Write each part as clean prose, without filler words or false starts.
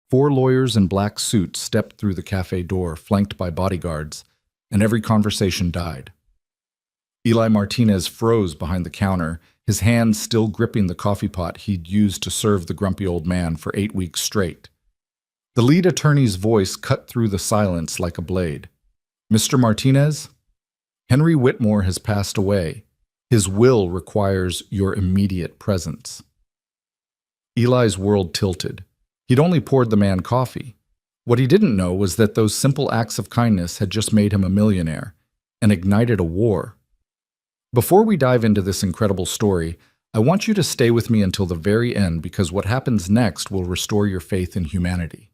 4 lawyers in black suits stepped through the cafe door, flanked by bodyguards, and every conversation died. Eli Martinez froze behind the counter, his hands still gripping the coffee pot he'd used to serve the grumpy old man for 8 weeks straight. The lead attorney's voice cut through the silence like a blade. "Mr. Martinez, Henry Whitmore has passed away. His will requires your immediate presence." Eli's world tilted. He'd only poured the man coffee. What he didn't know was that those simple acts of kindness had just made him a millionaire and ignited a war. Before we dive into this incredible story, I want you to stay with me until the very end because what happens next will restore your faith in humanity.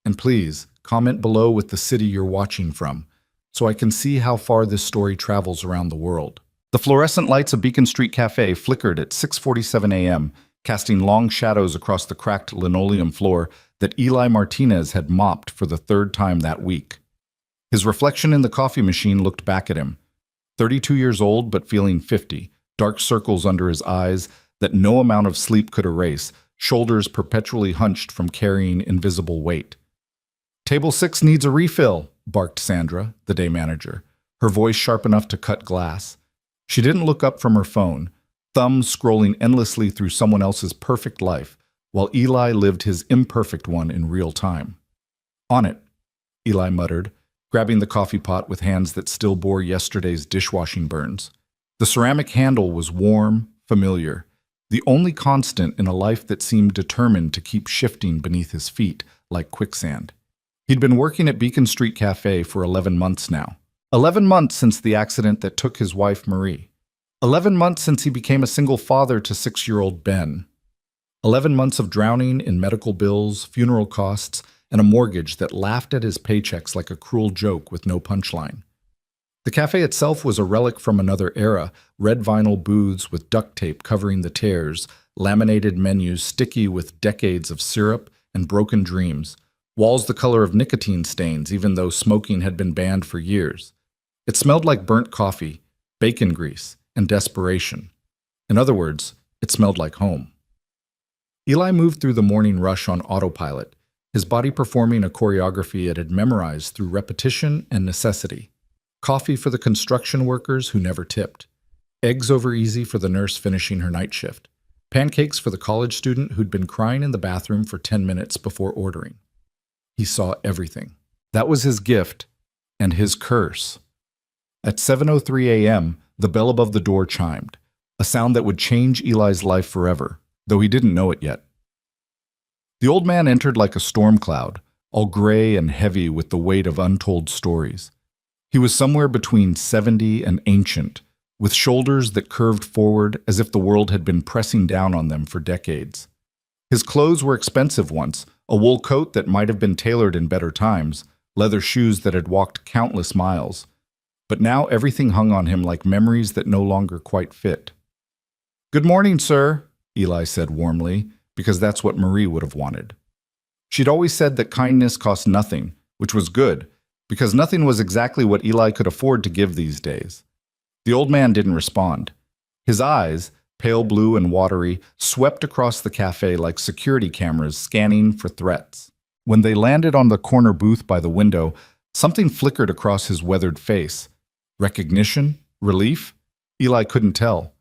And please, comment below with the city you're watching from, so I can see how far this story travels around the world. The fluorescent lights of Beacon Street Cafe flickered at 6:47 a.m., casting long shadows across the cracked linoleum floor that Eli Martinez had mopped for the 3rd time that week. His reflection in the coffee machine looked back at him. 32 years old but feeling 50, dark circles under his eyes that no amount of sleep could erase, shoulders perpetually hunched from carrying invisible weight. "Table 6 needs a refill," barked Sandra, the day manager, her voice sharp enough to cut glass. She didn't look up from her phone, thumbs scrolling endlessly through someone else's perfect life, while Eli lived his imperfect one in real time. "On it," Eli muttered, grabbing the coffee pot with hands that still bore yesterday's dishwashing burns. The ceramic handle was warm, familiar, the only constant in a life that seemed determined to keep shifting beneath his feet like quicksand. He'd been working at Beacon Street Cafe for 11 months now. 11 months since the accident that took his wife, Marie. 11 months since he became a single father to 6-year-old Ben. 11 months of drowning in medical bills, funeral costs, and a mortgage that laughed at his paychecks like a cruel joke with no punchline. The cafe itself was a relic from another era, red vinyl booths with duct tape covering the tears, laminated menus sticky with decades of syrup and broken dreams, walls the color of nicotine stains even though smoking had been banned for years. It smelled like burnt coffee, bacon grease, and desperation. In other words, it smelled like home. Eli moved through the morning rush on autopilot, his body performing a choreography it had memorized through repetition and necessity. Coffee for the construction workers who never tipped. Eggs over easy for the nurse finishing her night shift. Pancakes for the college student who'd been crying in the bathroom for 10 minutes before ordering. He saw everything. That was his gift and his curse. At 7:03 a.m., the bell above the door chimed, a sound that would change Eli's life forever, though he didn't know it yet. The old man entered like a storm cloud, all gray and heavy with the weight of untold stories. He was somewhere between 70 and ancient, with shoulders that curved forward as if the world had been pressing down on them for decades. His clothes were expensive once, a wool coat that might have been tailored in better times, leather shoes that had walked countless miles. But now everything hung on him like memories that no longer quite fit. "Good morning, sir," Eli said warmly, because that's what Marie would have wanted. She'd always said that kindness cost nothing, which was good, because nothing was exactly what Eli could afford to give these days. The old man didn't respond. His eyes, pale blue and watery, swept across the cafe like security cameras scanning for threats. When they landed on the corner booth by the window, something flickered across his weathered face. Recognition? Relief? Eli couldn't tell.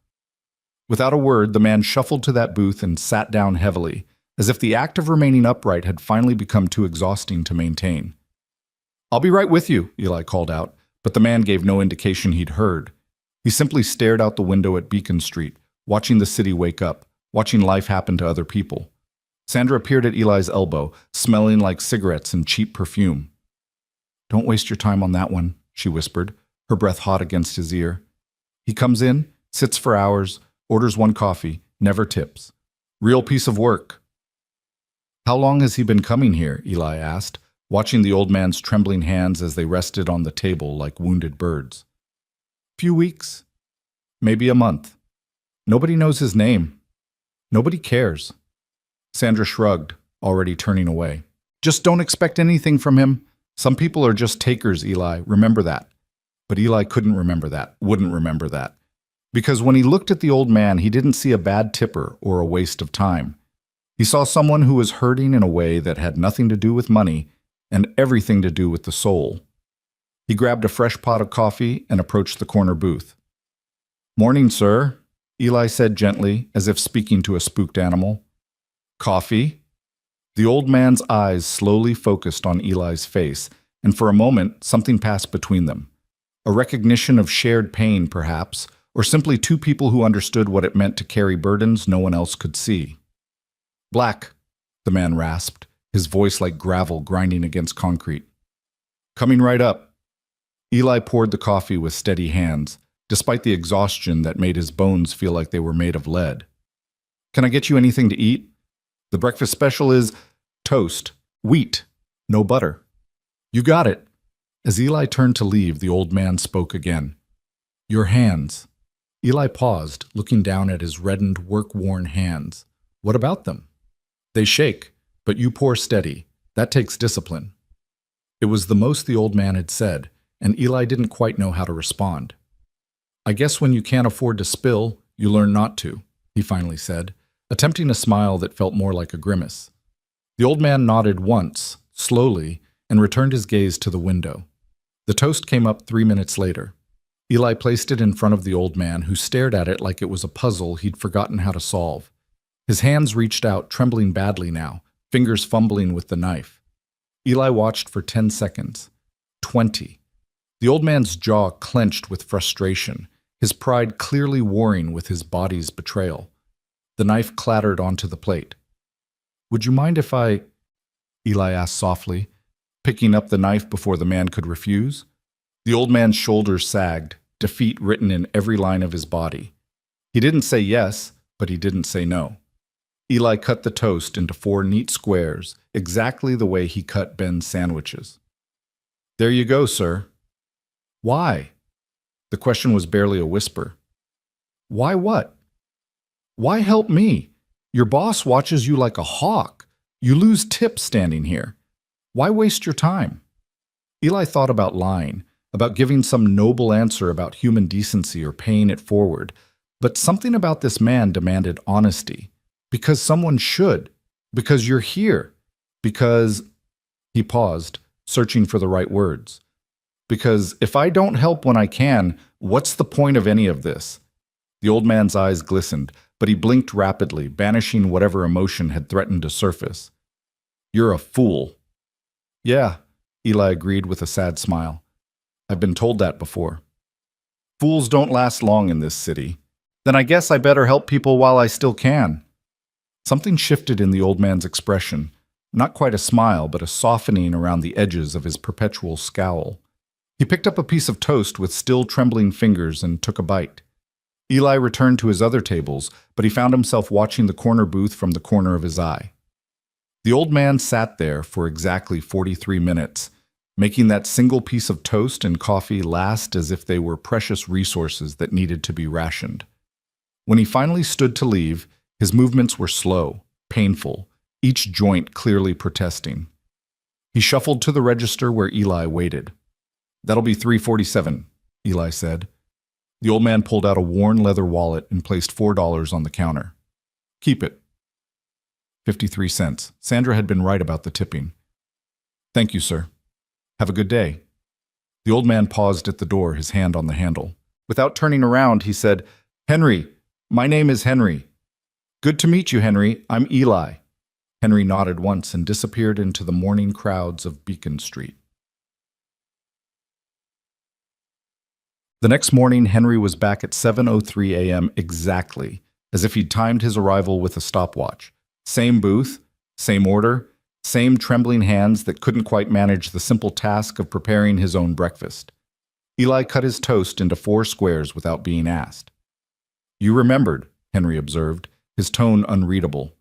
Without a word, the man shuffled to that booth and sat down heavily, as if the act of remaining upright had finally become too exhausting to maintain. "I'll be right with you," Eli called out, but the man gave no indication he'd heard. He simply stared out the window at Beacon Street, watching the city wake up, watching life happen to other people. Sandra appeared at Eli's elbow, smelling like cigarettes and cheap perfume. "Don't waste your time on that one," she whispered, her breath hot against his ear. "He comes in, sits for hours, orders one coffee, never tips. Real piece of work." "How long has he been coming here?" Eli asked, watching the old man's trembling hands as they rested on the table like wounded birds. "Few weeks. Maybe a month. Nobody knows his name. Nobody cares." Sandra shrugged, already turning away. "Just don't expect anything from him. Some people are just takers, Eli. Remember that." But Eli couldn't remember that, wouldn't remember that. Because when he looked at the old man, he didn't see a bad tipper or a waste of time. He saw someone who was hurting in a way that had nothing to do with money and everything to do with the soul. He grabbed a fresh pot of coffee and approached the corner booth. "Morning, sir," Eli said gently, as if speaking to a spooked animal. "Coffee?" The old man's eyes slowly focused on Eli's face, and for a moment something passed between them. A recognition of shared pain, perhaps, or simply two people who understood what it meant to carry burdens no one else could see. "Black," the man rasped, his voice like gravel grinding against concrete. "Coming right up." Eli poured the coffee with steady hands, despite the exhaustion that made his bones feel like they were made of lead. "Can I get you anything to eat? The breakfast special is toast, wheat, no butter." "You got it." As Eli turned to leave, the old man spoke again. "Your hands." Eli paused, looking down at his reddened, work-worn hands. "What about them?" "They shake, but you pour steady. That takes discipline." It was the most the old man had said, and Eli didn't quite know how to respond. "I guess when you can't afford to spill, you learn not to," he finally said, attempting a smile that felt more like a grimace. The old man nodded once, slowly, and returned his gaze to the window. The toast came up 3 minutes later. Eli placed it in front of the old man, who stared at it like it was a puzzle he'd forgotten how to solve. His hands reached out, trembling badly now, fingers fumbling with the knife. Eli watched for 10 seconds. 20. The old man's jaw clenched with frustration, his pride clearly warring with his body's betrayal. The knife clattered onto the plate. "Would you mind if I—" Eli asked softly, picking up the knife before the man could refuse. The old man's shoulders sagged, defeat written in every line of his body. He didn't say yes, but he didn't say no. Eli cut the toast into 4 neat squares, exactly the way he cut Ben's sandwiches. "There you go, sir." "Why?" The question was barely a whisper. "Why what?" "Why help me? Your boss watches you like a hawk. You lose tips standing here. Why waste your time?" Eli thought about lying, about giving some noble answer about human decency or paying it forward, but something about this man demanded honesty. Because someone should. Because you're here. Because— He paused, searching for the right words. "Because if I don't help when I can, what's the point of any of this?" The old man's eyes glistened, but he blinked rapidly, banishing whatever emotion had threatened to surface. "You're a fool." "Yeah," Eli agreed with a sad smile. "I've been told that before." "Fools don't last long in this city. Then I guess I better help people while I still can." Something shifted in the old man's expression, not quite a smile, but a softening around the edges of his perpetual scowl. He picked up a piece of toast with still trembling fingers and took a bite. Eli returned to his other tables, but he found himself watching the corner booth from the corner of his eye. The old man sat there for exactly 43 minutes, making that single piece of toast and coffee last as if they were precious resources that needed to be rationed. When he finally stood to leave, his movements were slow, painful, each joint clearly protesting. He shuffled to the register where Eli waited. "That'll be $3.47, Eli said. The old man pulled out a worn leather wallet and placed $4 on the counter. "Keep it." 53 cents. Sandra had been right about the tipping. "Thank you, sir. Have a good day." The old man paused at the door, his hand on the handle. Without turning around, he said, "Henry, my name is Henry." "Good to meet you, Henry. I'm Eli." Henry nodded once and disappeared into the morning crowds of Beacon Street. The next morning, Henry was back at 7:03 a.m. exactly, as if he'd timed his arrival with a stopwatch. Same booth, same order, same trembling hands that couldn't quite manage the simple task of preparing his own breakfast. Eli cut his toast into 4 squares without being asked. "You remembered," Henry observed, his tone unreadable.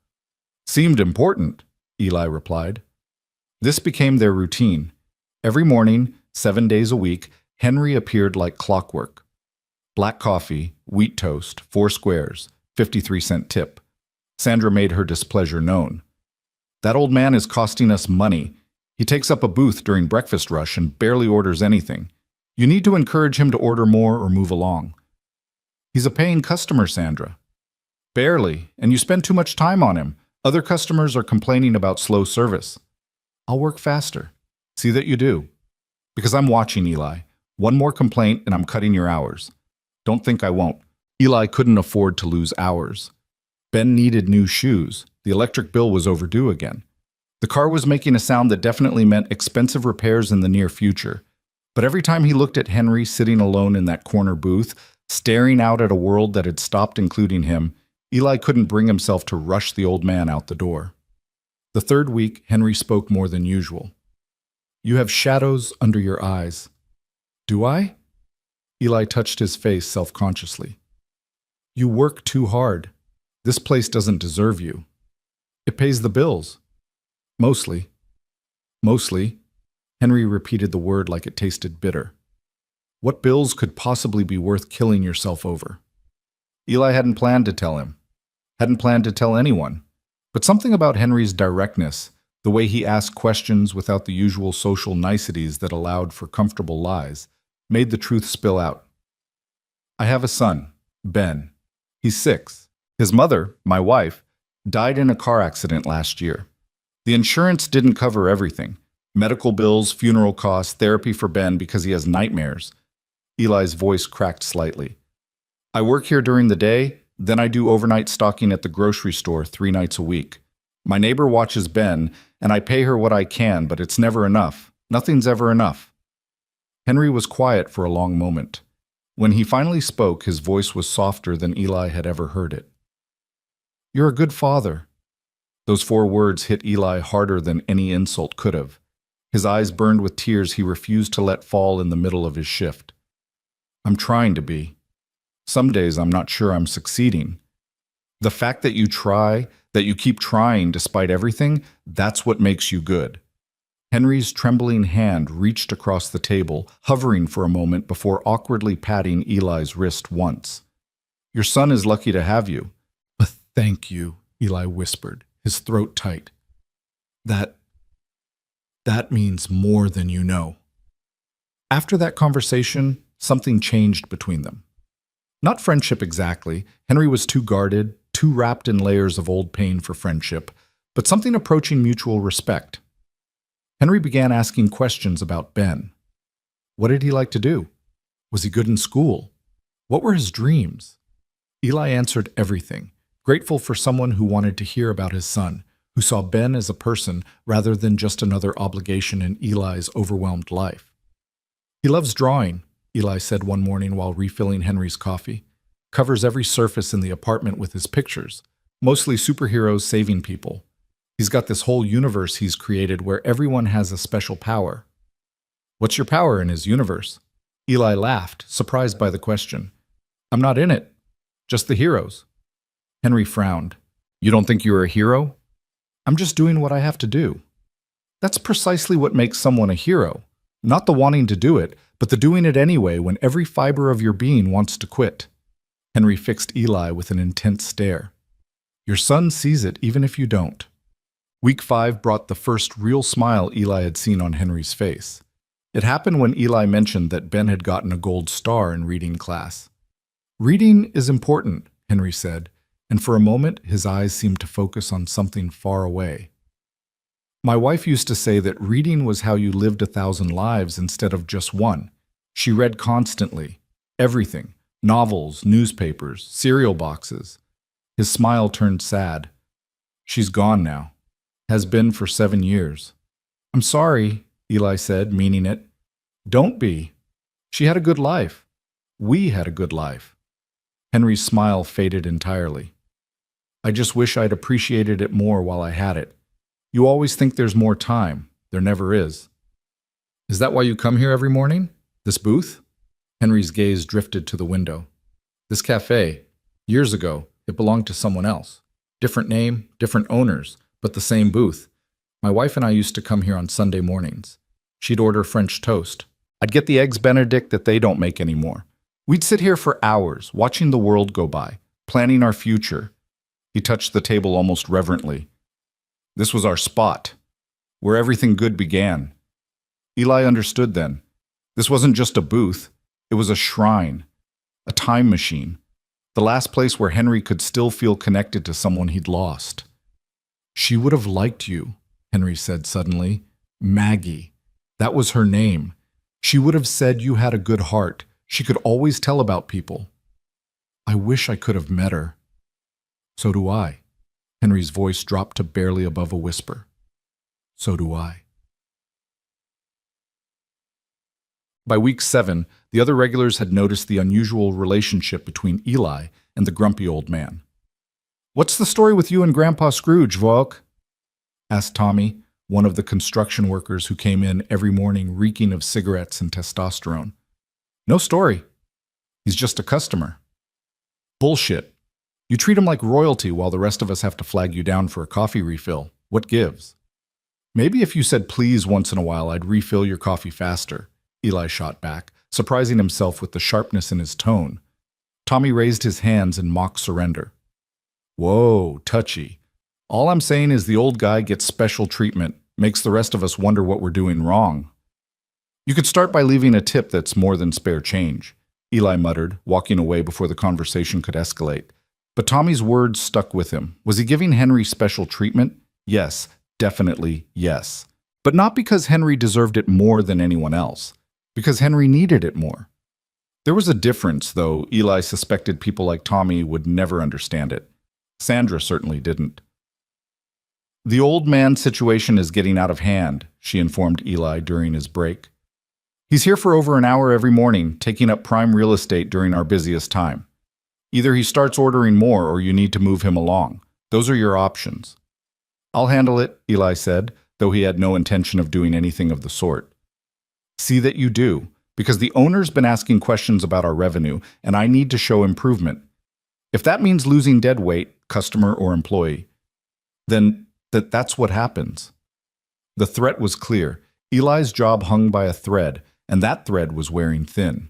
"Seemed important," Eli replied. This became their routine. Every morning, 7 days a week, Henry appeared like clockwork. Black coffee, wheat toast, 4 squares, 53-cent tip. Sandra made her displeasure known. "That old man is costing us money. He takes up a booth during breakfast rush and barely orders anything. You need to encourage him to order more or move along." "He's a paying customer, Sandra." "Barely, and you spend too much time on him. Other customers are complaining about slow service. I'll work faster. See that you do. Because I'm watching, Eli. One more complaint and I'm cutting your hours. Don't think I won't. Eli couldn't afford to lose hours. Ben needed new shoes. The electric bill was overdue again. The car was making a sound that definitely meant expensive repairs in the near future. But every time he looked at Henry sitting alone in that corner booth, staring out at a world that had stopped including him, Eli couldn't bring himself to rush the old man out the door. The third week, Henry spoke more than usual. You have shadows under your eyes. Do I? Eli touched his face self-consciously. You work too hard. This place doesn't deserve you. It pays the bills. Mostly. Mostly. Henry repeated the word like it tasted bitter. What bills could possibly be worth killing yourself over? Eli hadn't planned to tell him. Hadn't planned to tell anyone. But something about Henry's directness, the way he asked questions without the usual social niceties that allowed for comfortable lies, made the truth spill out. I have a son, Ben. He's 6. His mother, my wife, died in a car accident last year. The insurance didn't cover everything. Medical bills, funeral costs, therapy for Ben because he has nightmares. Eli's voice cracked slightly. I work here during the day, then I do overnight stocking at the grocery store 3 nights a week. My neighbor watches Ben, and I pay her what I can, but it's never enough. Nothing's ever enough. Henry was quiet for a long moment. When he finally spoke, his voice was softer than Eli had ever heard it. You're a good father. Those 4 words hit Eli harder than any insult could have. His eyes burned with tears he refused to let fall in the middle of his shift. I'm trying to be. Some days I'm not sure I'm succeeding. The fact that you try, that you keep trying despite everything, that's what makes you good. Henry's trembling hand reached across the table, hovering for a moment before awkwardly patting Eli's wrist once. Your son is lucky to have you. But thank you, Eli whispered, his throat tight. That means more than you know. After that conversation, something changed between them. Not friendship exactly. Henry was too guarded, too wrapped in layers of old pain for friendship, but something approaching mutual respect. Henry began asking questions about Ben. What did he like to do? Was he good in school? What were his dreams? Eli answered everything, grateful for someone who wanted to hear about his son, who saw Ben as a person rather than just another obligation in Eli's overwhelmed life. He loves drawing, Eli said one morning while refilling Henry's coffee. Covers every surface in the apartment with his pictures, mostly superheroes saving people. He's got this whole universe he's created where everyone has a special power. What's your power in his universe? Eli laughed, surprised by the question. I'm not in it, just the heroes. Henry frowned. You don't think you're a hero? I'm just doing what I have to do. That's precisely what makes someone a hero. Not the wanting to do it, but the doing it anyway when every fiber of your being wants to quit. Henry fixed Eli with an intense stare. Your son sees it even if you don't. Week 5 brought the first real smile Eli had seen on Henry's face. It happened when Eli mentioned that Ben had gotten a gold star in reading class. Reading is important, Henry said, and for a moment his eyes seemed to focus on something far away. My wife used to say that reading was how you lived 1,000 lives instead of just one. She read constantly, everything, novels, newspapers, cereal boxes. His smile turned sad. She's gone now. Has been for 7 years. I'm sorry, Eli said, meaning it. Don't be. She had a good life. We had a good life. Henry's smile faded entirely. I just wish I'd appreciated it more while I had it. You always think there's more time. There never is. Is that why you come here every morning? This booth? Henry's gaze drifted to the window. This cafe. Years ago, it belonged to someone else. Different name, different owners, but the same booth. My wife and I used to come here on Sunday mornings. She'd order French toast. I'd get the eggs Benedict that they don't make anymore. We'd sit here for hours, watching the world go by, planning our future. He touched the table almost reverently. This was our spot, where everything good began. Eli understood then. This wasn't just a booth. It was a shrine, a time machine, the last place where Henry could still feel connected to someone he'd lost. She would have liked you, Henry said suddenly. Maggie. That was her name. She would have said you had a good heart. She could always tell about people. I wish I could have met her. So do I. Henry's voice dropped to barely above a whisper. So do I. By week 7, the other regulars had noticed the unusual relationship between Eli and the grumpy old man. "What's the story with you and Grandpa Scrooge, Volk?" asked Tommy, one of the construction workers who came in every morning reeking of cigarettes and testosterone. "No story. He's just a customer." "Bullshit. You treat him like royalty while the rest of us have to flag you down for a coffee refill. What gives?" "Maybe if you said please once in a while, I'd refill your coffee faster," Eli shot back, surprising himself with the sharpness in his tone. Tommy raised his hands in mock surrender. "Whoa, touchy. All I'm saying is the old guy gets special treatment, makes the rest of us wonder what we're doing wrong." "You could start by leaving a tip that's more than spare change," Eli muttered, walking away before the conversation could escalate. But Tommy's words stuck with him. Was he giving Henry special treatment? Yes, definitely yes. But not because Henry deserved it more than anyone else. Because Henry needed it more. There was a difference, though Eli suspected people like Tommy would never understand it. Sandra certainly didn't. "The old man's situation is getting out of hand," she informed Eli during his break. "He's here for over an hour every morning, taking up prime real estate during our busiest time. Either he starts ordering more or you need to move him along. Those are your options." "I'll handle it," Eli said, though he had no intention of doing anything of the sort. "See that you do, because the owner's been asking questions about our revenue, and I need to show improvement. If that means losing dead weight, customer or employee, then that's what happens." The threat was clear. Eli's job hung by a thread, and that thread was wearing thin.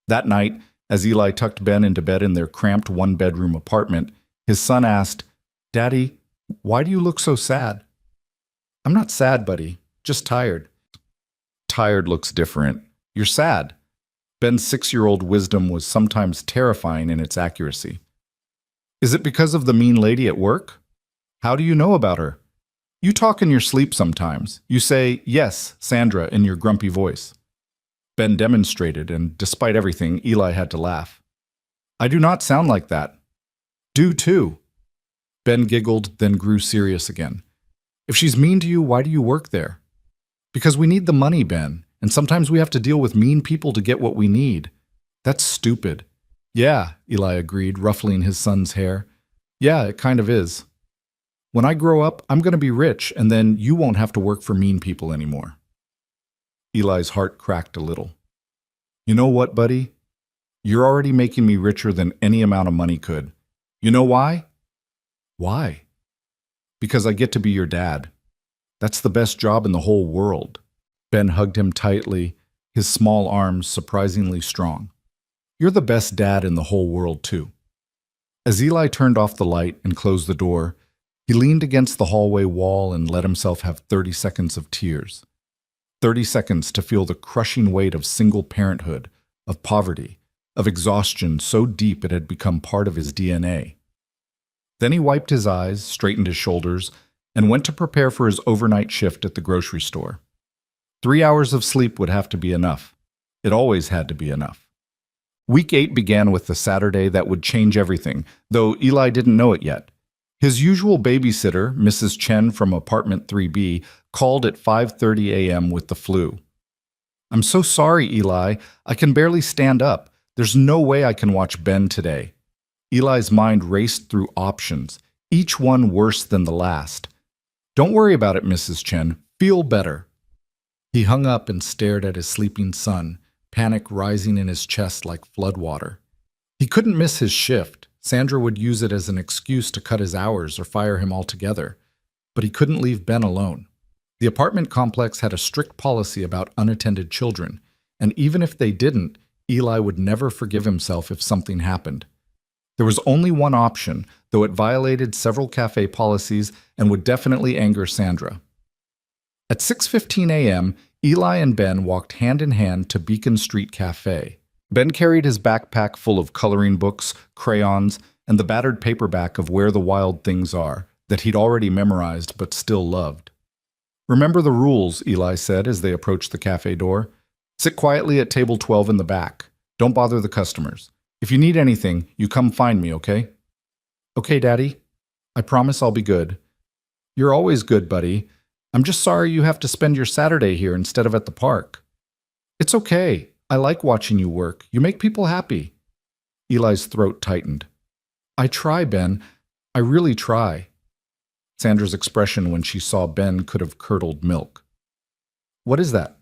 That night, as Eli tucked Ben into bed in their cramped one-bedroom apartment, his son asked, "Daddy, why do you look so sad?" "I'm not sad, buddy. Just tired." "Tired looks different. You're sad." Ben's 6-year-old wisdom was sometimes terrifying in its accuracy. "Is it because of the mean lady at work? How do you know about her? You talk in your sleep sometimes. You say, 'Yes, Sandra,' in your grumpy voice." Ben demonstrated, and despite everything, Eli had to laugh. "I do not sound like that." "Do too." Ben giggled, then grew serious again. "If she's mean to you, why do you work there?" "Because we need the money, Ben, and sometimes we have to deal with mean people to get what we need." "That's stupid." "Yeah," Eli agreed, ruffling his son's hair. "Yeah, it kind of is. When I grow up, I'm going to be rich, and then you won't have to work for mean people anymore." Eli's heart cracked a little. "You know what, buddy? You're already making me richer than any amount of money could. You know why?" "Why?" "Because I get to be your dad. That's the best job in the whole world." Ben hugged him tightly, his small arms surprisingly strong. "You're the best dad in the whole world, too." As Eli turned off the light and closed the door, he leaned against the hallway wall and let himself have 30 seconds of tears. 30 seconds to feel the crushing weight of single parenthood, of poverty, of exhaustion so deep it had become part of his DNA. Then he wiped his eyes, straightened his shoulders, and went to prepare for his overnight shift at the grocery store. 3 hours of sleep would have to be enough. It always had to be enough. Week 8 began with the Saturday that would change everything, though Eli didn't know it yet. His usual babysitter, Mrs. Chen from apartment 3B, called at 5:30 a.m. with the flu. "I'm so sorry, Eli. I can barely stand up. There's no way I can watch Ben today." Eli's mind raced through options, each one worse than the last. "Don't worry about it, Mrs. Chen. Feel better." He hung up and stared at his sleeping son, panic rising in his chest like floodwater. He couldn't miss his shift. Sandra would use it as an excuse to cut his hours or fire him altogether. But he couldn't leave Ben alone. The apartment complex had a strict policy about unattended children, and even if they didn't, Eli would never forgive himself if something happened. There was only one option, though it violated several cafe policies and would definitely anger Sandra. At 6:15 a.m., Eli and Ben walked hand in hand to Beacon Street Cafe. Ben carried his backpack full of coloring books, crayons, and the battered paperback of Where the Wild Things Are, that he'd already memorized but still loved. "Remember the rules," Eli said as they approached the cafe door. "Sit quietly at table 12 in the back. Don't bother the customers. If you need anything, you come find me, okay?" "Okay, Daddy. I promise I'll be good." "You're always good, buddy. I'm just sorry you have to spend your Saturday here instead of at the park." "It's okay. I like watching you work. You make people happy." Eli's throat tightened. "I try, Ben. I really try." Sandra's expression when she saw Ben could have curdled milk. "What is that?"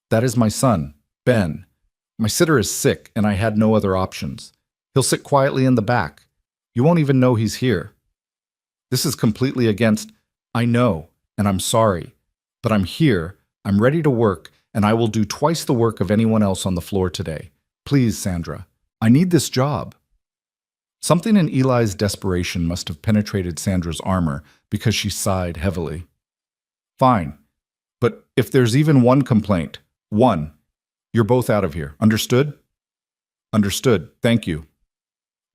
"That is my son, Ben. My sitter is sick, and I had no other options. He'll sit quietly in the back. You won't even know he's here." "This is completely against—" "I know, and I'm sorry. But I'm here, I'm ready to work, and I will do twice the work of anyone else on the floor today. Please, Sandra, I need this job." Something in Eli's desperation must have penetrated Sandra's armor because she sighed heavily. "Fine. But if there's even one complaint, one, you're both out of here. Understood?" "Understood. Thank you."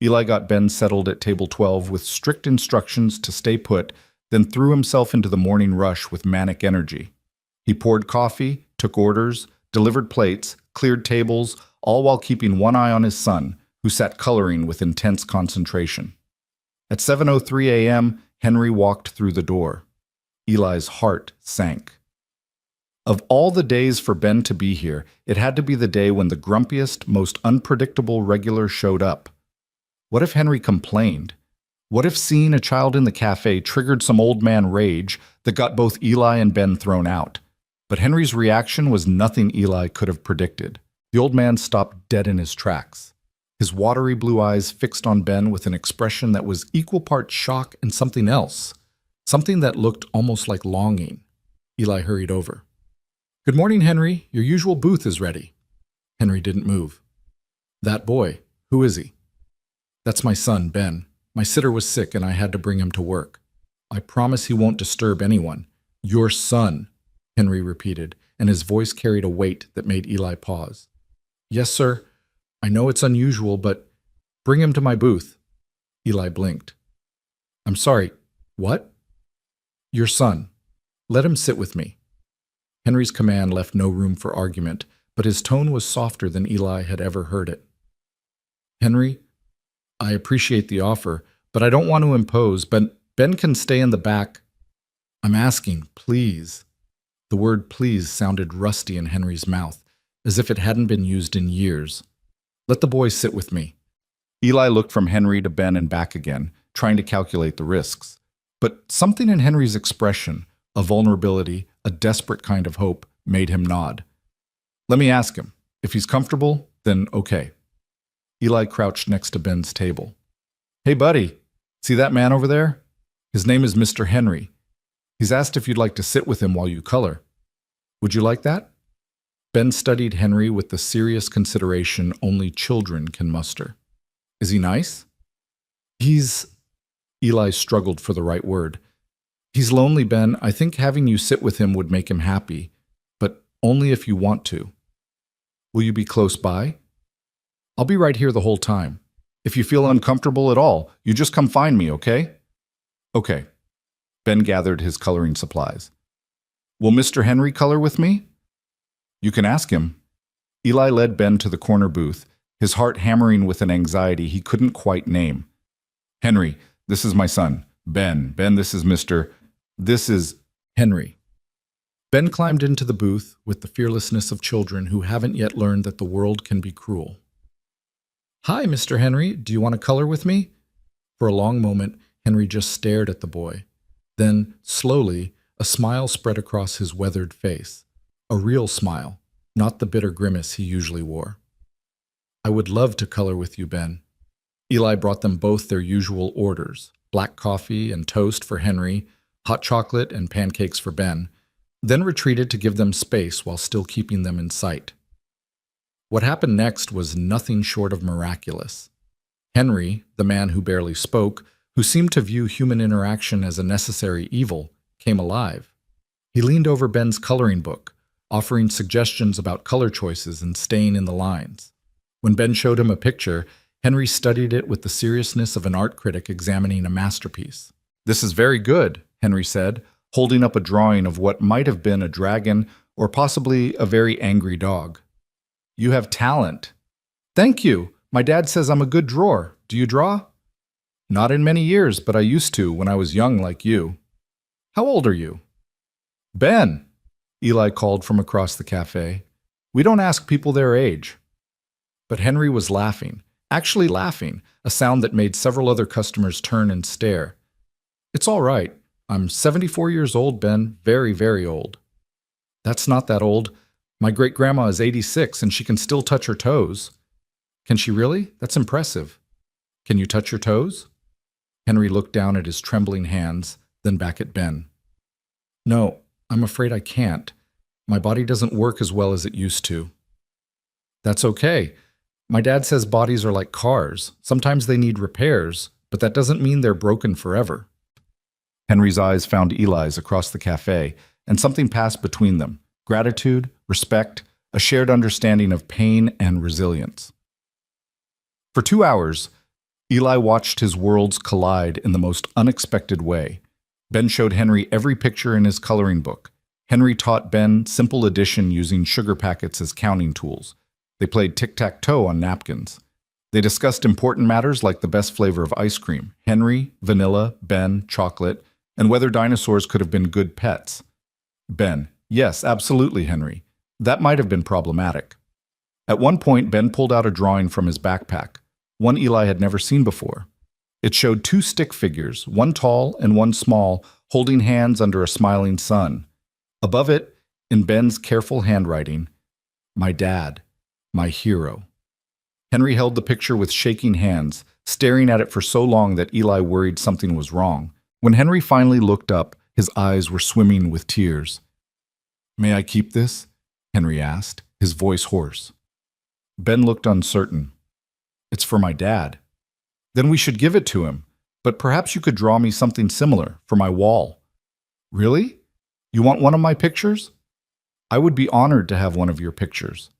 Eli got Ben settled at table 12 with strict instructions to stay put, then threw himself into the morning rush with manic energy. He poured coffee, took orders, delivered plates, cleared tables, all while keeping one eye on his son, who sat coloring with intense concentration. At 7:03 a.m., Henry walked through the door. Eli's heart sank. Of all the days for Ben to be here, it had to be the day when the grumpiest, most unpredictable regular showed up. What if Henry complained? What if seeing a child in the cafe triggered some old man rage that got both Eli and Ben thrown out? But Henry's reaction was nothing Eli could have predicted. The old man stopped dead in his tracks, his watery blue eyes fixed on Ben with an expression that was equal parts shock and something else, something that looked almost like longing. Eli hurried over. "Good morning, Henry. Your usual booth is ready." Henry didn't move. "That boy, who is he?" "That's my son, Ben. My sitter was sick and I had to bring him to work." "I promise he won't disturb anyone." "Your son," Henry repeated, and his voice carried a weight that made Eli pause. "Yes, sir. I know it's unusual, but bring him to my booth." Eli blinked. "I'm sorry. What?" "Your son. Let him sit with me." Henry's command left no room for argument, but his tone was softer than Eli had ever heard it. "Henry, I appreciate the offer, but I don't want to impose. But Ben can stay in the back." "I'm asking, please." The word please sounded rusty in Henry's mouth, as if it hadn't been used in years. "Let the boy sit with me." Eli looked from Henry to Ben and back again, trying to calculate the risks. But something in Henry's expression, a vulnerability, a desperate kind of hope, made him nod. "Let me ask him. If he's comfortable, then okay." Eli crouched next to Ben's table. "Hey, buddy, see that man over there? His name is Mr. Henry. He's asked if you'd like to sit with him while you color. Would you like that?" Ben studied Henry with the serious consideration only children can muster. "Is he nice?" Eli struggled for the right word. "He's lonely, Ben. I think having you sit with him would make him happy, but only if you want to." "Will you be close by?" "I'll be right here the whole time. If you feel uncomfortable at all, you just come find me, okay?" "Okay." Ben gathered his coloring supplies. "Will Mr. Henry color with me?" "You can ask him." Eli led Ben to the corner booth, his heart hammering with an anxiety he couldn't quite name. "Henry, this is my son. Ben, this is Mr. This is Henry." Ben climbed into the booth with the fearlessness of children who haven't yet learned that the world can be cruel. "Hi, Mr. Henry. Do you want to color with me?" For a long moment, Henry just stared at the boy. Then, slowly, a smile spread across his weathered face. A real smile, not the bitter grimace he usually wore. "I would love to color with you, Ben." Eli brought them both their usual orders, black coffee and toast for Henry, hot chocolate and pancakes for Ben, then retreated to give them space while still keeping them in sight. What happened next was nothing short of miraculous. Henry, the man who barely spoke, who seemed to view human interaction as a necessary evil, came alive. He leaned over Ben's coloring book, offering suggestions about color choices and staying in the lines. When Ben showed him a picture, Henry studied it with the seriousness of an art critic examining a masterpiece. This is very good, Henry said, holding up a drawing of what might have been a dragon or possibly a very angry dog. You have talent. Thank you. My dad says I'm a good drawer. Do you draw? Not in many years, but I used to when I was young like you. How old are you? Ben, Eli called from across the cafe. We don't ask people their age. But Henry was laughing, actually laughing, a sound that made several other customers turn and stare. It's all right. I'm 74 years old, Ben, very, very old. That's not that old. My great-grandma is 86 and she can still touch her toes. Can she really? That's impressive. Can you touch your toes? Henry looked down at his trembling hands, then back at Ben. No, I'm afraid I can't. My body doesn't work as well as it used to. That's okay. My dad says bodies are like cars. Sometimes they need repairs, but that doesn't mean they're broken forever. Henry's eyes found Eli's across the cafe, and something passed between them. Gratitude, respect, a shared understanding of pain and resilience. For 2 hours, Eli watched his worlds collide in the most unexpected way. Ben showed Henry every picture in his coloring book. Henry taught Ben simple addition using sugar packets as counting tools. They played tic-tac-toe on napkins. They discussed important matters like the best flavor of ice cream, Henry, vanilla, Ben, chocolate, and whether dinosaurs could have been good pets. Ben, yes, absolutely, Henry. That might have been problematic. At one point, Ben pulled out a drawing from his backpack, one Eli had never seen before. It showed 2 stick figures, one tall and one small, holding hands under a smiling sun. Above it, in Ben's careful handwriting, my dad, my hero. Henry held the picture with shaking hands, staring at it for so long that Eli worried something was wrong. When Henry finally looked up, his eyes were swimming with tears. May I keep this? Henry asked, his voice hoarse. Ben looked uncertain. It's for my dad. Then we should give it to him, but perhaps you could draw me something similar for my wall. Really? You want one of my pictures? I would be honored to have one of your pictures.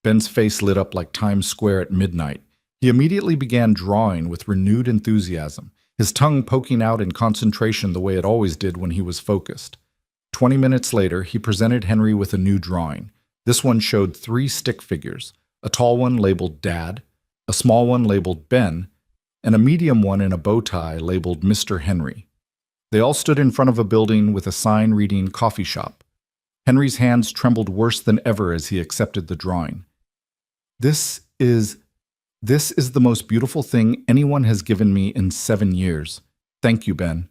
Ben's face lit up like Times Square at midnight. He immediately began drawing with renewed enthusiasm, his tongue poking out in concentration the way it always did when he was focused. 20 minutes later, he presented Henry with a new drawing. This one showed 3 stick figures, a tall one labeled Dad, a small one labeled Ben, and a medium one in a bow tie labeled Mr. Henry. They all stood in front of a building with a sign reading coffee shop. Henry's hands trembled worse than ever as he accepted the drawing. This is the most beautiful thing anyone has given me in 7 years. Thank you, Ben.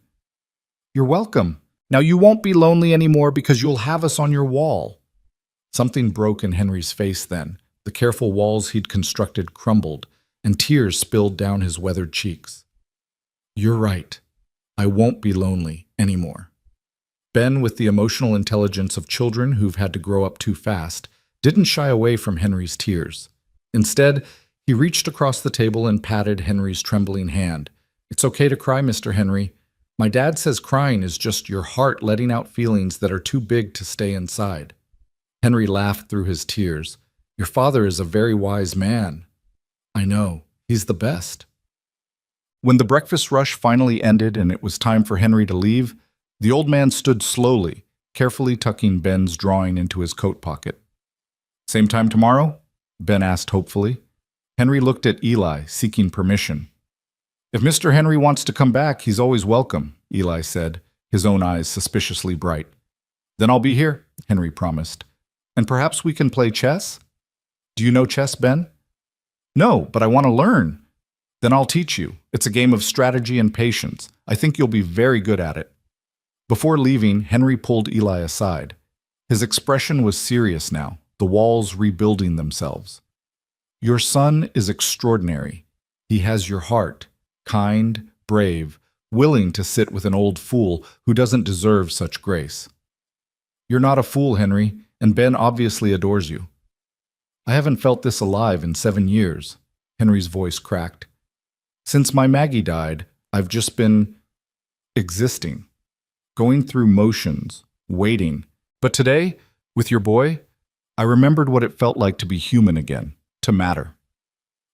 You're welcome. Now you won't be lonely anymore because you'll have us on your wall. Something broke in Henry's face then. The careful walls he'd constructed crumbled, and tears spilled down his weathered cheeks. You're right. I won't be lonely anymore. Ben, with the emotional intelligence of children who've had to grow up too fast, didn't shy away from Henry's tears. Instead, he reached across the table and patted Henry's trembling hand. It's okay to cry, Mr. Henry. My dad says crying is just your heart letting out feelings that are too big to stay inside. Henry laughed through his tears. Your father is a very wise man. I know. He's the best. When the breakfast rush finally ended and it was time for Henry to leave, the old man stood slowly, carefully tucking Ben's drawing into his coat pocket. Same time tomorrow? Ben asked hopefully. Henry looked at Eli, seeking permission. If Mr. Henry wants to come back, he's always welcome, Eli said, his own eyes suspiciously bright. Then I'll be here, Henry promised. And perhaps we can play chess? Do you know chess, Ben? No, but I want to learn. Then I'll teach you. It's a game of strategy and patience. I think you'll be very good at it. Before leaving, Henry pulled Eli aside. His expression was serious now, the walls rebuilding themselves. Your son is extraordinary. He has your heart, kind, brave, willing to sit with an old fool who doesn't deserve such grace. You're not a fool, Henry, and Ben obviously adores you. I haven't felt this alive in 7 years, Henry's voice cracked. Since my Maggie died, I've just been existing, going through motions, waiting. But today, with your boy, I remembered what it felt like to be human again, to matter.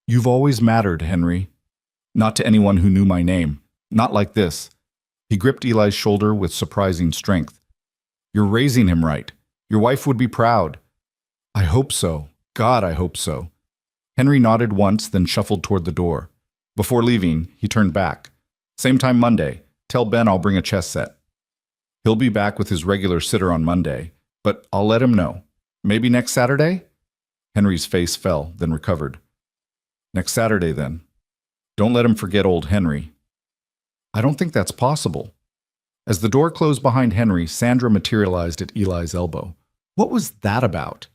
You've always mattered, Henry. Not to anyone who knew my name, not like this. He gripped Eli's shoulder with surprising strength. You're raising him right. Your wife would be proud. I hope so. God, I hope so. Henry nodded once, then shuffled toward the door. Before leaving, he turned back. Same time Monday. Tell Ben I'll bring a chess set. He'll be back with his regular sitter on Monday, but I'll let him know. Maybe next Saturday? Henry's face fell, then recovered. Next Saturday, then. Don't let him forget old Henry. I don't think that's possible. As the door closed behind Henry, Sandra materialized at Eli's elbow. What was that about?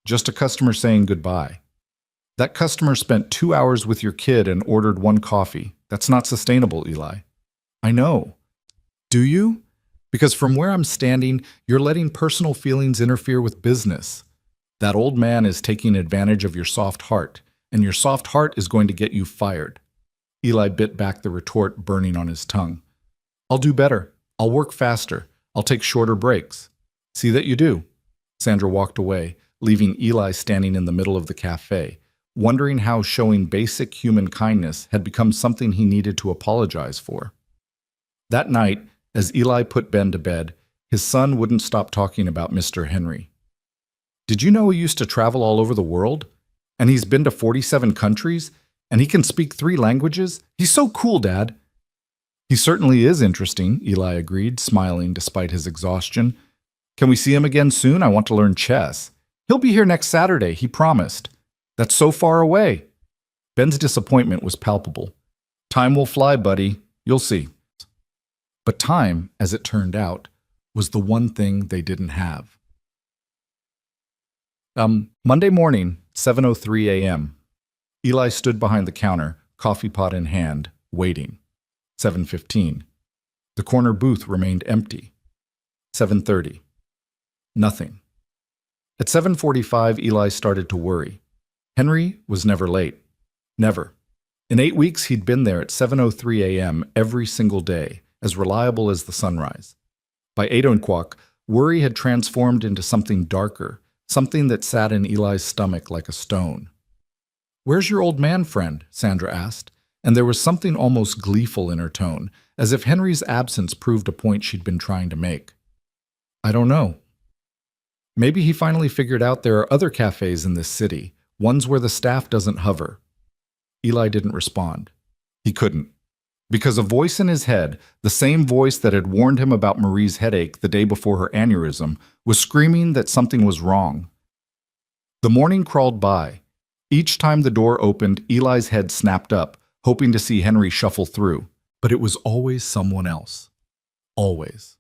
Just a customer saying goodbye. That customer spent 2 hours with your kid and ordered 1 coffee. That's not sustainable, Eli. I know. Do you? Because from where I'm standing, you're letting personal feelings interfere with business. That old man is taking advantage of your soft heart, and your soft heart is going to get you fired. Eli bit back the retort burning on his tongue. I'll do better. I'll work faster. I'll take shorter breaks. See that you do. Sandra walked away, leaving Eli standing in the middle of the cafe, wondering how showing basic human kindness had become something he needed to apologize for. That night, as Eli put Ben to bed, his son wouldn't stop talking about Mr. Henry. Did you know he used to travel all over the world? And he's been to 47 countries? And he can speak 3 languages? He's so cool, Dad. He certainly is interesting, Eli agreed, smiling despite his exhaustion. Can we see him again soon? I want to learn chess. He'll be here next Saturday, he promised. That's so far away. Ben's disappointment was palpable. Time will fly, buddy. You'll see. But time, as it turned out, was the one thing they didn't have. Monday morning, 7:03 a.m. Eli stood behind the counter, coffee pot in hand, waiting. 7:15. The corner booth remained empty. 7:30. Nothing. At 7:45, Eli started to worry. Henry was never late. Never. In 8 weeks, he'd been there at 7:03 a.m. every single day, as reliable as the sunrise. By 8 o'clock, worry had transformed into something darker, something that sat in Eli's stomach like a stone. Where's your old man friend? Sandra asked, and there was something almost gleeful in her tone, as if Henry's absence proved a point she'd been trying to make. I don't know. Maybe he finally figured out there are other cafes in this city, ones where the staff doesn't hover. Eli didn't respond. He couldn't. Because a voice in his head, the same voice that had warned him about Marie's headache the day before her aneurysm, was screaming that something was wrong. The morning crawled by. Each time the door opened, Eli's head snapped up, hoping to see Henry shuffle through. But it was always someone else. Always.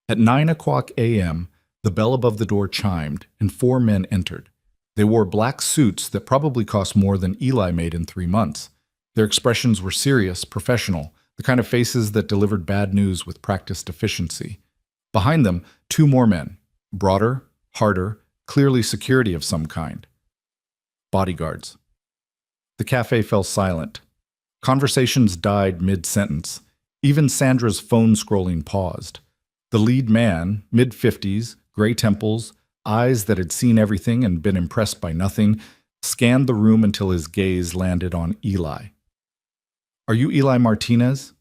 At 9 o'clock a.m., the bell above the door chimed, and 4 men entered. They wore black suits that probably cost more than Eli made in 3 months. Their expressions were serious, professional, the kind of faces that delivered bad news with practiced efficiency. Behind them, 2 more men, broader, harder, clearly security of some kind. Bodyguards. The cafe fell silent. Conversations died mid-sentence. Even Sandra's phone scrolling paused. The lead man, mid-50s, gray temples, eyes that had seen everything and been impressed by nothing, scanned the room until his gaze landed on Eli. Are you Eli Martinez?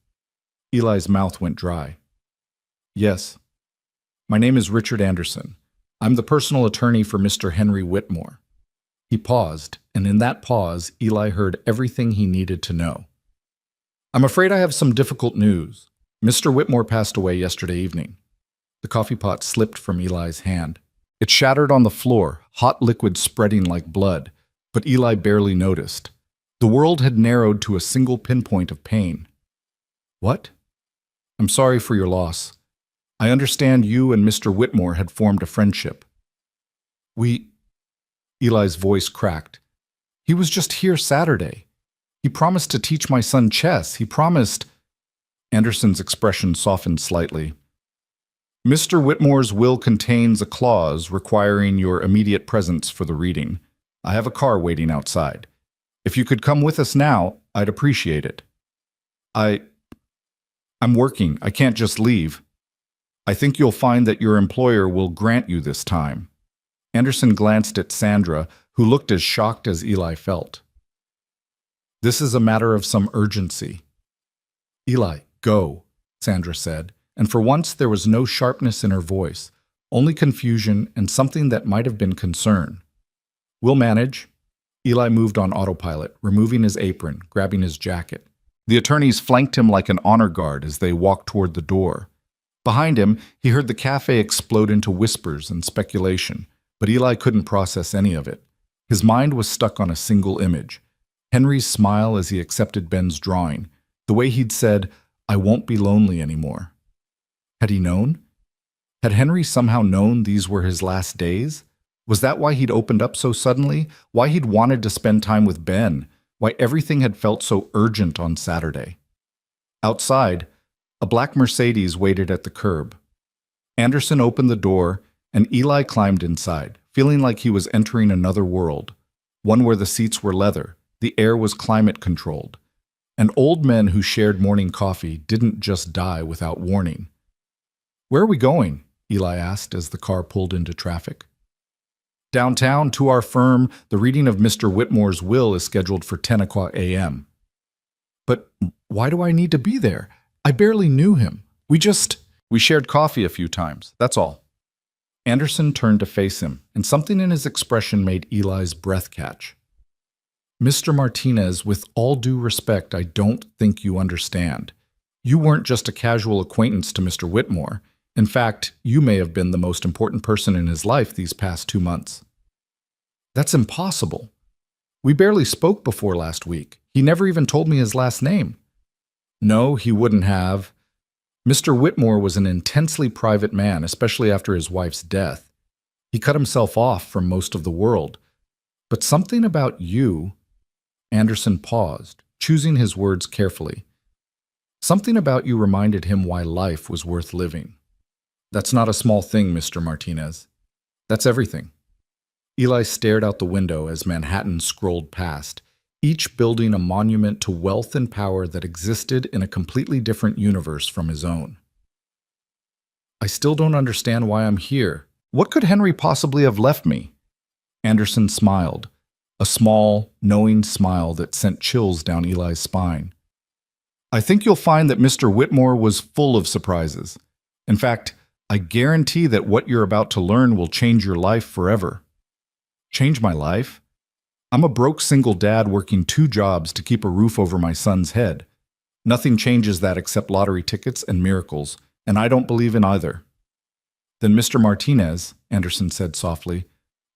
Eli's mouth went dry. Yes. My name is Richard Anderson. I'm the personal attorney for Mr. Henry Whitmore. He paused, and in that pause, Eli heard everything he needed to know. I'm afraid I have some difficult news. Mr. Whitmore passed away yesterday evening. The coffee pot slipped from Eli's hand. It shattered on the floor, hot liquid spreading like blood, but Eli barely noticed. The world had narrowed to a single pinpoint of pain. What? I'm sorry for your loss. I understand you and Mr. Whitmore had formed a friendship. Eli's voice cracked. He was just here Saturday. He promised to teach my son chess. He promised... Anderson's expression softened slightly. Mr. Whitmore's will contains a clause requiring your immediate presence for the reading. I have a car waiting outside. If you could come with us now, I'd appreciate it. I'm working. I can't just leave. I think you'll find that your employer will grant you this time. Anderson glanced at Sandra, who looked as shocked as Eli felt. This is a matter of some urgency. Eli, go. Sandra said, and for once there was no sharpness in her voice, only confusion and something that might have been concern. "We'll manage." Eli moved on autopilot, removing his apron, grabbing his jacket. The attorneys flanked him like an honor guard as they walked toward the door. Behind him, he heard the cafe explode into whispers and speculation, but Eli couldn't process any of it. His mind was stuck on a single image. Henry's smile as he accepted Ben's drawing, the way he'd said, "I won't be lonely anymore." Had he known? Had Henry somehow known these were his last days? Was that why he'd opened up so suddenly? Why he'd wanted to spend time with Ben? Why everything had felt so urgent on Saturday? Outside, a black Mercedes waited at the curb. Anderson opened the door, and Eli climbed inside, feeling like he was entering another world, one where the seats were leather, the air was climate-controlled, and old men who shared morning coffee didn't just die without warning. "Where are we going?" Eli asked as the car pulled into traffic. "Downtown, to our firm. The reading of Mr. Whitmore's will is scheduled for 10 o'clock a.m. "But why do I need to be there? I barely knew him. We shared coffee a few times, that's all." Anderson turned to face him, and something in his expression made Eli's breath catch. "Mr. Martinez, with all due respect, I don't think you understand. You weren't just a casual acquaintance to Mr. Whitmore. In fact, you may have been the most important person in his life these past 2 months." "That's impossible. We barely spoke before last week. He never even told me his last name." "No, he wouldn't have. Mr. Whitmore was an intensely private man, especially after his wife's death. He cut himself off from most of the world. But something about you—" Anderson paused, choosing his words carefully. "Something about you reminded him why life was worth living. That's not a small thing, Mr. Martinez. That's everything." Eli stared out the window as Manhattan scrolled past, each building a monument to wealth and power that existed in a completely different universe from his own. "I still don't understand why I'm here. What could Henry possibly have left me?" Anderson smiled, a small, knowing smile that sent chills down Eli's spine. "I think you'll find that Mr. Whitmore was full of surprises. In fact, I guarantee that what you're about to learn will change your life forever." "Change my life? I'm a broke single dad working 2 jobs to keep a roof over my son's head. Nothing changes that except lottery tickets and miracles, and I don't believe in either." "Then, Mr. Martinez," Anderson said softly,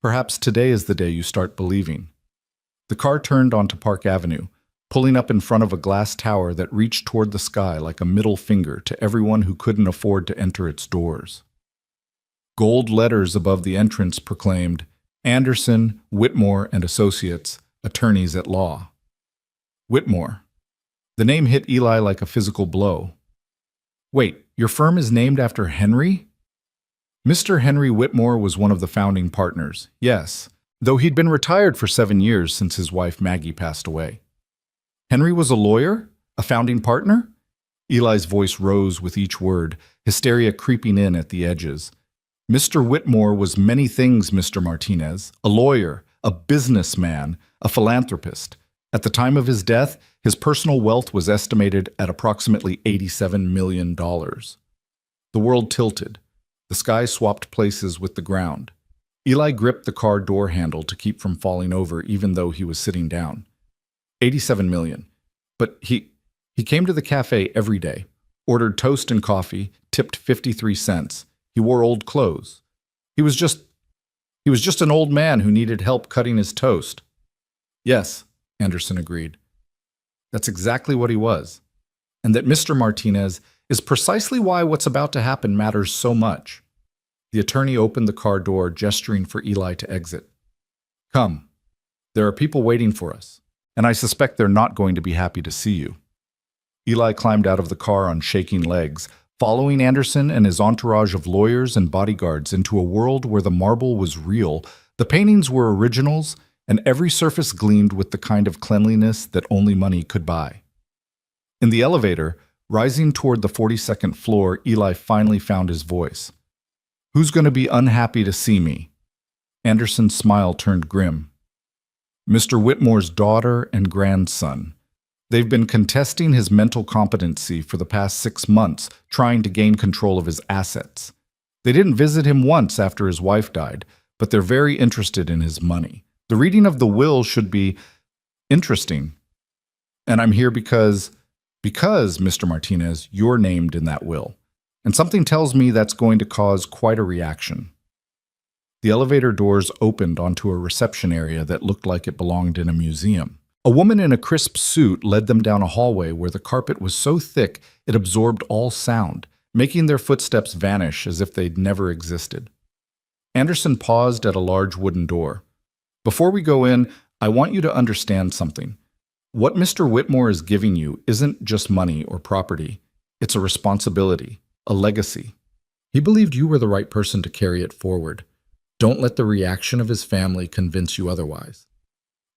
"perhaps today is the day you start believing." The car turned onto Park Avenue, pulling up in front of a glass tower that reached toward the sky like a middle finger to everyone who couldn't afford to enter its doors. Gold letters above the entrance proclaimed, "Anderson, Whitmore and Associates, Attorneys at Law." Whitmore. The name hit Eli like a physical blow. "Wait, your firm is named after Henry?" Mr. Henry Whitmore was one of the founding partners, yes, though he'd been retired for 7 years since his wife Maggie passed away. Henry was a lawyer? A founding partner? Eli's voice rose with each word, hysteria creeping in at the edges. Mr. Whitmore was many things, Mr. Martinez. A lawyer, a businessman, a philanthropist. At the time of his death, his personal wealth was estimated at approximately $87 million. The world tilted. The sky swapped places with the ground. Eli gripped the car door handle to keep from falling over even though he was sitting down. 87 million. But he came to the cafe every day, ordered toast and coffee, tipped 53 cents. He wore old clothes. He was just an old man who needed help cutting his toast. Yes, Anderson agreed. That's exactly what he was. And that Mr. Martinez is precisely why what's about to happen matters so much. The attorney opened the car door, gesturing for Eli to exit. "Come. There are people waiting for us, and I suspect they're not going to be happy to see you." Eli climbed out of the car on shaking legs, following Anderson and his entourage of lawyers and bodyguards into a world where the marble was real, the paintings were originals, and every surface gleamed with the kind of cleanliness that only money could buy. In the elevator, rising toward the 42nd floor, Eli finally found his voice. "Who's going to be unhappy to see me?" Anderson's smile turned grim. "Mr. Whitmore's daughter and grandson. They've been contesting his mental competency for the past 6 months, trying to gain control of his assets. They didn't visit him once after his wife died, but they're very interested in his money. The reading of the will should be interesting. And I'm here because, Mr. Martinez, you're named in that will. And something tells me that's going to cause quite a reaction. The elevator doors opened onto a reception area that looked like it belonged in a museum. A woman in a crisp suit led them down a hallway where the carpet was so thick it absorbed all sound, making their footsteps vanish as if they'd never existed. Anderson paused at a large wooden door. Before we go in, I want you to understand something. What Mr. Whitmore is giving you isn't just money or property. It's a responsibility, a legacy. He believed you were the right person to carry it forward. Don't let the reaction of his family convince you otherwise.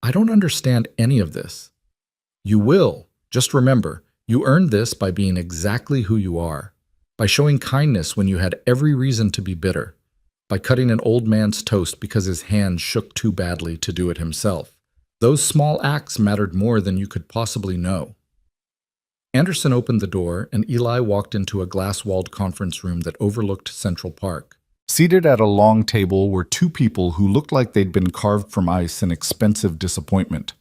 I don't understand any of this. You will. Just remember, you earned this by being exactly who you are, by showing kindness when you had every reason to be bitter, by cutting an old man's toast because his hands shook too badly to do it himself. Those small acts mattered more than you could possibly know. Anderson opened the door, and Eli walked into a glass-walled conference room that overlooked Central Park. Seated at a long table were two people who looked like they'd been carved from ice in expensive disappointment.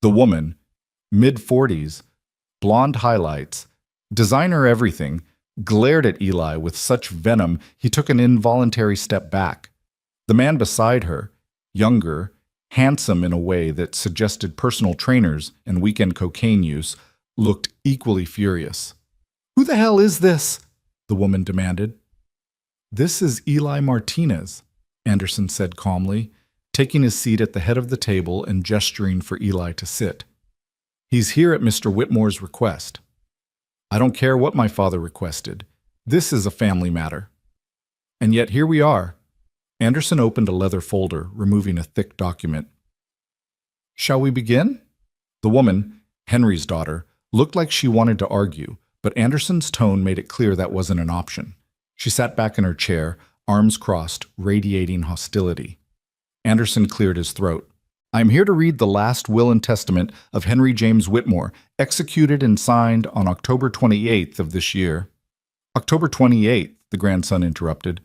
The woman, mid-40s, blonde highlights, designer everything, glared at Eli with such venom he took an involuntary step back. The man beside her, younger, handsome in a way that suggested personal trainers and weekend cocaine use, looked equally furious. "Who the hell is this?" the woman demanded. "This is Eli Martinez," Anderson said calmly, taking his seat at the head of the table and gesturing for Eli to sit. "He's here at Mr. Whitmore's request." "I don't care what my father requested. This is a family matter." And yet here we are. Anderson opened a leather folder, removing a thick document. "Shall we begin?" The woman, Henry's daughter, looked like she wanted to argue, but Anderson's tone made it clear that wasn't an option. She sat back in her chair, arms crossed, radiating hostility. Anderson cleared his throat. "I am here to read the last will and testament of Henry James Whitmore, executed and signed on October 28th of this year." "October 28th," the grandson interrupted.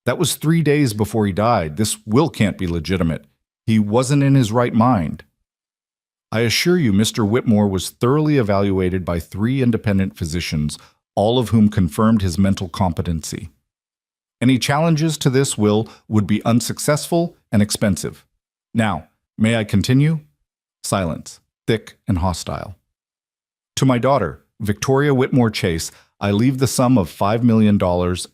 "That was 3 days before he died. This will can't be legitimate. He wasn't in his right mind." "I assure you, Mr. Whitmore was thoroughly evaluated by 3 independent physicians, all of whom confirmed his mental competency. Any challenges to this will would be unsuccessful and expensive. Now, may I continue?" Silence, thick and hostile. "To my daughter, Victoria Whitmore Chase, I leave the sum of $5 million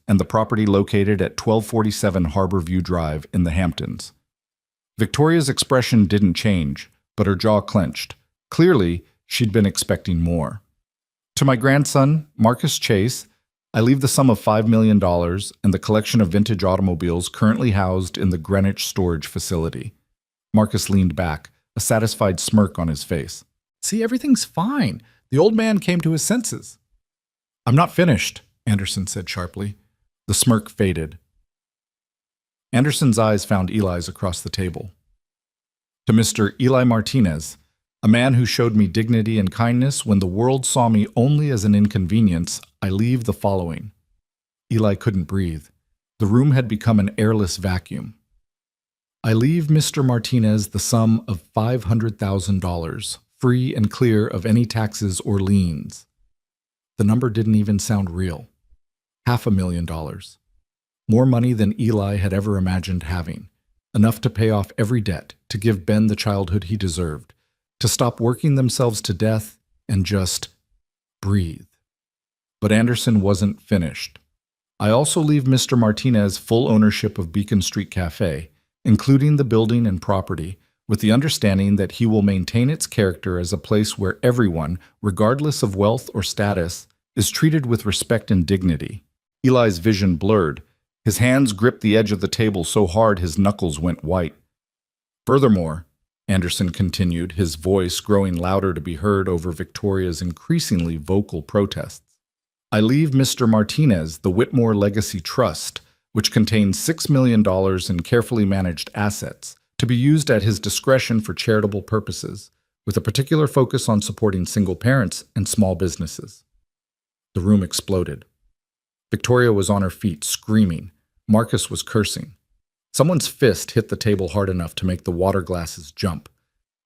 and the property located at 1247 Harbor View Drive in the Hamptons." Victoria's expression didn't change, but her jaw clenched. Clearly, she'd been expecting more. "To my grandson, Marcus Chase, I leave the sum of $5 million and the collection of vintage automobiles currently housed in the Greenwich storage facility." Marcus leaned back, a satisfied smirk on his face. "See, everything's fine. The old man came to his senses." "I'm not finished," Anderson said sharply. The smirk faded. Anderson's eyes found Eli's across the table. "To Mr. Eli Martinez, a man who showed me dignity and kindness when the world saw me only as an inconvenience, I leave the following." Eli couldn't breathe. The room had become an airless vacuum. "I leave Mr. Martinez the sum of $500,000, free and clear of any taxes or liens." The number didn't even sound real. $500,000. More money than Eli had ever imagined having. Enough to pay off every debt, to give Ben the childhood he deserved, to stop working themselves to death and just breathe. But Anderson wasn't finished. "I also leave Mr. Martinez full ownership of Beacon Street Cafe, including the building and property, with the understanding that he will maintain its character as a place where everyone, regardless of wealth or status, is treated with respect and dignity." Eli's vision blurred. His hands gripped the edge of the table so hard his knuckles went white. "Furthermore," Anderson continued, his voice growing louder to be heard over Victoria's increasingly vocal protests, "I leave Mr. Martinez the Whitmore Legacy Trust, which contains $6 million in carefully managed assets, to be used at his discretion for charitable purposes, with a particular focus on supporting single parents and small businesses. The room exploded. Victoria was on her feet, screaming. Marcus was cursing. Someone's fist hit the table hard enough to make the water glasses jump,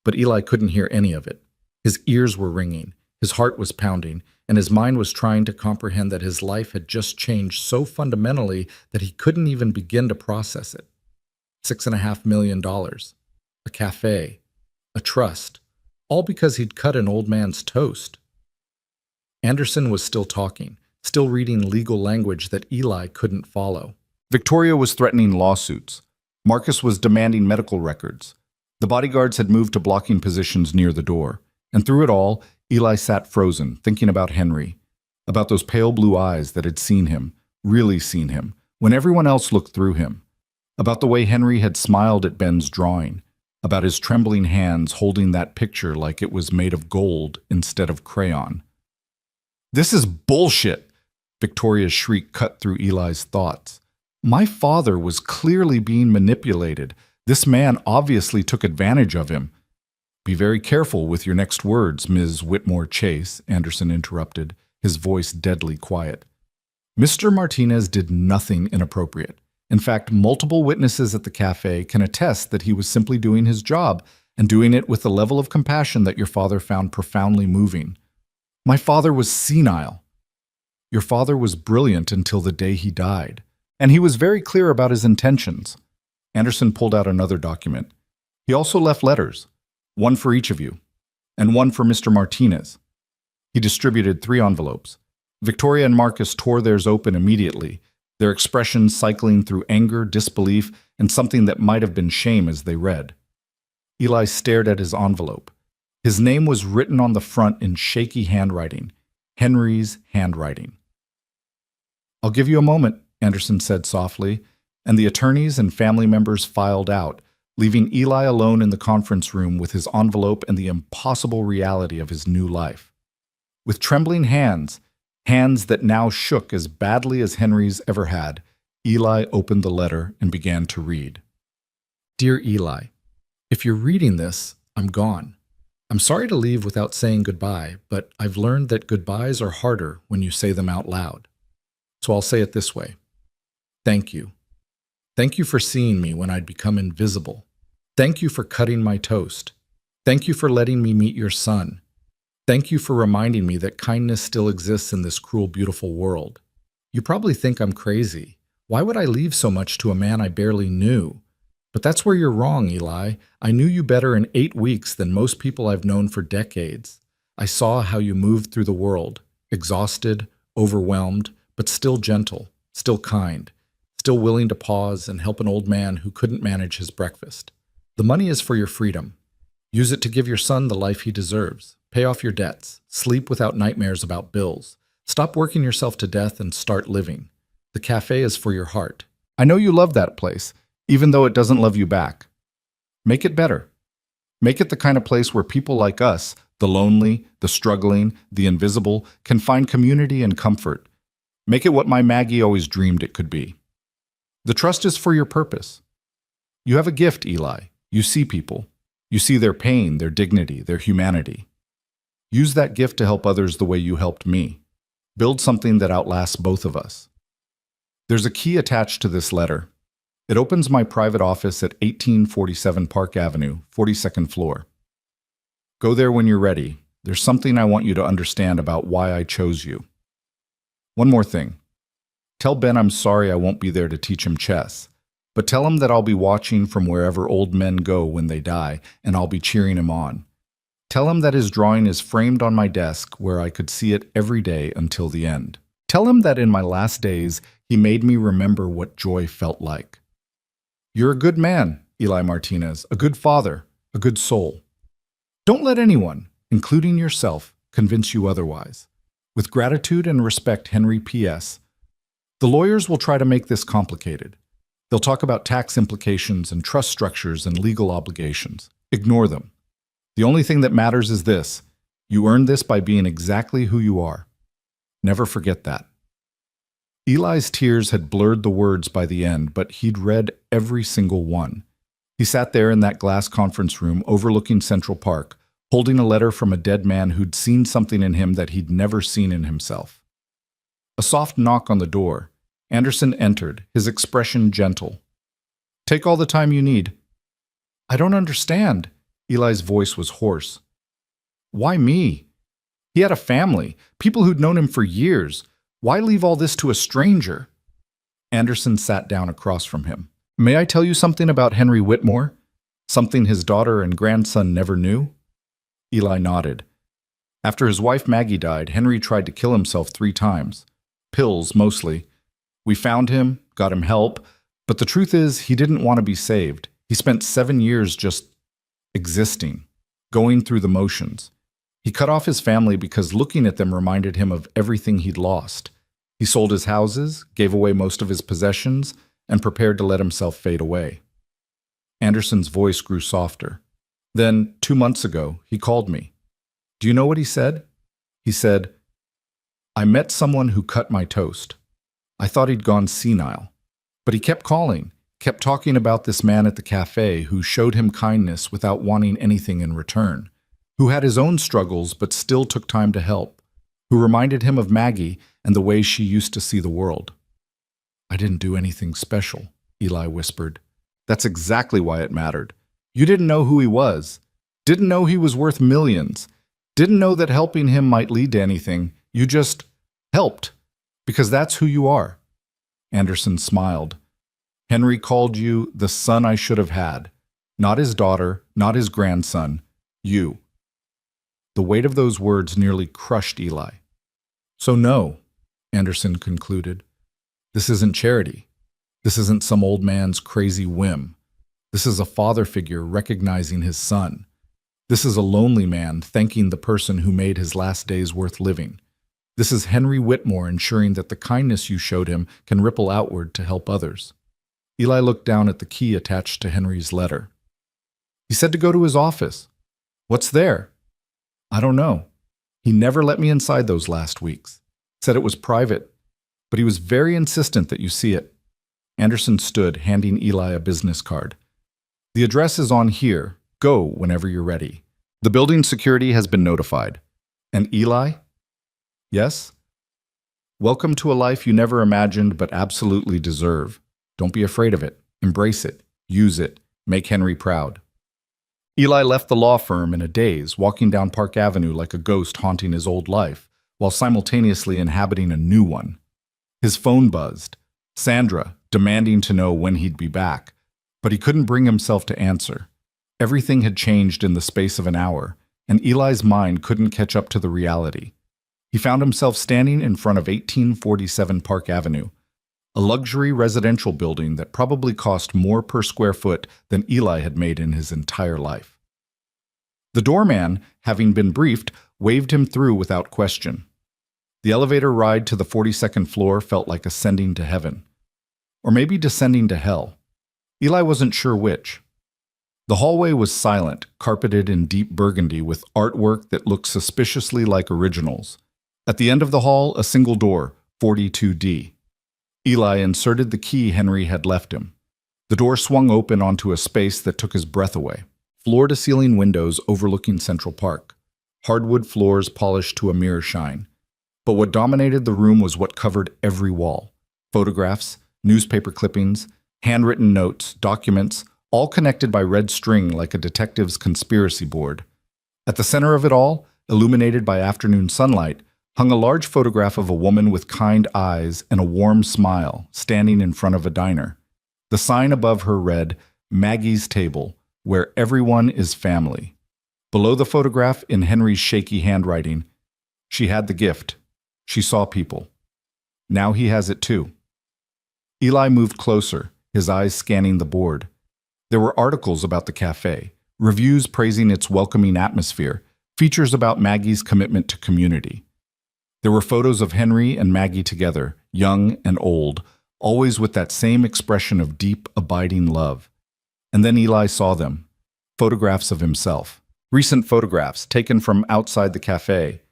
but Eli couldn't hear any of it. His ears were ringing, his heart was pounding, and his mind was trying to comprehend that his life had just changed so fundamentally that he couldn't even begin to process it. $6.5 million, a cafe, a trust, all because he'd cut an old man's toast. Anderson was still talking, still reading legal language that Eli couldn't follow. Victoria was threatening lawsuits. Marcus was demanding medical records. The bodyguards had moved to blocking positions near the door. And through it all, Eli sat frozen, thinking about Henry, about those pale blue eyes that had seen him, really seen him, when everyone else looked through him, about the way Henry had smiled at Ben's drawing, about his trembling hands holding that picture like it was made of gold instead of crayon. "This is bullshit!" Victoria's shriek cut through Eli's thoughts. "My father was clearly being manipulated. This man obviously took advantage of him." "Be very careful with your next words, Ms. Whitmore Chase," Anderson interrupted, his voice deadly quiet. "Mr. Martinez did nothing inappropriate. In fact, multiple witnesses at the cafe can attest that he was simply doing his job and doing it with a level of compassion that your father found profoundly moving. My father was senile. Your father was brilliant until the day he died, and he was very clear about his intentions." Anderson pulled out another document. "He also left letters, one for each of you, and one for Mr. Martinez." He distributed 3 envelopes. Victoria and Marcus tore theirs open immediately, their expressions cycling through anger, disbelief, and something that might have been shame as they read. Eli stared at his envelope. His name was written on the front in shaky handwriting, Henry's handwriting. "I'll give you a moment," Anderson said softly, and the attorneys and family members filed out, leaving Eli alone in the conference room with his envelope and the impossible reality of his new life. With trembling hands, hands that now shook as badly as Henry's ever had, Eli opened the letter and began to read. "Dear Eli, if you're reading this, I'm gone. I'm sorry to leave without saying goodbye, but I've learned that goodbyes are harder when you say them out loud. So I'll say it this way. Thank you. Thank you for seeing me when I'd become invisible. Thank you for cutting my toast. Thank you for letting me meet your son. Thank you for reminding me that kindness still exists in this cruel, beautiful world. You probably think I'm crazy. Why would I leave so much to a man I barely knew? But that's where you're wrong, Eli. I knew you better in 8 weeks than most people I've known for decades. I saw how you moved through the world, exhausted, overwhelmed, but still gentle, still kind, still willing to pause and help an old man who couldn't manage his breakfast. The money is for your freedom. Use it to give your son the life he deserves. Pay off your debts. Sleep without nightmares about bills. Stop working yourself to death and start living. The cafe is for your heart. I know you love that place, even though it doesn't love you back. Make it better. Make it the kind of place where people like us, the lonely, the struggling, the invisible, can find community and comfort. Make it what my Maggie always dreamed it could be. The trust is for your purpose. You have a gift, Eli. You see people. You see their pain, their dignity, their humanity. Use that gift to help others the way you helped me. Build something that outlasts both of us. There's a key attached to this letter. It opens my private office at 1847 Park Avenue, 42nd floor. Go there when you're ready. There's something I want you to understand about why I chose you. One more thing. Tell Ben I'm sorry I won't be there to teach him chess, but tell him that I'll be watching from wherever old men go when they die, and I'll be cheering him on. Tell him that his drawing is framed on my desk where I could see it every day until the end. Tell him that in my last days, he made me remember what joy felt like. You're a good man, Eli Martinez, a good father, a good soul. Don't let anyone, including yourself, convince you otherwise. With gratitude and respect, Henry P.S. The lawyers will try to make this complicated. They'll talk about tax implications and trust structures and legal obligations. Ignore them. The only thing that matters is this. You earned this by being exactly who you are. Never forget that. Eli's tears had blurred the words by the end, but he'd read every single one. He sat there in that glass conference room overlooking Central Park, holding a letter from a dead man who'd seen something in him that he'd never seen in himself. A soft knock on the door. Anderson entered, his expression gentle. "Take all the time you need." "I don't understand." Eli's voice was hoarse. "Why me? He had a family, people who'd known him for years. Why leave all this to a stranger?" Anderson sat down across from him. "May I tell you something about Henry Whitmore? Something his daughter and grandson never knew?" Eli nodded. After his wife Maggie died, Henry tried to kill himself 3 times. Pills, mostly. We found him, got him help, but the truth is he didn't want to be saved. He spent 7 years just existing, going through the motions. He cut off his family because looking at them reminded him of everything he'd lost. He sold his houses, gave away most of his possessions, and prepared to let himself fade away. Anderson's voice grew softer. Then, 2 months ago, he called me. Do you know what he said? He said, "I met someone who cut my toast. I thought he'd gone senile. But he kept calling, kept talking about this man at the cafe who showed him kindness without wanting anything in return, who had his own struggles but still took time to help, who reminded him of Maggie and the way she used to see the world." "I didn't do anything special," Eli whispered. "That's exactly why it mattered. You didn't know who he was, didn't know he was worth millions, didn't know that helping him might lead to anything. You just helped, because that's who you are." Anderson smiled. "Henry called you the son I should have had. Not his daughter, not his grandson, you." The weight of those words nearly crushed Eli. "So no," Anderson concluded. "This isn't charity. This isn't some old man's crazy whim. This is a father figure recognizing his son. This is a lonely man thanking the person who made his last days worth living. This is Henry Whitmore ensuring that the kindness you showed him can ripple outward to help others." Eli looked down at the key attached to Henry's letter. "He said to go to his office." "What's there?" "I don't know. He never let me inside those last weeks. Said it was private, but he was very insistent that you see it." Anderson stood, handing Eli a business card. "The address is on here. Go whenever you're ready. The building security has been notified." "And Eli?" "Yes?" "Welcome to a life you never imagined but absolutely deserve. Don't be afraid of it. Embrace it. Use it. Make Henry proud." Eli left the law firm in a daze, walking down Park Avenue like a ghost haunting his old life, while simultaneously inhabiting a new one. His phone buzzed. Sandra, demanding to know when he'd be back, but he couldn't bring himself to answer. Everything had changed in the space of an hour, and Eli's mind couldn't catch up to the reality. He found himself standing in front of 1847 Park Avenue, a luxury residential building that probably cost more per square foot than Eli had made in his entire life. The doorman, having been briefed, waved him through without question. The elevator ride to the 42nd floor felt like ascending to heaven. Or maybe descending to hell. Eli wasn't sure which. The hallway was silent, carpeted in deep burgundy with artwork that looked suspiciously like originals. At the end of the hall, a single door, 42D. Eli inserted the key Henry had left him. The door swung open onto a space that took his breath away. Floor-to-ceiling windows overlooking Central Park. Hardwood floors polished to a mirror shine. But what dominated the room was what covered every wall. Photographs, newspaper clippings, handwritten notes, documents, all connected by red string like a detective's conspiracy board. At the center of it all, illuminated by afternoon sunlight, hung a large photograph of a woman with kind eyes and a warm smile, standing in front of a diner. The sign above her read, "Maggie's Table, where everyone is family." Below the photograph, in Henry's shaky handwriting, "She had the gift. She saw people. Now he has it too." Eli moved closer, his eyes scanning the board. There were articles about the cafe, reviews praising its welcoming atmosphere, features about Maggie's commitment to community. There were photos of Henry and Maggie together, young and old, always with that same expression of deep, abiding love. And then Eli saw them, photographs of himself. Recent photographs taken from outside the cafe.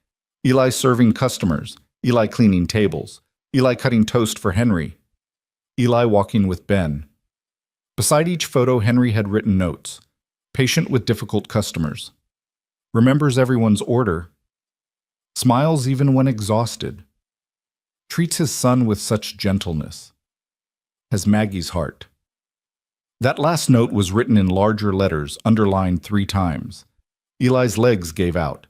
Eli serving customers, Eli cleaning tables, Eli cutting toast for Henry, Eli walking with Ben. Beside each photo, Henry had written notes. Patient with difficult customers. remembers everyone's order, smiles even when exhausted, treats his son with such gentleness, has Maggie's heart. That last note was written in larger letters, underlined 3 times. Eli's legs gave out.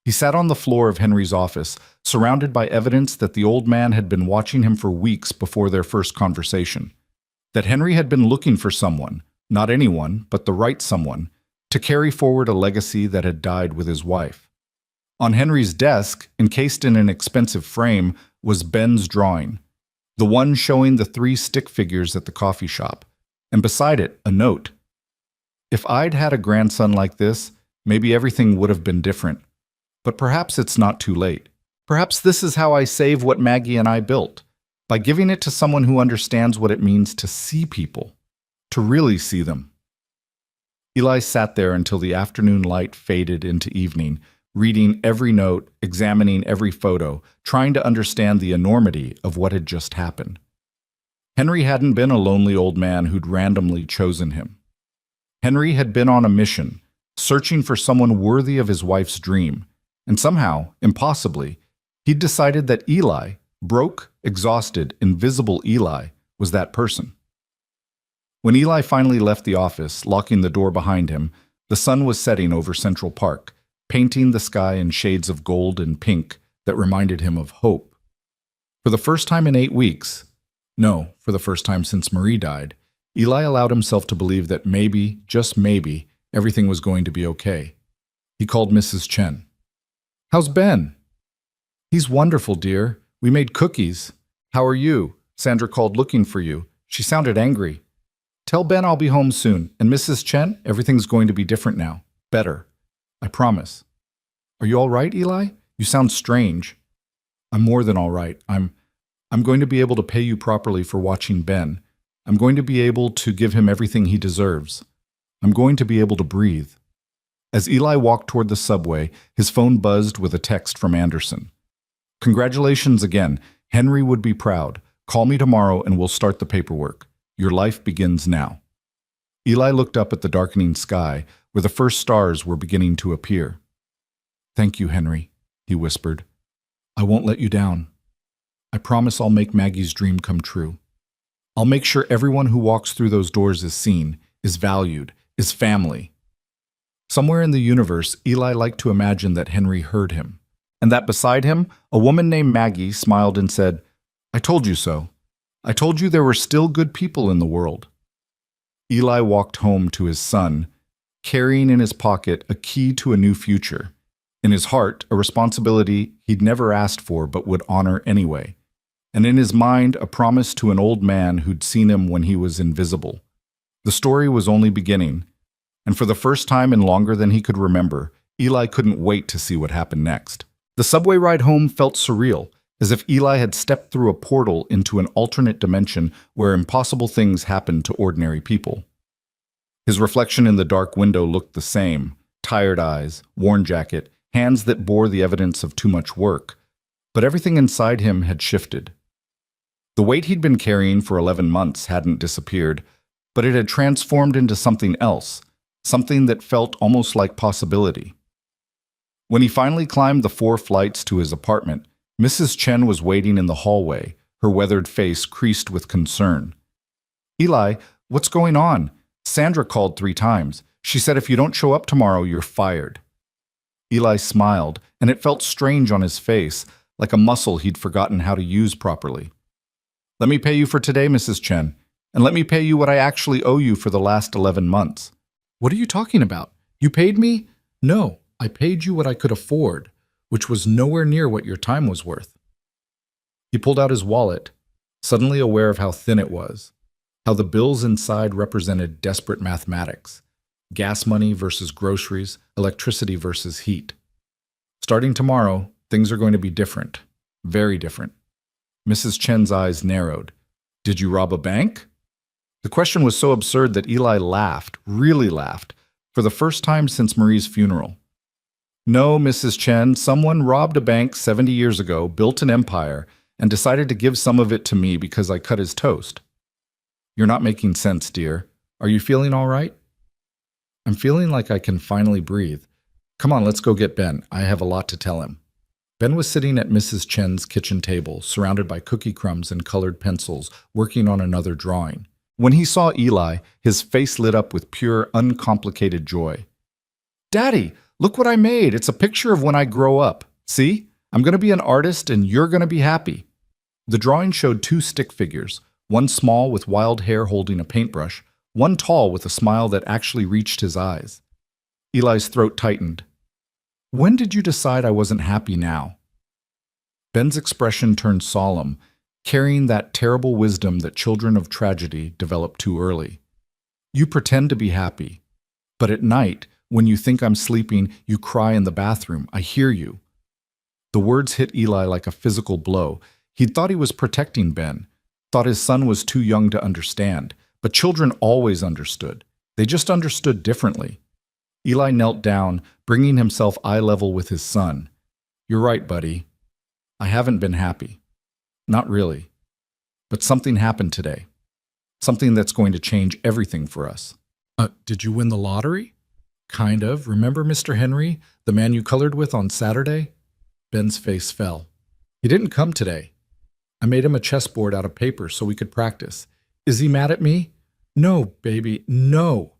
He sat on the floor of Henry's office, surrounded by evidence that the old man had been watching him for weeks before their first conversation. That Henry had been looking for someone, not anyone, but the right someone, to carry forward a legacy that had died with his wife. On Henry's desk, encased in an expensive frame, was Ben's drawing, the one showing the 3 stick figures at the coffee shop, and beside it, a note. If I'd had a grandson like this, maybe everything would have been different. But perhaps it's not too late. Perhaps this is how I save what Maggie and I built, by giving it to someone who understands what it means to see people, to really see them. Eli sat there until the afternoon light faded into evening, reading every note, examining every photo, trying to understand the enormity of what had just happened. Henry hadn't been a lonely old man who'd randomly chosen him. Henry had been on a mission, searching for someone worthy of his wife's dream, and somehow, impossibly, he'd decided that Eli, broke, exhausted, invisible Eli, was that person. When Eli finally left the office, locking the door behind him, the sun was setting over Central Park, painting the sky in shades of gold and pink that reminded him of hope. For the first time in 8 weeks, no, for the first time since Marie died, Eli allowed himself to believe that maybe, just maybe, everything was going to be okay. He called Mrs. Chen. "How's Ben?" "He's wonderful, dear. We made cookies. How are you? Sandra called looking for you. She sounded angry. Tell Ben I'll be home soon. And Mrs. Chen, everything's going to be different now. Better. I promise." "Are you all right, Eli? You sound strange." "I'm more than all right. I'm going to be able to pay you properly for watching Ben. I'm going to be able to give him everything he deserves. I'm going to be able to breathe." As Eli walked toward the subway, his phone buzzed with a text from Anderson. "Congratulations again. Henry would be proud. Call me tomorrow and we'll start the paperwork. Your life begins now." Eli looked up at the darkening sky, where the first stars were beginning to appear. "Thank you, Henry," he whispered. "I won't let you down. I promise I'll make Maggie's dream come true. I'll make sure everyone who walks through those doors is seen, is valued, is family." Somewhere in the universe, Eli liked to imagine that Henry heard him, and that beside him, a woman named Maggie smiled and said, "I told you so. I told you there were still good people in the world." Eli walked home to his son, carrying in his pocket a key to a new future. In his heart, a responsibility he'd never asked for but would honor anyway. And in his mind, a promise to an old man who'd seen him when he was invisible. The story was only beginning, and for the first time in longer than he could remember, Eli couldn't wait to see what happened next. The subway ride home felt surreal, as if Eli had stepped through a portal into an alternate dimension where impossible things happened to ordinary people. His reflection in the dark window looked the same: tired eyes, worn jacket, hands that bore the evidence of too much work. But everything inside him had shifted. The weight he'd been carrying for 11 months hadn't disappeared, but it had transformed into something else, something that felt almost like possibility. When he finally climbed the 4 flights to his apartment, Mrs. Chen was waiting in the hallway, her weathered face creased with concern. "Eli, what's going on? Sandra called 3 times. She said if you don't show up tomorrow, you're fired." Eli smiled, and it felt strange on his face, like a muscle he'd forgotten how to use properly. "Let me pay you for today, Mrs. Chen, and let me pay you what I actually owe you for the last 11 months. "What are you talking about? You paid me?" "No, I paid you what I could afford, which was nowhere near what your time was worth." He pulled out his wallet, suddenly aware of how thin it was, how the bills inside represented desperate mathematics: gas money versus groceries, electricity versus heat. Starting tomorrow, things are going to be different, very different. Mrs. Chen's eyes narrowed. "Did you rob a bank?" The question was so absurd that Eli laughed, really laughed, for the first time since Marie's funeral. "No, Mrs. Chen, someone robbed a bank 70 years ago, built an empire, and decided to give some of it to me because I cut his toast." "You're not making sense, dear. Are you feeling all right?" "I'm feeling like I can finally breathe. Come on, let's go get Ben. I have a lot to tell him. Ben was sitting at Mrs. Chen's kitchen table, surrounded by cookie crumbs and colored pencils, working on another drawing. When he saw Eli, his face lit up with pure, uncomplicated joy. Daddy, look what I made. It's a picture of when I grow up. See? I'm going to be an artist and you're going to be happy. The drawing showed two stick figures, one small with wild hair holding a paintbrush, one tall with a smile that actually reached his eyes. Eli's throat tightened. When did you decide I wasn't happy now? Ben's expression turned solemn, carrying that terrible wisdom that children of tragedy develop too early. You pretend to be happy, but at night, when you think I'm sleeping, you cry in the bathroom. I hear you. The words hit Eli like a physical blow. He'd thought he was protecting Ben, thought his son was too young to understand, but children always understood. They just understood differently. Eli knelt down, bringing himself eye level with his son. You're right, buddy. I haven't been happy. Not really. But something happened today. Something that's going to change everything for us. Did you win the lottery? Kind of. Remember Mr. Henry, the man you colored with on Saturday? Ben's face fell. He didn't come today. I made him a chessboard out of paper so we could practice. Is he mad at me? No, baby, no.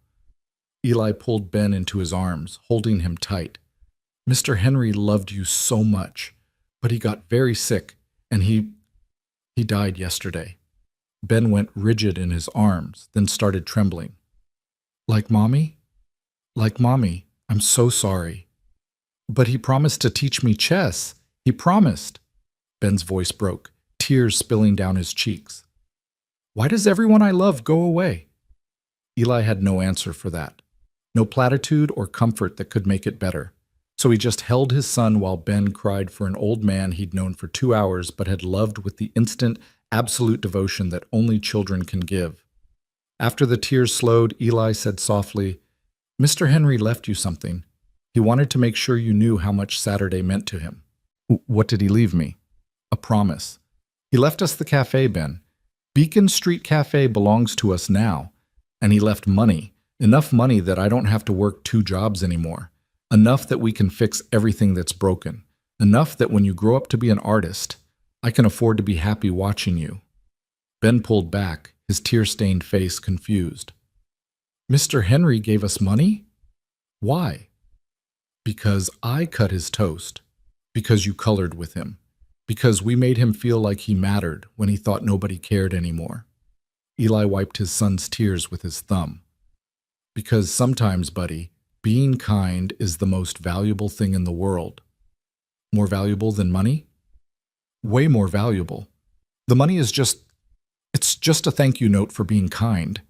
Eli pulled Ben into his arms, holding him tight. Mr. Henry loved you so much, but he got very sick, and he died yesterday. Ben went rigid in his arms, then started trembling. Like Mommy? Like Mommy, I'm so sorry. But he promised to teach me chess. He promised. Ben's voice broke, tears spilling down his cheeks. Why does everyone I love go away? Eli had no answer for that. No platitude or comfort that could make it better. So he just held his son while Ben cried for an old man he'd known for 2 hours but had loved with the instant, absolute devotion that only children can give. After the tears slowed, Eli said softly, Mr. Henry left you something. He wanted to make sure you knew how much Saturday meant to him. What did he leave me? A promise. He left us the cafe, Ben. Beacon Street Cafe belongs to us now. And he left money. Enough money that I don't have to work 2 jobs anymore. Enough that we can fix everything that's broken. Enough that when you grow up to be an artist, I can afford to be happy watching you. Ben pulled back, his tear-stained face confused. Mr. Henry gave us money? Why? Because I cut his toast. Because you colored with him. Because we made him feel like he mattered when he thought nobody cared anymore. Eli wiped his son's tears with his thumb. Because sometimes, buddy, being kind is the most valuable thing in the world. More valuable than money? Way more valuable. The money is it's just a thank you note for being kind.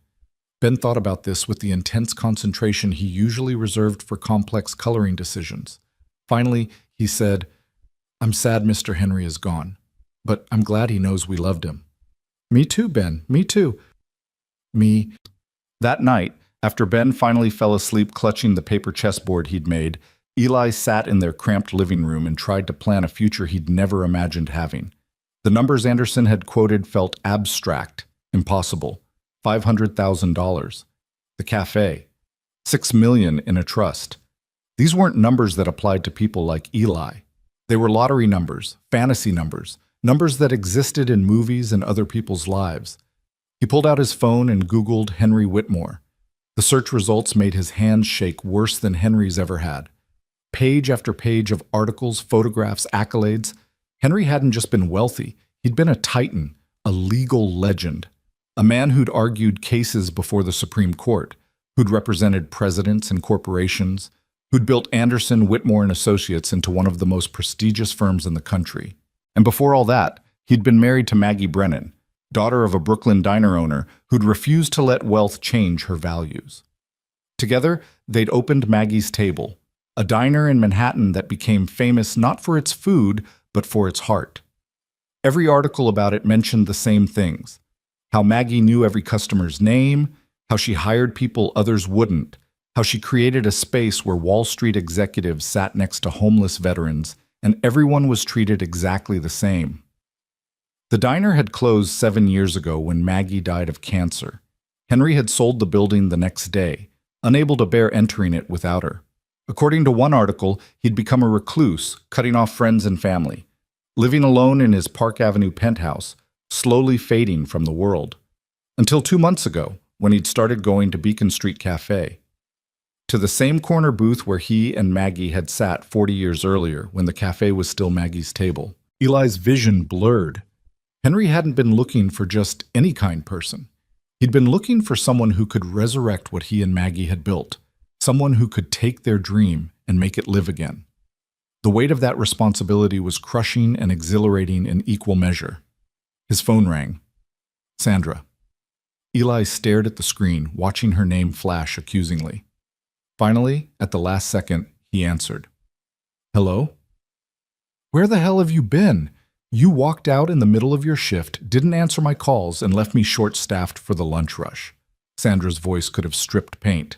Ben thought about this with the intense concentration he usually reserved for complex coloring decisions. Finally, he said, I'm sad Mr. Henry is gone, but I'm glad he knows we loved him. Me too, Ben, me too. Me. That night, after Ben finally fell asleep clutching the paper chessboard he'd made, Eli sat in their cramped living room and tried to plan a future he'd never imagined having. The numbers Anderson had quoted felt abstract, impossible. $500,000. The cafe. $6 million in a trust. These weren't numbers that applied to people like Eli. They were lottery numbers, fantasy numbers, numbers that existed in movies and other people's lives. He pulled out his phone and Googled Henry Whitmore. The search results made his hands shake worse than Henry's ever had. Page after page of articles, photographs, accolades. Henry hadn't just been wealthy, he'd been a titan, a legal legend. A man who'd argued cases before the Supreme Court, who'd represented presidents and corporations, who'd built Anderson, Whitmore and Associates into one of the most prestigious firms in the country. And before all that, he'd been married to Maggie Brennan, daughter of a Brooklyn diner owner who'd refused to let wealth change her values. Together, they'd opened Maggie's Table, a diner in Manhattan that became famous not for its food, but for its heart. Every article about it mentioned the same things. How Maggie knew every customer's name, how she hired people others wouldn't, how she created a space where Wall Street executives sat next to homeless veterans, and everyone was treated exactly the same. The diner had closed 7 years ago when Maggie died of cancer. Henry had sold the building the next day, unable to bear entering it without her. According to one article, he'd become a recluse, cutting off friends and family, living alone in his Park Avenue penthouse, slowly fading from the world. Until 2 months ago, when he'd started going to Beacon Street Cafe, to the same corner booth where he and Maggie had sat 40 years earlier when the cafe was still Maggie's table. Eli's vision blurred. Henry hadn't been looking for just any kind person. He'd been looking for someone who could resurrect what he and Maggie had built, someone who could take their dream and make it live again. The weight of that responsibility was crushing and exhilarating in equal measure. His phone rang. Sandra. Eli stared at the screen, watching her name flash accusingly. Finally, at the last second, he answered. Hello? Where the hell have you been? You walked out in the middle of your shift, didn't answer my calls, and left me short-staffed for the lunch rush. Sandra's voice could have stripped paint.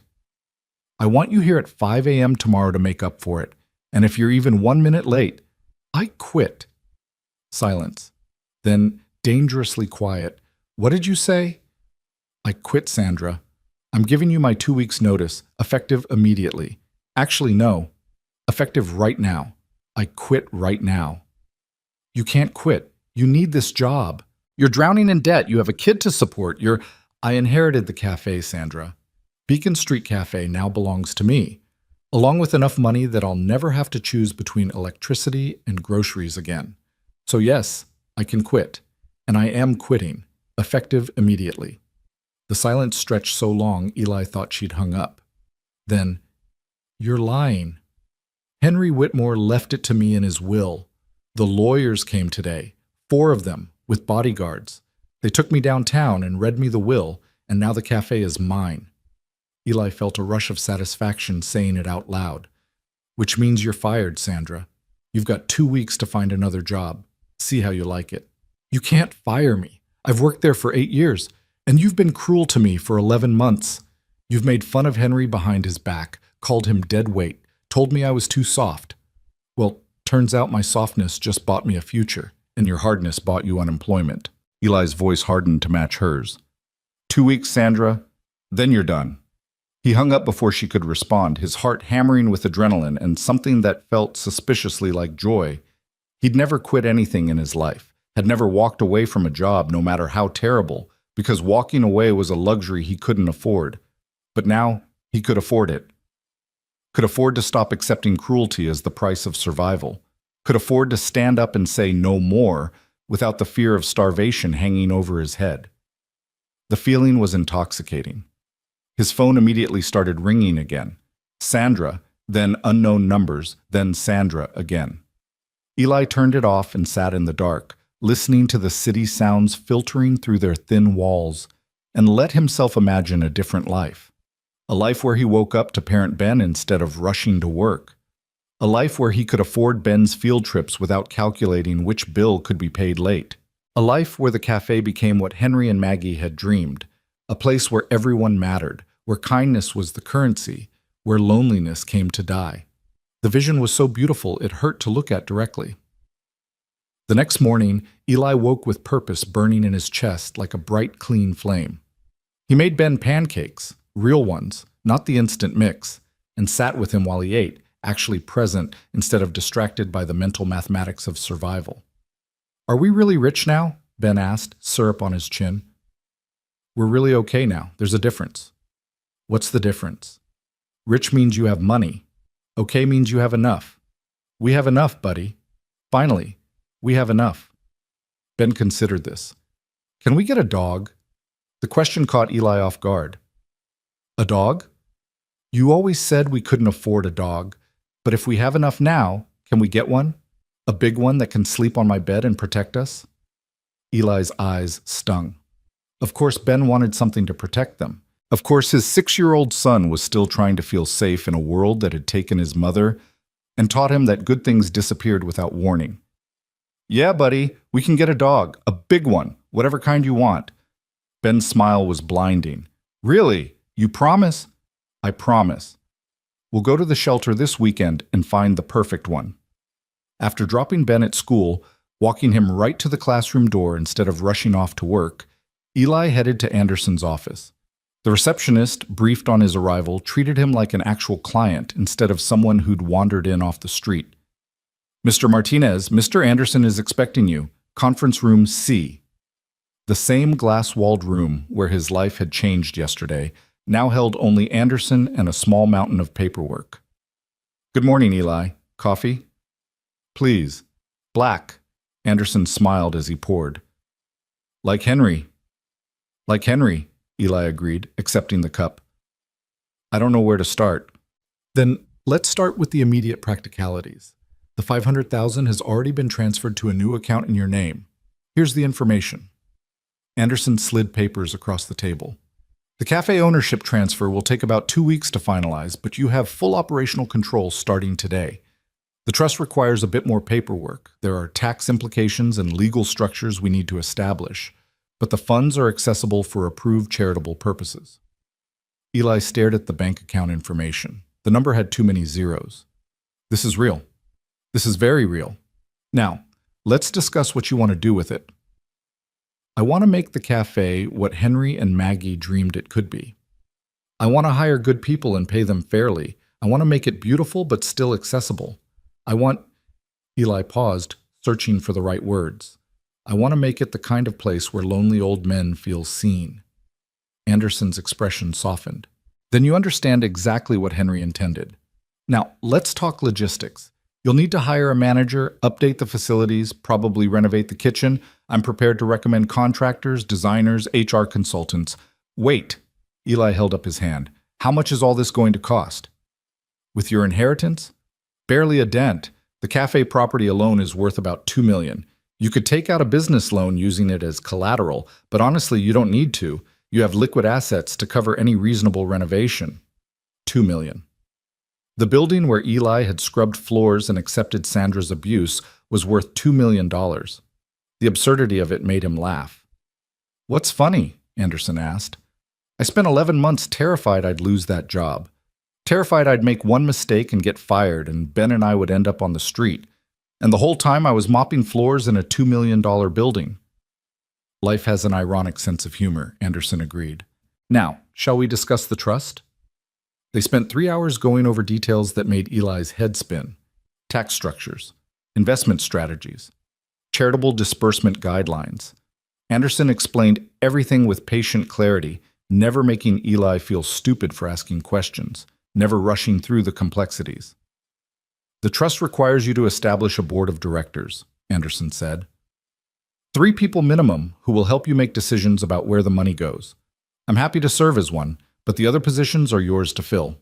I want you here at 5 a.m. tomorrow to make up for it, and if you're even 1 minute late, I quit. Silence. Then, dangerously quiet. What did you say? I quit, Sandra. I'm giving you my 2 weeks' notice, effective immediately. Actually, no. Effective right now. I quit right now. You can't quit. You need this job. You're drowning in debt. You have a kid to support. I inherited the cafe, Sandra. Beacon Street Cafe now belongs to me, along with enough money that I'll never have to choose between electricity and groceries again. So yes, I can quit. And I am quitting, effective immediately. The silence stretched so long, Eli thought she'd hung up. Then, you're lying. Henry Whitmore left it to me in his will. The lawyers came today, 4 of them, with bodyguards. They took me downtown and read me the will, and now the cafe is mine. Eli felt a rush of satisfaction saying it out loud. Which means you're fired, Sandra. You've got 2 weeks to find another job. See how you like it. You can't fire me. I've worked there for 8 years. And you've been cruel to me for 11 months. You've made fun of Henry behind his back, called him dead weight, told me I was too soft. Well, turns out my softness just bought me a future, and your hardness bought you unemployment. Eli's voice hardened to match hers. 2 weeks, Sandra, then you're done. He hung up before she could respond, his heart hammering with adrenaline and something that felt suspiciously like joy. He'd never quit anything in his life, had never walked away from a job no matter how terrible, because walking away was a luxury he couldn't afford. But now, he could afford it. Could afford to stop accepting cruelty as the price of survival. Could afford to stand up and say no more without the fear of starvation hanging over his head. The feeling was intoxicating. His phone immediately started ringing again. Sandra, then unknown numbers, then Sandra again. Eli turned it off and sat in the dark, listening to the city sounds filtering through their thin walls, and let himself imagine a different life. A life where he woke up to parent Ben instead of rushing to work. A life where he could afford Ben's field trips without calculating which bill could be paid late. A life where the cafe became what Henry and Maggie had dreamed. A place where everyone mattered, where kindness was the currency, where loneliness came to die. The vision was so beautiful it hurt to look at directly. The next morning, Eli woke with purpose burning in his chest like a bright, clean flame. He made Ben pancakes, real ones, not the instant mix, and sat with him while he ate, actually present instead of distracted by the mental mathematics of survival. Are we really rich now? Ben asked, syrup on his chin. We're really okay now. There's a difference. What's the difference? Rich means you have money. Okay means you have enough. We have enough, buddy. Finally. We have enough. Ben considered this. Can we get a dog? The question caught Eli off guard. A dog? You always said we couldn't afford a dog, but if we have enough now, can we get one? A big one that can sleep on my bed and protect us? Eli's eyes stung. Of course, Ben wanted something to protect them. Of course, his 6-year-old son was still trying to feel safe in a world that had taken his mother and taught him that good things disappeared without warning. Yeah, buddy, we can get a dog, a big one, whatever kind you want. Ben's smile was blinding. Really? You promise? I promise. We'll go to the shelter this weekend and find the perfect one. After dropping Ben at school, walking him right to the classroom door instead of rushing off to work, Eli headed to Anderson's office. The receptionist, briefed on his arrival, treated him like an actual client instead of someone who'd wandered in off the street. "Mr. Martinez, Mr. Anderson is expecting you. Conference room C." The same glass-walled room where his life had changed yesterday now held only Anderson and a small mountain of paperwork. "Good morning, Eli. Coffee?" "Please." "Black." Anderson smiled as he poured. "Like Henry." "Like Henry," Eli agreed, accepting the cup. "I don't know where to start." "Then let's start with the immediate practicalities. The $500,000 has already been transferred to a new account in your name. Here's the information." Anderson slid papers across the table. "The cafe ownership transfer will take about 2 weeks to finalize, but you have full operational control starting today. The trust requires a bit more paperwork. There are tax implications and legal structures we need to establish, but the funds are accessible for approved charitable purposes." Eli stared at the bank account information. The number had too many zeros. "This is real. This is very real. Now, let's discuss what you want to do with it." "I want to make the cafe what Henry and Maggie dreamed it could be. I want to hire good people and pay them fairly. I want to make it beautiful but still accessible. I want—" Eli paused, searching for the right words. "I want to make it the kind of place where lonely old men feel seen." Anderson's expression softened. "Then you understand exactly what Henry intended. Now, let's talk logistics. You'll need to hire a manager, update the facilities, probably renovate the kitchen. I'm prepared to recommend contractors, designers, HR consultants." "Wait," Eli held up his hand. "How much is all this going to cost?" "With your inheritance? Barely a dent. The cafe property alone is worth about $2 million. You could take out a business loan using it as collateral, but honestly, you don't need to. You have liquid assets to cover any reasonable renovation." $2 million. The building where Eli had scrubbed floors and accepted Sandra's abuse was worth $2 million. The absurdity of it made him laugh. "What's funny?" Anderson asked. "I spent 11 months terrified I'd lose that job. Terrified I'd make one mistake and get fired, and Ben and I would end up on the street. And the whole time I was mopping floors in a $2 million building." "Life has an ironic sense of humor," Anderson agreed. "Now, shall we discuss the trust?" They spent 3 hours going over details that made Eli's head spin. Tax structures, investment strategies, charitable disbursement guidelines. Anderson explained everything with patient clarity, never making Eli feel stupid for asking questions, never rushing through the complexities. "The trust requires you to establish a board of directors," Anderson said. 3 people minimum who will help you make decisions about where the money goes. I'm happy to serve as one, but the other positions are yours to fill."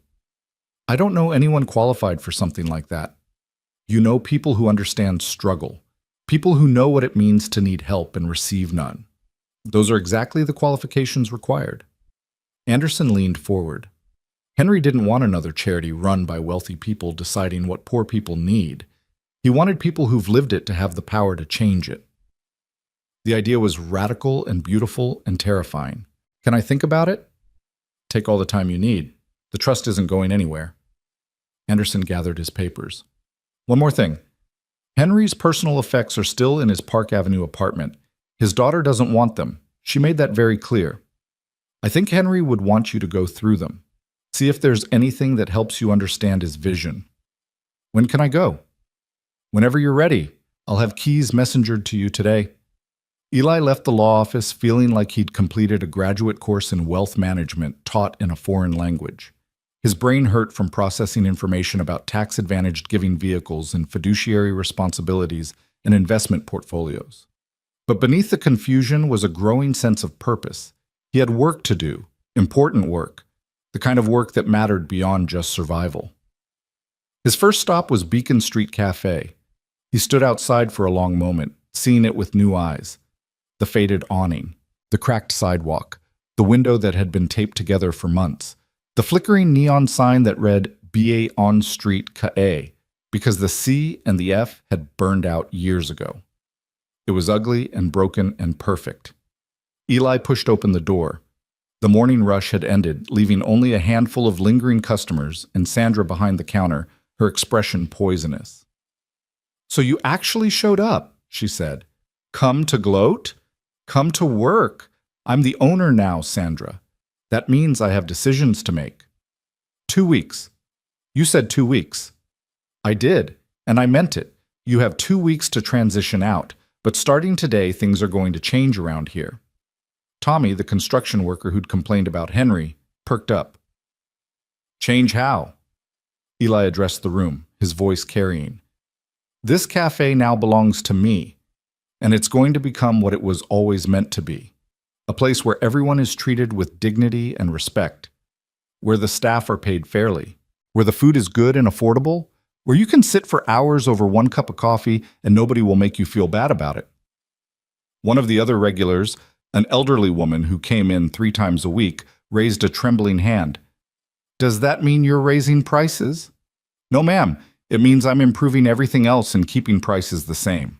"I don't know anyone qualified for something like that." "You know people who understand struggle, people who know what it means to need help and receive none. Those are exactly the qualifications required." Anderson leaned forward. Henry didn't want another charity run by wealthy people deciding what poor people need. He wanted people who've lived it to have the power to change it. The idea was radical and beautiful and terrifying. "Can I think about it?" "Take all the time you need. The trust isn't going anywhere." Anderson gathered his papers. "One more thing. Henry's personal effects are still in his Park Avenue apartment. His daughter doesn't want them. She made that very clear. I think Henry would want you to go through them. See if there's anything that helps you understand his vision." "When can I go?" "Whenever you're ready. I'll have keys messengered to you today." Eli left the law office feeling like he'd completed a graduate course in wealth management taught in a foreign language. His brain hurt from processing information about tax-advantaged giving vehicles and fiduciary responsibilities and investment portfolios. But beneath the confusion was a growing sense of purpose. He had work to do, important work, the kind of work that mattered beyond just survival. His first stop was Beacon Street Cafe. He stood outside for a long moment, seeing it with new eyes. The faded awning, the cracked sidewalk, the window that had been taped together for months, the flickering neon sign that read BA on Street Ka, because the C and the F had burned out years ago. It was ugly and broken and perfect. Eli pushed open the door. The morning rush had ended, leaving only a handful of lingering customers and Sandra behind the counter, her expression poisonous. "So you actually showed up," she said. "Come to gloat? Come to work. I'm the owner now, Sandra. That means I have decisions to make. 2 weeks. You said 2 weeks. I did, and I meant it. You have 2 weeks to transition out, but starting today, things are going to change around here. Tommy, the construction worker who'd complained about Henry, perked up. Change how? Eli addressed the room, his voice carrying. This cafe now belongs to me, and it's going to become what it was always meant to be. A place where everyone is treated with dignity and respect, where the staff are paid fairly, where the food is good and affordable, where you can sit for hours over one cup of coffee and nobody will make you feel bad about it. One of the other regulars, an elderly woman who came in 3 times a week, raised a trembling hand. Does that mean you're raising prices? No, ma'am. It means I'm improving everything else and keeping prices the same.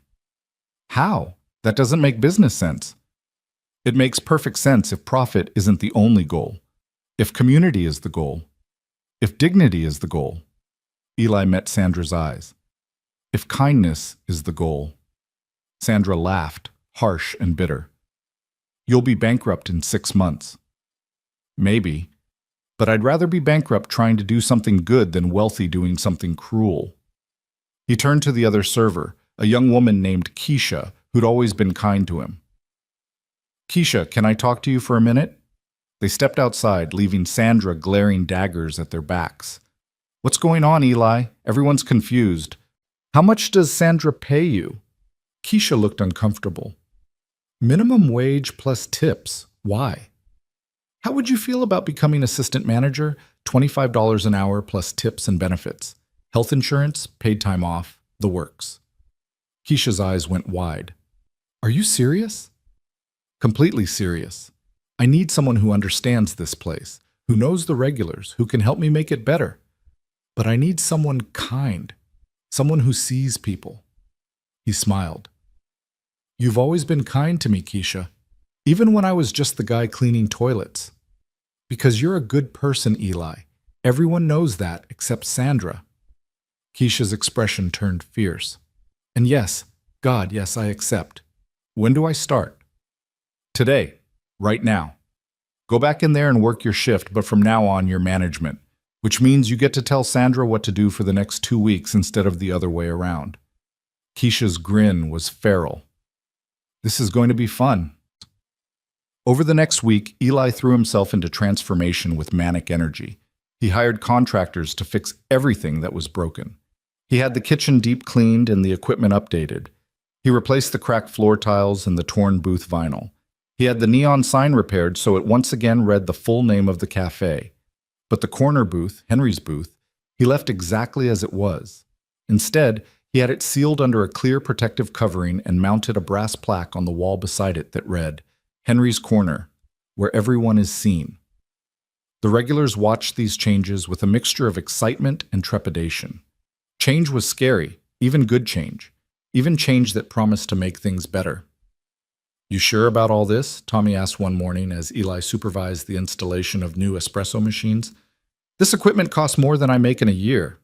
How? That doesn't make business sense. It makes perfect sense if profit isn't the only goal, if community is the goal, if dignity is the goal. Eli met Sandra's eyes. If kindness is the goal. Sandra laughed, harsh and bitter. You'll be bankrupt in 6 months. Maybe, but I'd rather be bankrupt trying to do something good than wealthy doing something cruel. He turned to the other server, a young woman named Keisha, who'd always been kind to him. Keisha, can I talk to you for a minute? They stepped outside, leaving Sandra glaring daggers at their backs. What's going on, Eli? Everyone's confused. How much does Sandra pay you? Keisha looked uncomfortable. Minimum wage plus tips. Why? How would you feel about becoming assistant manager? $25 an hour plus tips and benefits. Health insurance, paid time off, the works. Keisha's eyes went wide. Are you serious? Completely serious. I need someone who understands this place, who knows the regulars, who can help me make it better. But I need someone kind, someone who sees people. He smiled. You've always been kind to me, Keisha, even when I was just the guy cleaning toilets. Because you're a good person, Eli. Everyone knows that except Sandra. Keisha's expression turned fierce. And yes, God, yes, I accept. When do I start? Today. Right now. Go back in there and work your shift, but from now on, you're management, which means you get to tell Sandra what to do for the next 2 weeks instead of the other way around. Keisha's grin was feral. This is going to be fun. Over the next week, Eli threw himself into transformation with manic energy. He hired contractors to fix everything that was broken. He had the kitchen deep cleaned and the equipment updated. He replaced the cracked floor tiles and the torn booth vinyl. He had the neon sign repaired so it once again read the full name of the cafe. But the corner booth, Henry's booth, he left exactly as it was. Instead, he had it sealed under a clear protective covering and mounted a brass plaque on the wall beside it that read, Henry's Corner, where everyone is seen. The regulars watched these changes with a mixture of excitement and trepidation. Change was scary, even good change, even change that promised to make things better. You sure about all this? Tommy asked one morning as Eli supervised the installation of new espresso machines. This equipment costs more than I make in a year.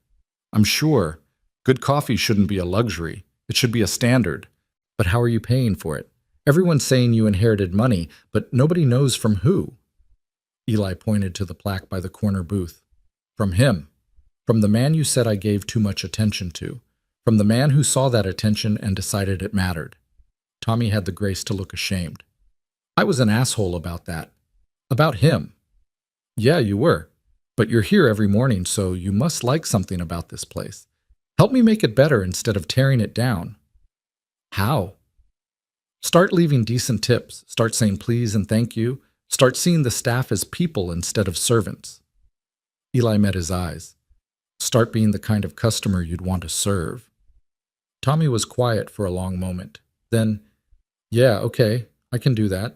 I'm sure. Good coffee shouldn't be a luxury. It should be a standard. But how are you paying for it? Everyone's saying you inherited money, but nobody knows from who. Eli pointed to the plaque by the corner booth. From him. From the man you said I gave too much attention to. From the man who saw that attention and decided it mattered. Tommy had the grace to look ashamed. I was an asshole about that. About him. Yeah, you were. But you're here every morning, so you must like something about this place. Help me make it better instead of tearing it down. How? Start leaving decent tips. Start saying please and thank you. Start seeing the staff as people instead of servants. Eli met his eyes. Start being the kind of customer you'd want to serve. Tommy was quiet for a long moment. Then, yeah, okay, I can do that.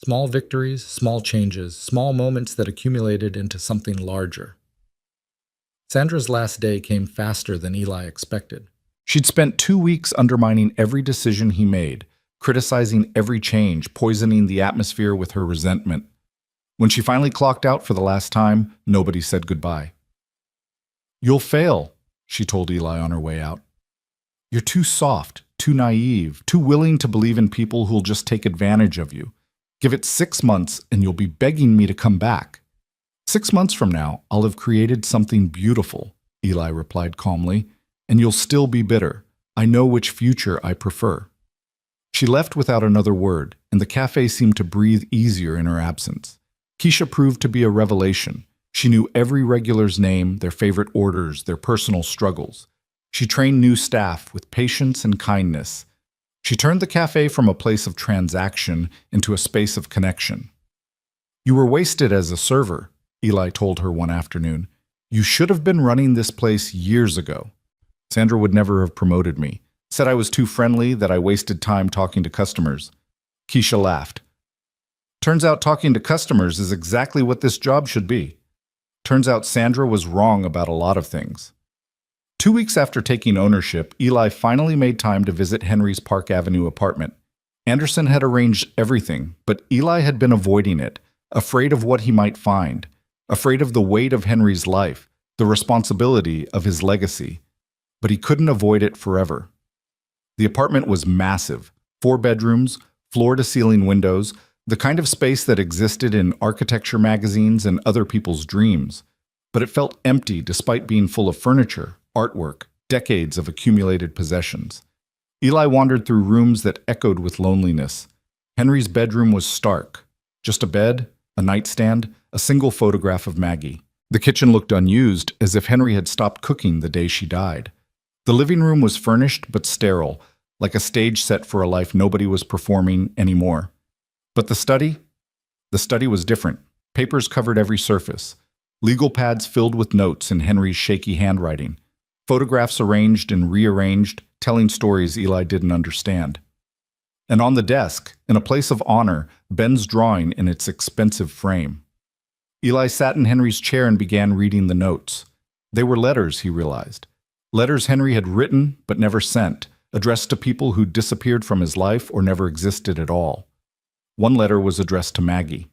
Small victories, small changes, small moments that accumulated into something larger. Sandra's last day came faster than Eli expected. She'd spent 2 weeks undermining every decision he made, criticizing every change, poisoning the atmosphere with her resentment. When she finally clocked out for the last time, nobody said goodbye. You'll fail, she told Eli on her way out. You're too soft, too naive, too willing to believe in people who'll just take advantage of you. Give it 6 months and you'll be begging me to come back. 6 months from now, I'll have created something beautiful, Eli replied calmly, and you'll still be bitter. I know which future I prefer. She left without another word, and the cafe seemed to breathe easier in her absence. Keisha proved to be a revelation. She knew every regular's name, their favorite orders, their personal struggles. She trained new staff with patience and kindness. She turned the cafe from a place of transaction into a space of connection. You were wasted as a server, Eli told her one afternoon. You should have been running this place years ago. Sandra would never have promoted me. Said I was too friendly, that I wasted time talking to customers. Keisha laughed. Turns out talking to customers is exactly what this job should be. Turns out Sandra was wrong about a lot of things. 2 weeks after taking ownership, Eli finally made time to visit Henry's Park Avenue apartment. Anderson had arranged everything, but Eli had been avoiding it, afraid of what he might find, afraid of the weight of Henry's life, the responsibility of his legacy. But he couldn't avoid it forever. The apartment was massive, 4 bedrooms, floor-to-ceiling windows, the kind of space that existed in architecture magazines and other people's dreams. But it felt empty despite being full of furniture, artwork, decades of accumulated possessions. Eli wandered through rooms that echoed with loneliness. Henry's bedroom was stark. Just a bed, a nightstand, a single photograph of Maggie. The kitchen looked unused, as if Henry had stopped cooking the day she died. The living room was furnished but sterile, like a stage set for a life nobody was performing anymore. But the study? The study was different. Papers covered every surface. Legal pads filled with notes in Henry's shaky handwriting. Photographs arranged and rearranged, telling stories Eli didn't understand. And on the desk, in a place of honor, Ben's drawing in its expensive frame. Eli sat in Henry's chair and began reading the notes. They were letters, he realized. Letters Henry had written but never sent, addressed to people who'd disappeared from his life or never existed at all. One letter was addressed to Maggie.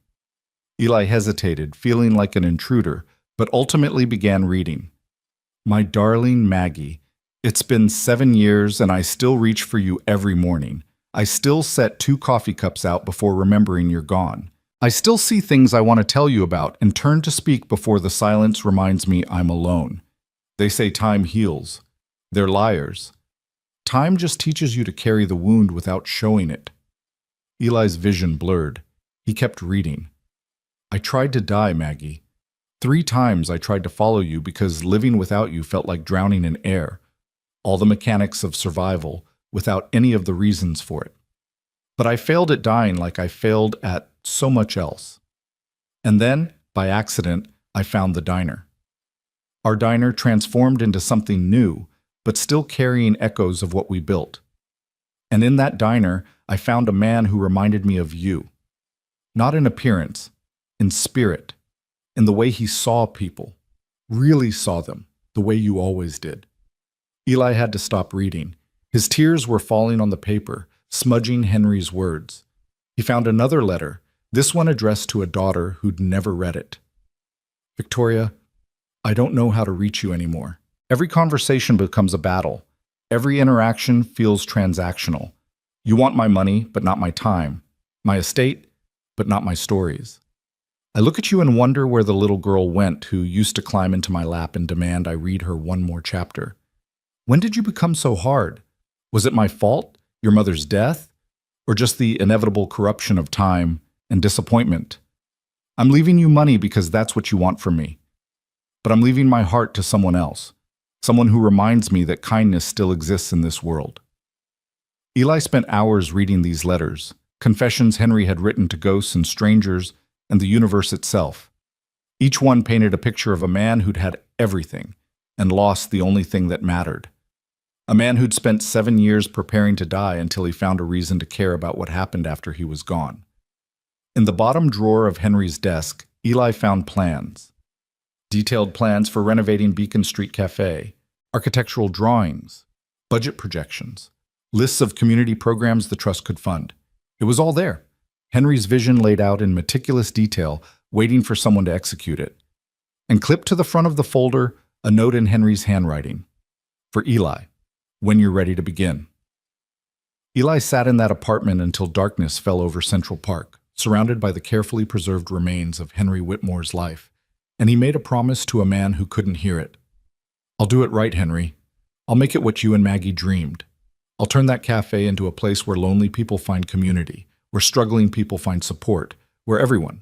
Eli hesitated, feeling like an intruder, but ultimately began reading. My darling Maggie, it's been 7 years and I still reach for you every morning. I still set 2 coffee cups out before remembering you're gone. I still see things I want to tell you about and turn to speak before the silence reminds me I'm alone. They say time heals. They're liars. Time just teaches you to carry the wound without showing it. Eli's vision blurred. He kept reading. I tried to die, Maggie. 3 times I tried to follow you because living without you felt like drowning in air. All the mechanics of survival, without any of the reasons for it. But I failed at dying like I failed at so much else. And then, by accident, I found the diner. Our diner transformed into something new, but still carrying echoes of what we built. And in that diner, I found a man who reminded me of you. Not in appearance, in spirit, in the way he saw people, really saw them, the way you always did. Eli had to stop reading. His tears were falling on the paper, smudging Henry's words. He found another letter, this one addressed to a daughter who'd never read it. Victoria, I don't know how to reach you anymore. Every conversation becomes a battle. Every interaction feels transactional. You want my money, but not my time. My estate, but not my stories. I look at you and wonder where the little girl went who used to climb into my lap and demand I read her one more chapter. When did you become so hard? Was it my fault, your mother's death, or just the inevitable corruption of time and disappointment? I'm leaving you money because that's what you want from me. But I'm leaving my heart to someone else, someone who reminds me that kindness still exists in this world. Eli spent hours reading these letters, confessions Henry had written to ghosts and strangers and the universe itself. Each one painted a picture of a man who'd had everything and lost the only thing that mattered. A man who'd spent 7 years preparing to die until he found a reason to care about what happened after he was gone. In the bottom drawer of Henry's desk, Eli found plans. Detailed plans for renovating Beacon Street Cafe, architectural drawings, budget projections, lists of community programs the trust could fund. It was all there. Henry's vision laid out in meticulous detail, waiting for someone to execute it. And clipped to the front of the folder, a note in Henry's handwriting. For Eli, when you're ready to begin. Eli sat in that apartment until darkness fell over Central Park, surrounded by the carefully preserved remains of Henry Whitmore's life, and he made a promise to a man who couldn't hear it. "I'll do it right, Henry. I'll make it what you and Maggie dreamed. I'll turn that cafe into a place where lonely people find community, where struggling people find support, where everyone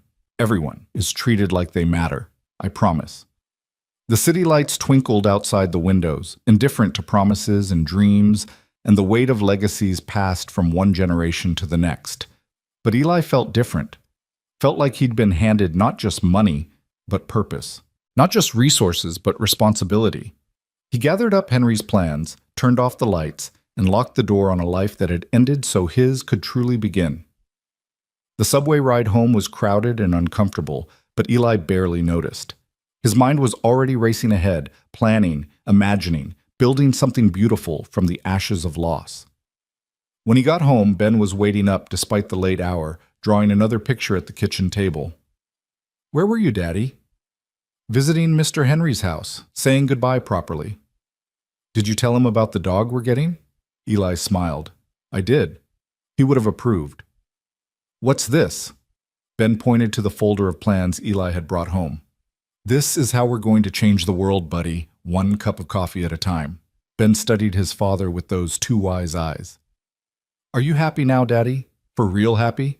is treated like they matter. I promise." The city lights twinkled outside the windows, indifferent to promises and dreams, and the weight of legacies passed from one generation to the next. But Eli felt different. Felt like he'd been handed not just money, but purpose. Not just resources, but responsibility. He gathered up Henry's plans, turned off the lights, and locked the door on a life that had ended so his could truly begin. The subway ride home was crowded and uncomfortable, but Eli barely noticed. His mind was already racing ahead, planning, imagining, building something beautiful from the ashes of loss. When he got home, Ben was waiting up despite the late hour, drawing another picture at the kitchen table. "Where were you, Daddy?" "Visiting Mr. Henry's house, saying goodbye properly." "Did you tell him about the dog we're getting?" Eli smiled. "I did. He would have approved." "What's this?" Ben pointed to the folder of plans Eli had brought home. "This is how we're going to change the world, buddy, one cup of coffee at a time." Ben studied his father with those two wise eyes. "Are you happy now, Daddy? For real happy?"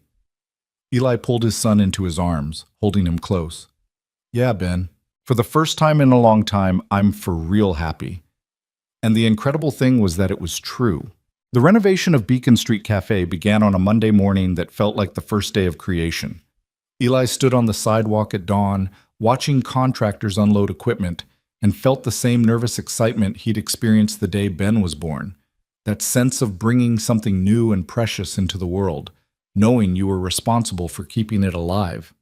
Eli pulled his son into his arms, holding him close. "Yeah, Ben. For the first time in a long time, I'm for real happy." And the incredible thing was that it was true. The renovation of Beacon Street Cafe began on a Monday morning that felt like the first day of creation. Eli stood on the sidewalk at dawn, watching contractors unload equipment, and felt the same nervous excitement he'd experienced the day Ben was born. That sense of bringing something new and precious into the world, knowing you were responsible for keeping it alive.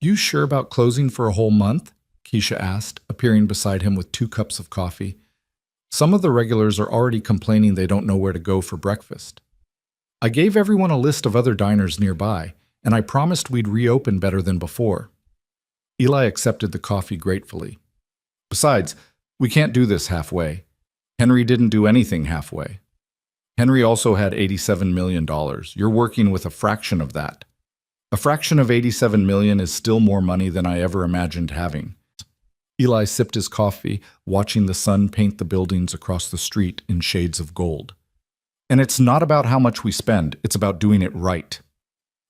"You sure about closing for a whole month?" Keisha asked, appearing beside him with 2 cups of coffee. "Some of the regulars are already complaining they don't know where to go for breakfast." "I gave everyone a list of other diners nearby, and I promised we'd reopen better than before." Eli accepted the coffee gratefully. "Besides, we can't do this halfway. Henry didn't do anything halfway. Henry also had $87 million. You're working with a fraction of that. A fraction of $87 million is still more money than I ever imagined having." Eli sipped his coffee, watching the sun paint the buildings across the street in shades of gold. "And it's not about how much we spend, it's about doing it right."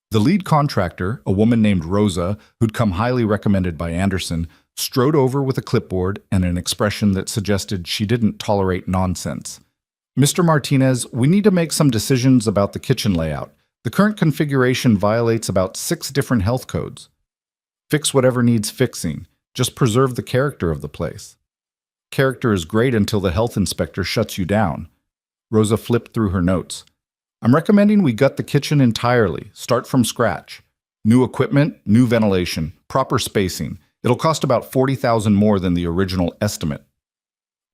The lead contractor, a woman named Rosa, who'd come highly recommended by Anderson, strode over with a clipboard and an expression that suggested she didn't tolerate nonsense. "Mr. Martinez, we need to make some decisions about the kitchen layout. The current configuration violates about 6 different health codes. Fix whatever needs fixing. Just preserve the character of the place." "Character is great until the health inspector shuts you down." Rosa flipped through her notes. "I'm recommending we gut the kitchen entirely, start from scratch. New equipment, new ventilation, proper spacing. It'll cost about $40,000 more than the original estimate."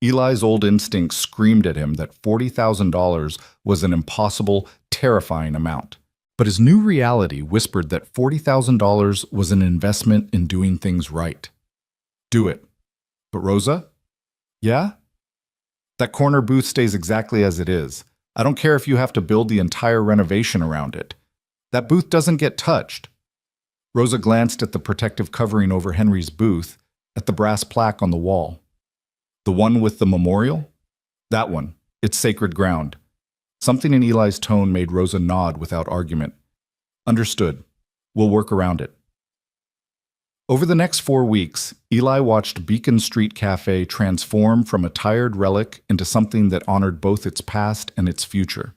Eli's old instinct screamed at him that $40,000 was an impossible, terrifying amount. But his new reality whispered that $40,000 was an investment in doing things right. "Do it." "But Rosa?" "Yeah?" "That corner booth stays exactly as it is. I don't care if you have to build the entire renovation around it. That booth doesn't get touched." Rosa glanced at the protective covering over Henry's booth, at the brass plaque on the wall. "The one with the memorial?" "That one. It's sacred ground." Something in Eli's tone made Rosa nod without argument. "Understood. We'll work around it." Over the next 4 weeks, Eli watched Beacon Street Cafe transform from a tired relic into something that honored both its past and its future.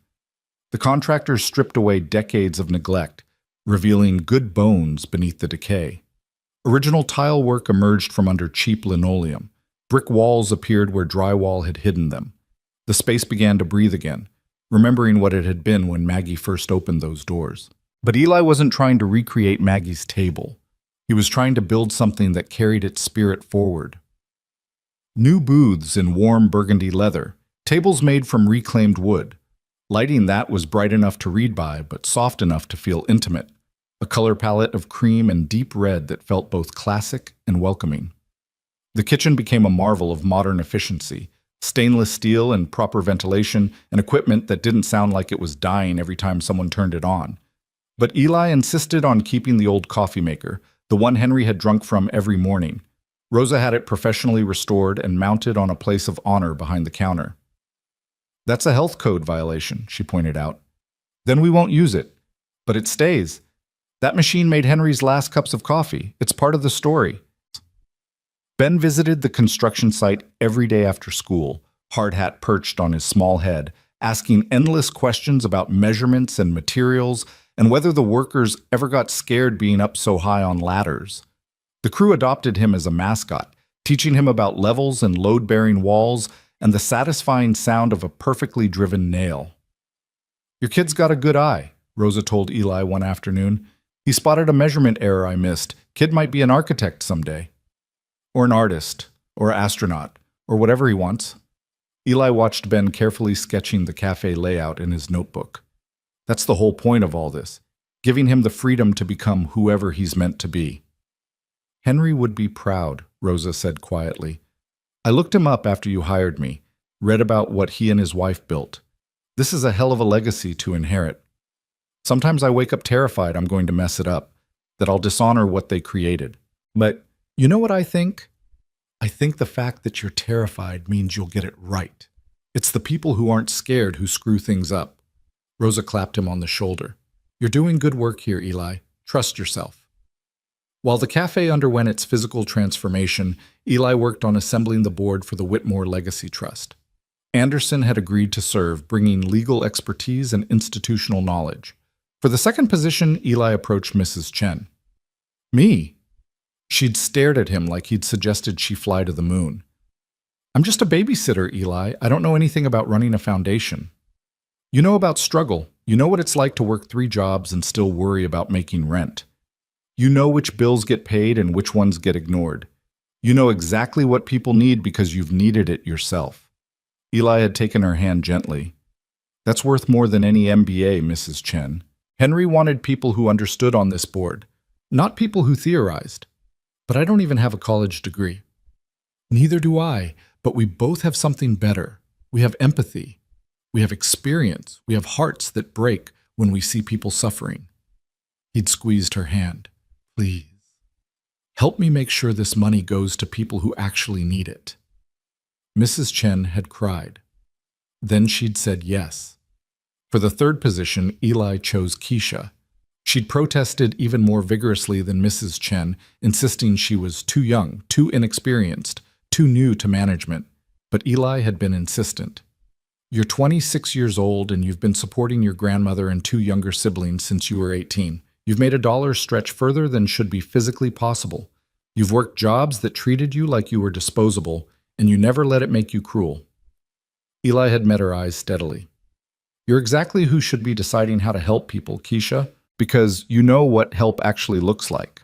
The contractors stripped away decades of neglect, revealing good bones beneath the decay. Original tile work emerged from under cheap linoleum. Brick walls appeared where drywall had hidden them. The space began to breathe again, remembering what it had been when Maggie first opened those doors. But Eli wasn't trying to recreate Maggie's table. He was trying to build something that carried its spirit forward. New booths in warm burgundy leather, tables made from reclaimed wood. Lighting that was bright enough to read by, but soft enough to feel intimate. A color palette of cream and deep red that felt both classic and welcoming. The kitchen became a marvel of modern efficiency. Stainless steel and proper ventilation, and equipment that didn't sound like it was dying every time someone turned it on. But Eli insisted on keeping the old coffee maker, the one Henry had drunk from every morning. Rosa had it professionally restored and mounted on a place of honor behind the counter. "That's a health code violation," she pointed out. "Then we won't use it. But it stays. That machine made Henry's last cups of coffee. It's part of the story." Ben visited the construction site every day after school, hard hat perched on his small head, asking endless questions about measurements and materials and whether the workers ever got scared being up so high on ladders. The crew adopted him as a mascot, teaching him about levels and load-bearing walls and the satisfying sound of a perfectly driven nail. "Your kid's got a good eye," Rosa told Eli one afternoon. "He spotted a measurement error I missed. Kid might be an architect someday. Or an artist, or an astronaut, or whatever he wants." Eli watched Ben carefully sketching the cafe layout in his notebook. That's the whole point of all this, giving him the freedom to become whoever he's meant to be. "Henry would be proud," Rosa said quietly. "I looked him up after you hired me, read about what he and his wife built. This is a hell of a legacy to inherit. Sometimes I wake up terrified I'm going to mess it up, that I'll dishonor what they created. But you know what I think? I think the fact that you're terrified means you'll get it right. It's the people who aren't scared who screw things up." Rosa clapped him on the shoulder. "You're doing good work here, Eli. Trust yourself." While the cafe underwent its physical transformation, Eli worked on assembling the board for the Whitmore Legacy Trust. Anderson had agreed to serve, bringing legal expertise and institutional knowledge. For the second position, Eli approached Mrs. Chen. "Me?" She'd stared at him like he'd suggested she fly to the moon. "I'm just a babysitter, Eli. I don't know anything about running a foundation." "You know about struggle. You know what it's like to work 3 jobs and still worry about making rent. You know which bills get paid and which ones get ignored. You know exactly what people need because you've needed it yourself." Eli had taken her hand gently. "That's worth more than any MBA, Mrs. Chen. Henry wanted people who understood on this board, not people who theorized. But I don't even have a college degree." "Neither do I, but we both have something better. We have empathy. We have experience. We have hearts that break when we see people suffering." He'd squeezed her hand. "Please, help me make sure this money goes to people who actually need it." Mrs. Chen had cried. Then she'd said yes. For the third position, Eli chose Keisha. She'd protested even more vigorously than Mrs. Chen, insisting she was too young, too inexperienced, too new to management. But Eli had been insistent. "You're 26 years old and you've been supporting your grandmother and 2 younger siblings since you were 18. You've made $1 stretch further than should be physically possible. You've worked jobs that treated you like you were disposable, and you never let it make you cruel." Eli had met her eyes steadily. "You're exactly who should be deciding how to help people, Keisha, because you know what help actually looks like."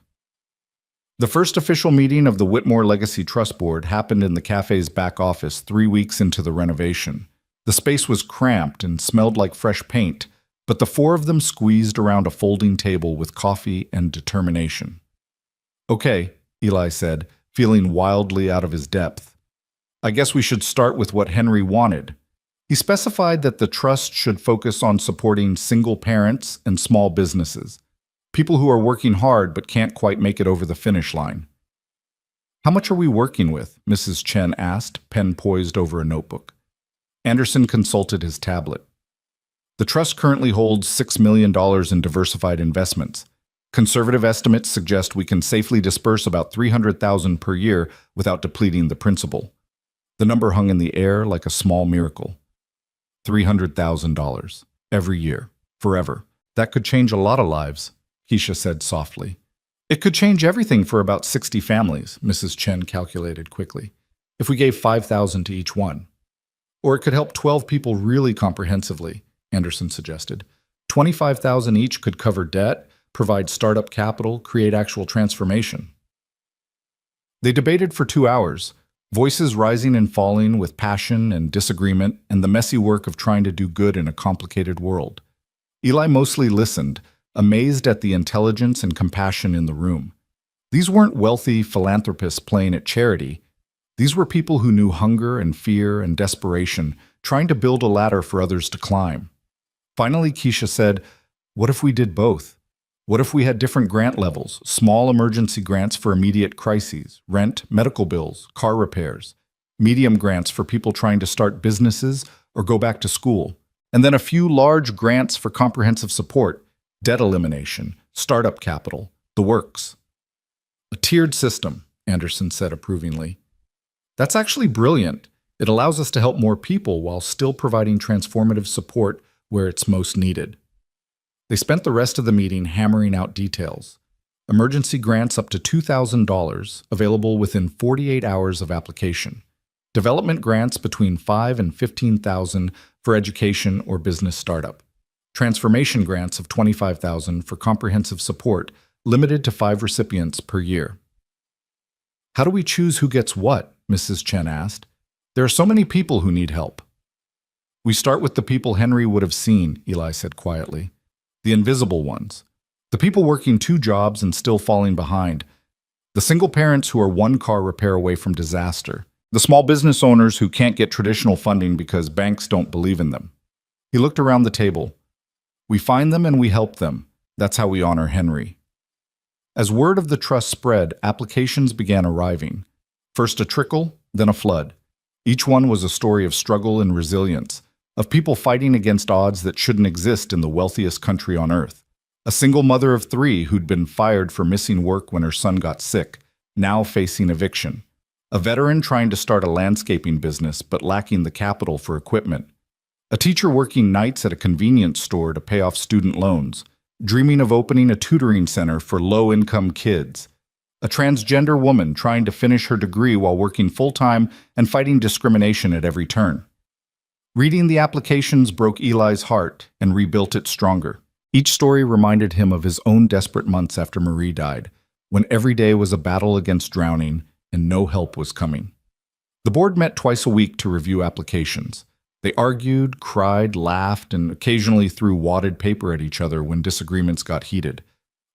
The first official meeting of the Whitmore Legacy Trust Board happened in the cafe's back office 3 weeks into the renovation. The space was cramped and smelled like fresh paint, but the 4 of them squeezed around a folding table with coffee and determination. "Okay," Eli said, feeling wildly out of his depth. "I guess we should start with what Henry wanted." He specified that the trust should focus on supporting single parents and small businesses, people who are working hard but can't quite make it over the finish line. "How much are we working with?" Mrs. Chen asked, pen poised over a notebook. Anderson consulted his tablet. "The trust currently holds $6 million in diversified investments. Conservative estimates suggest we can safely disperse about $300,000 per year without depleting the principal." The number hung in the air like a small miracle. $300,000 every year, forever. That could change a lot of lives, Keisha said softly. "It could change everything for about 60 families, Mrs. Chen calculated quickly, if we gave $5,000 to each one. Or it could help 12 people really comprehensively, Anderson suggested. 25,000 each could cover debt, provide startup capital, create actual transformation." They debated for 2 hours, voices rising and falling with passion and disagreement and the messy work of trying to do good in a complicated world. Eli mostly listened, amazed at the intelligence and compassion in the room. These weren't wealthy philanthropists playing at charity. These were people who knew hunger and fear and desperation, trying to build a ladder for others to climb. Finally, Keisha said, "What if we did both? What if we had different grant levels? Small emergency grants for immediate crises, rent, medical bills, car repairs. Medium grants for people trying to start businesses or go back to school. And then a few large grants for comprehensive support, debt elimination, startup capital, the works. A tiered system, Anderson said approvingly. That's actually brilliant. It allows us to help more people while still providing transformative support where it's most needed. They spent the rest of the meeting hammering out details. Emergency grants up to $2,000, available within 48 hours of application. Development grants between $5,000 and $15,000 for education or business startup. Transformation grants of $25,000 for comprehensive support, limited to 5 recipients per year. How do we choose who gets what? Mrs. Chen asked. There are so many people who need help. We start with the people Henry would have seen, Eli said quietly. The invisible ones. The people working 2 jobs and still falling behind. The single parents who are 1 car repair away from disaster. The small business owners who can't get traditional funding because banks don't believe in them. He looked around the table. We find them and we help them. That's how we honor Henry. As word of the trust spread, applications began arriving. First a trickle, then a flood. Each one was a story of struggle and resilience, of people fighting against odds that shouldn't exist in the wealthiest country on earth. A single mother of 3 who'd been fired for missing work when her son got sick, now facing eviction. A veteran trying to start a landscaping business but lacking the capital for equipment. A teacher working nights at a convenience store to pay off student loans, dreaming of opening a tutoring center for low-income kids. A transgender woman trying to finish her degree while working full-time and fighting discrimination at every turn. Reading the applications broke Eli's heart and rebuilt it stronger. Each story reminded him of his own desperate months after Marie died, when every day was a battle against drowning and no help was coming. The board met twice a week to review applications. They argued, cried, laughed, and occasionally threw wadded paper at each other when disagreements got heated.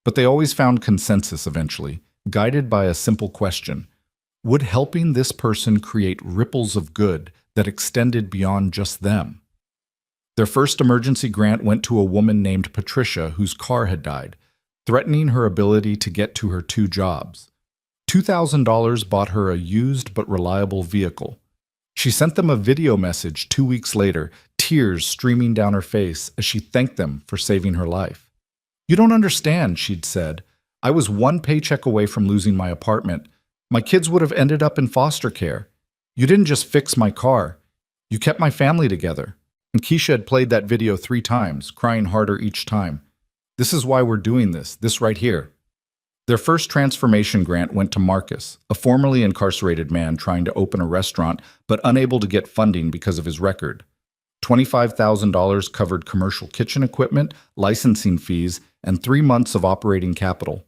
But they always found consensus eventually, guided by a simple question. Would helping this person create ripples of good that extended beyond just them? Their first emergency grant went to a woman named Patricia whose car had died, threatening her ability to get to her 2 jobs. $2,000 bought her a used but reliable vehicle. She sent them a video message 2 weeks later, tears streaming down her face as she thanked them for saving her life. You don't understand, she'd said. I was 1 paycheck away from losing my apartment. My kids would have ended up in foster care. You didn't just fix my car. You kept my family together. And Keisha had played that video 3 times, crying harder each time. This is why we're doing this right here. Their first transformation grant went to Marcus, a formerly incarcerated man trying to open a restaurant but unable to get funding because of his record. $25,000 covered commercial kitchen equipment, licensing fees, and 3 months of operating capital.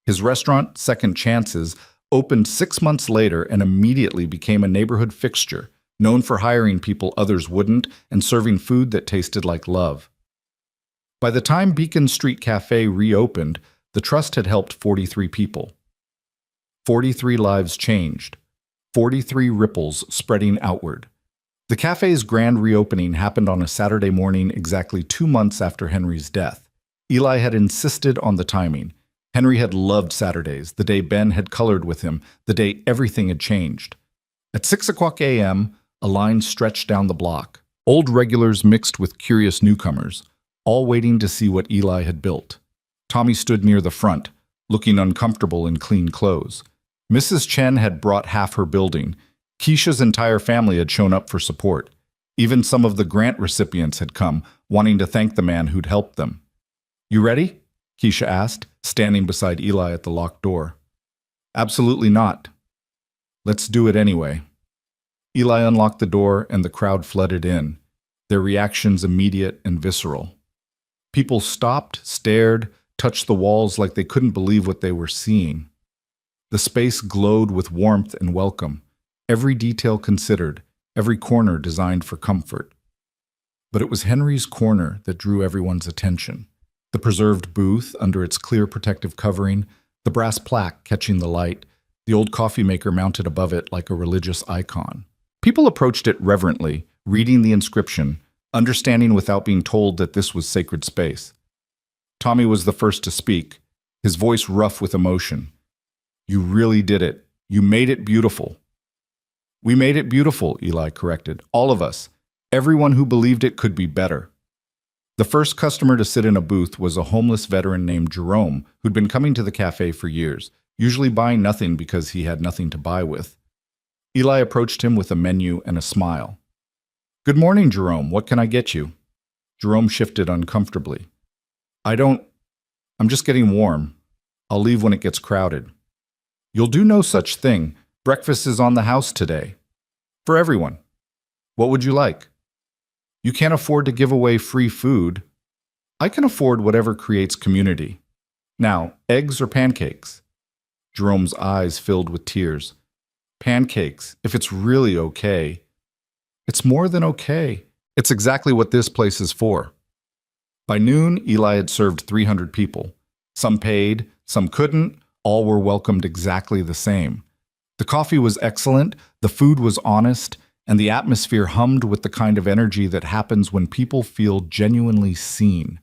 His restaurant, Second Chances, opened 6 months later and immediately became a neighborhood fixture, known for hiring people others wouldn't and serving food that tasted like love. By the time Beacon Street Cafe reopened, the trust had helped 43 people. 43 lives changed. 43 ripples spreading outward. The cafe's grand reopening happened on a Saturday morning exactly 2 months after Henry's death. Eli had insisted on the timing. Henry had loved Saturdays, the day Ben had colored with him, the day everything had changed. At 6:00 a.m., a line stretched down the block. Old regulars mixed with curious newcomers, all waiting to see what Eli had built. Tommy stood near the front, looking uncomfortable in clean clothes. Mrs. Chen had brought half her building. Keisha's entire family had shown up for support. Even some of the grant recipients had come, wanting to thank the man who'd helped them. You ready? Keisha asked, standing beside Eli at the locked door. Absolutely not. Let's do it anyway. Eli unlocked the door and the crowd flooded in, their reactions immediate and visceral. People stopped, stared, touched the walls like they couldn't believe what they were seeing. The space glowed with warmth and welcome, every detail considered, every corner designed for comfort. But it was Henry's corner that drew everyone's attention. The preserved booth under its clear protective covering, the brass plaque catching the light, the old coffee maker mounted above it like a religious icon. People approached it reverently, reading the inscription, understanding without being told that this was sacred space. Tommy was the first to speak, his voice rough with emotion. You really did it. You made it beautiful. We made it beautiful, Eli corrected. All of us. Everyone who believed it could be better. The first customer to sit in a booth was a homeless veteran named Jerome, who'd been coming to the cafe for years, usually buying nothing because he had nothing to buy with. Eli approached him with a menu and a smile. Good morning, Jerome. What can I get you? Jerome shifted uncomfortably. I'm just getting warm. I'll leave when it gets crowded. You'll do no such thing. Breakfast is on the house today. For everyone. What would you like? You can't afford to give away free food. I can afford whatever creates community. Now, eggs or pancakes? Jerome's eyes filled with tears. Pancakes, if it's really okay. It's more than okay. It's exactly what this place is for. By noon, Eli had served 300 people. Some paid, some couldn't, all were welcomed exactly the same. The coffee was excellent, the food was honest, and the atmosphere hummed with the kind of energy that happens when people feel genuinely seen.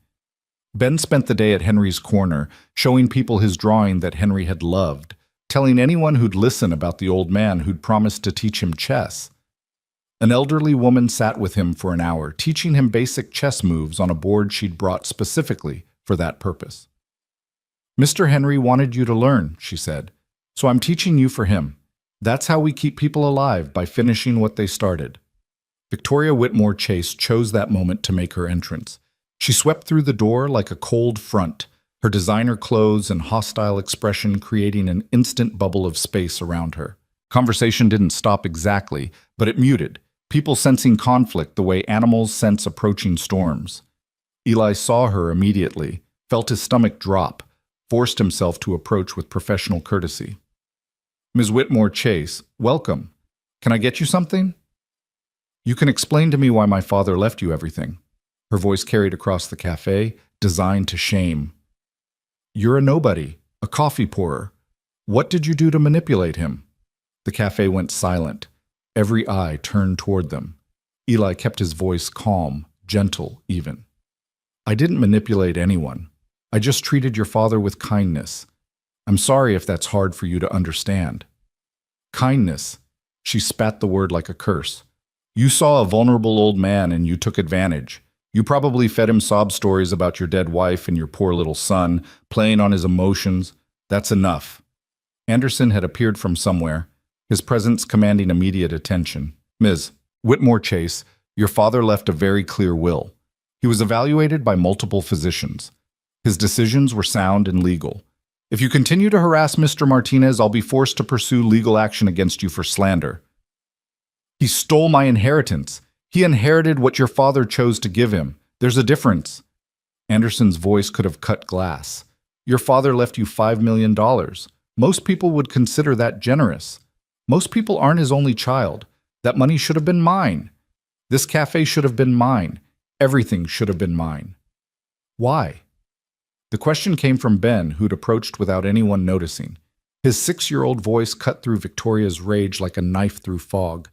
Ben spent the day at Henry's corner, showing people his drawing that Henry had loved, telling anyone who'd listen about the old man who'd promised to teach him chess. An elderly woman sat with him for an hour, teaching him basic chess moves on a board she'd brought specifically for that purpose. Mr. Henry wanted you to learn, she said, so I'm teaching you for him. That's how we keep people alive, by finishing what they started. Victoria Whitmore Chase chose that moment to make her entrance. She swept through the door like a cold front, her designer clothes and hostile expression creating an instant bubble of space around her. Conversation didn't stop exactly, but it muted, people sensing conflict the way animals sense approaching storms. Eli saw her immediately, felt his stomach drop, forced himself to approach with professional courtesy. Ms. Whitmore Chase, welcome. Can I get you something? You can explain to me why my father left you everything. Her voice carried across the cafe, designed to shame. You're a nobody, a coffee pourer. What did you do to manipulate him? The cafe went silent. Every eye turned toward them. Eli kept his voice calm, gentle even. I didn't manipulate anyone. I just treated your father with kindness. I'm sorry if that's hard for you to understand. Kindness. She spat the word like a curse. You saw a vulnerable old man and you took advantage. You probably fed him sob stories about your dead wife and your poor little son, playing on his emotions. That's enough. Anderson had appeared from somewhere, his presence commanding immediate attention. Ms. Whitmore Chase, your father left a very clear will. He was evaluated by multiple physicians. His decisions were sound and legal. If you continue to harass Mr. Martinez, I'll be forced to pursue legal action against you for slander. He stole my inheritance. He inherited what your father chose to give him. There's a difference. Anderson's voice could have cut glass. Your father left you $5 million. Most people would consider that generous. Most people aren't his only child. That money should have been mine. This cafe should have been mine. Everything should have been mine. Why? The question came from Ben, who'd approached without anyone noticing. His 6-year-old voice cut through Victoria's rage like a knife through fog.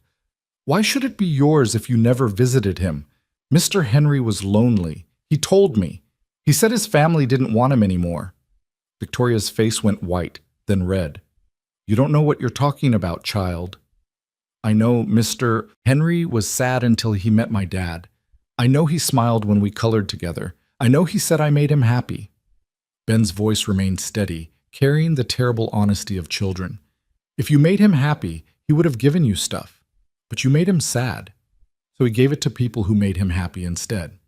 Why should it be yours if you never visited him? Mr. Henry was lonely. He told me. He said his family didn't want him anymore. Victoria's face went white, then red. You don't know what you're talking about, child. I know Mr. Henry was sad until he met my dad. I know he smiled when we colored together. I know he said I made him happy. Ben's voice remained steady, carrying the terrible honesty of children. If you made him happy, he would have given you stuff. But you made him sad, so he gave it to people who made him happy instead.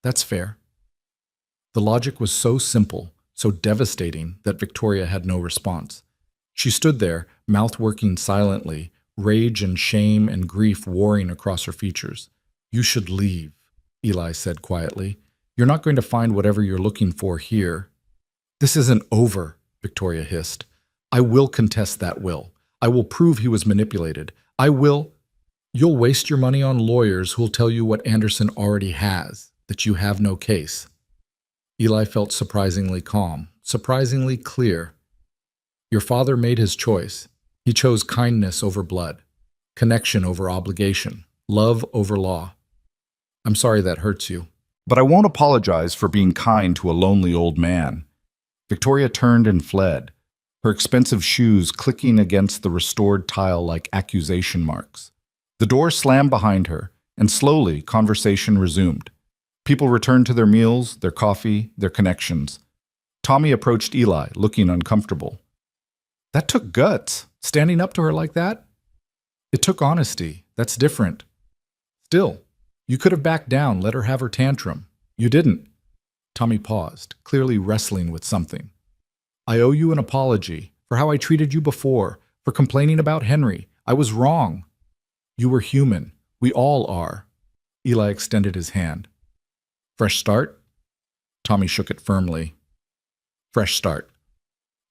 That's fair. The logic was so simple, so devastating, that Victoria had no response. She stood there, mouth working silently, rage and shame and grief warring across her features. You should leave, Eli said quietly. You're not going to find whatever you're looking for here. This isn't over, Victoria hissed. I will contest that will. I will prove he was manipulated. I will... You'll waste your money on lawyers who'll tell you what Anderson already has, that you have no case. Eli felt surprisingly calm, surprisingly clear. Your father made his choice. He chose kindness over blood, connection over obligation, love over law. I'm sorry that hurts you. But I won't apologize for being kind to a lonely old man. Victoria turned and fled, her expensive shoes clicking against the restored tile like accusation marks. The door slammed behind her, and slowly conversation resumed. People returned to their meals, their coffee, their connections. Tommy approached Eli, looking uncomfortable. That took guts, standing up to her like that? It took honesty. That's different. Still, you could have backed down, let her have her tantrum. You didn't. Tommy paused, clearly wrestling with something. I owe you an apology for how I treated you before, for complaining about Henry. I was wrong. You were human. We all are. Eli extended his hand. Fresh start? Tommy shook it firmly. Fresh start.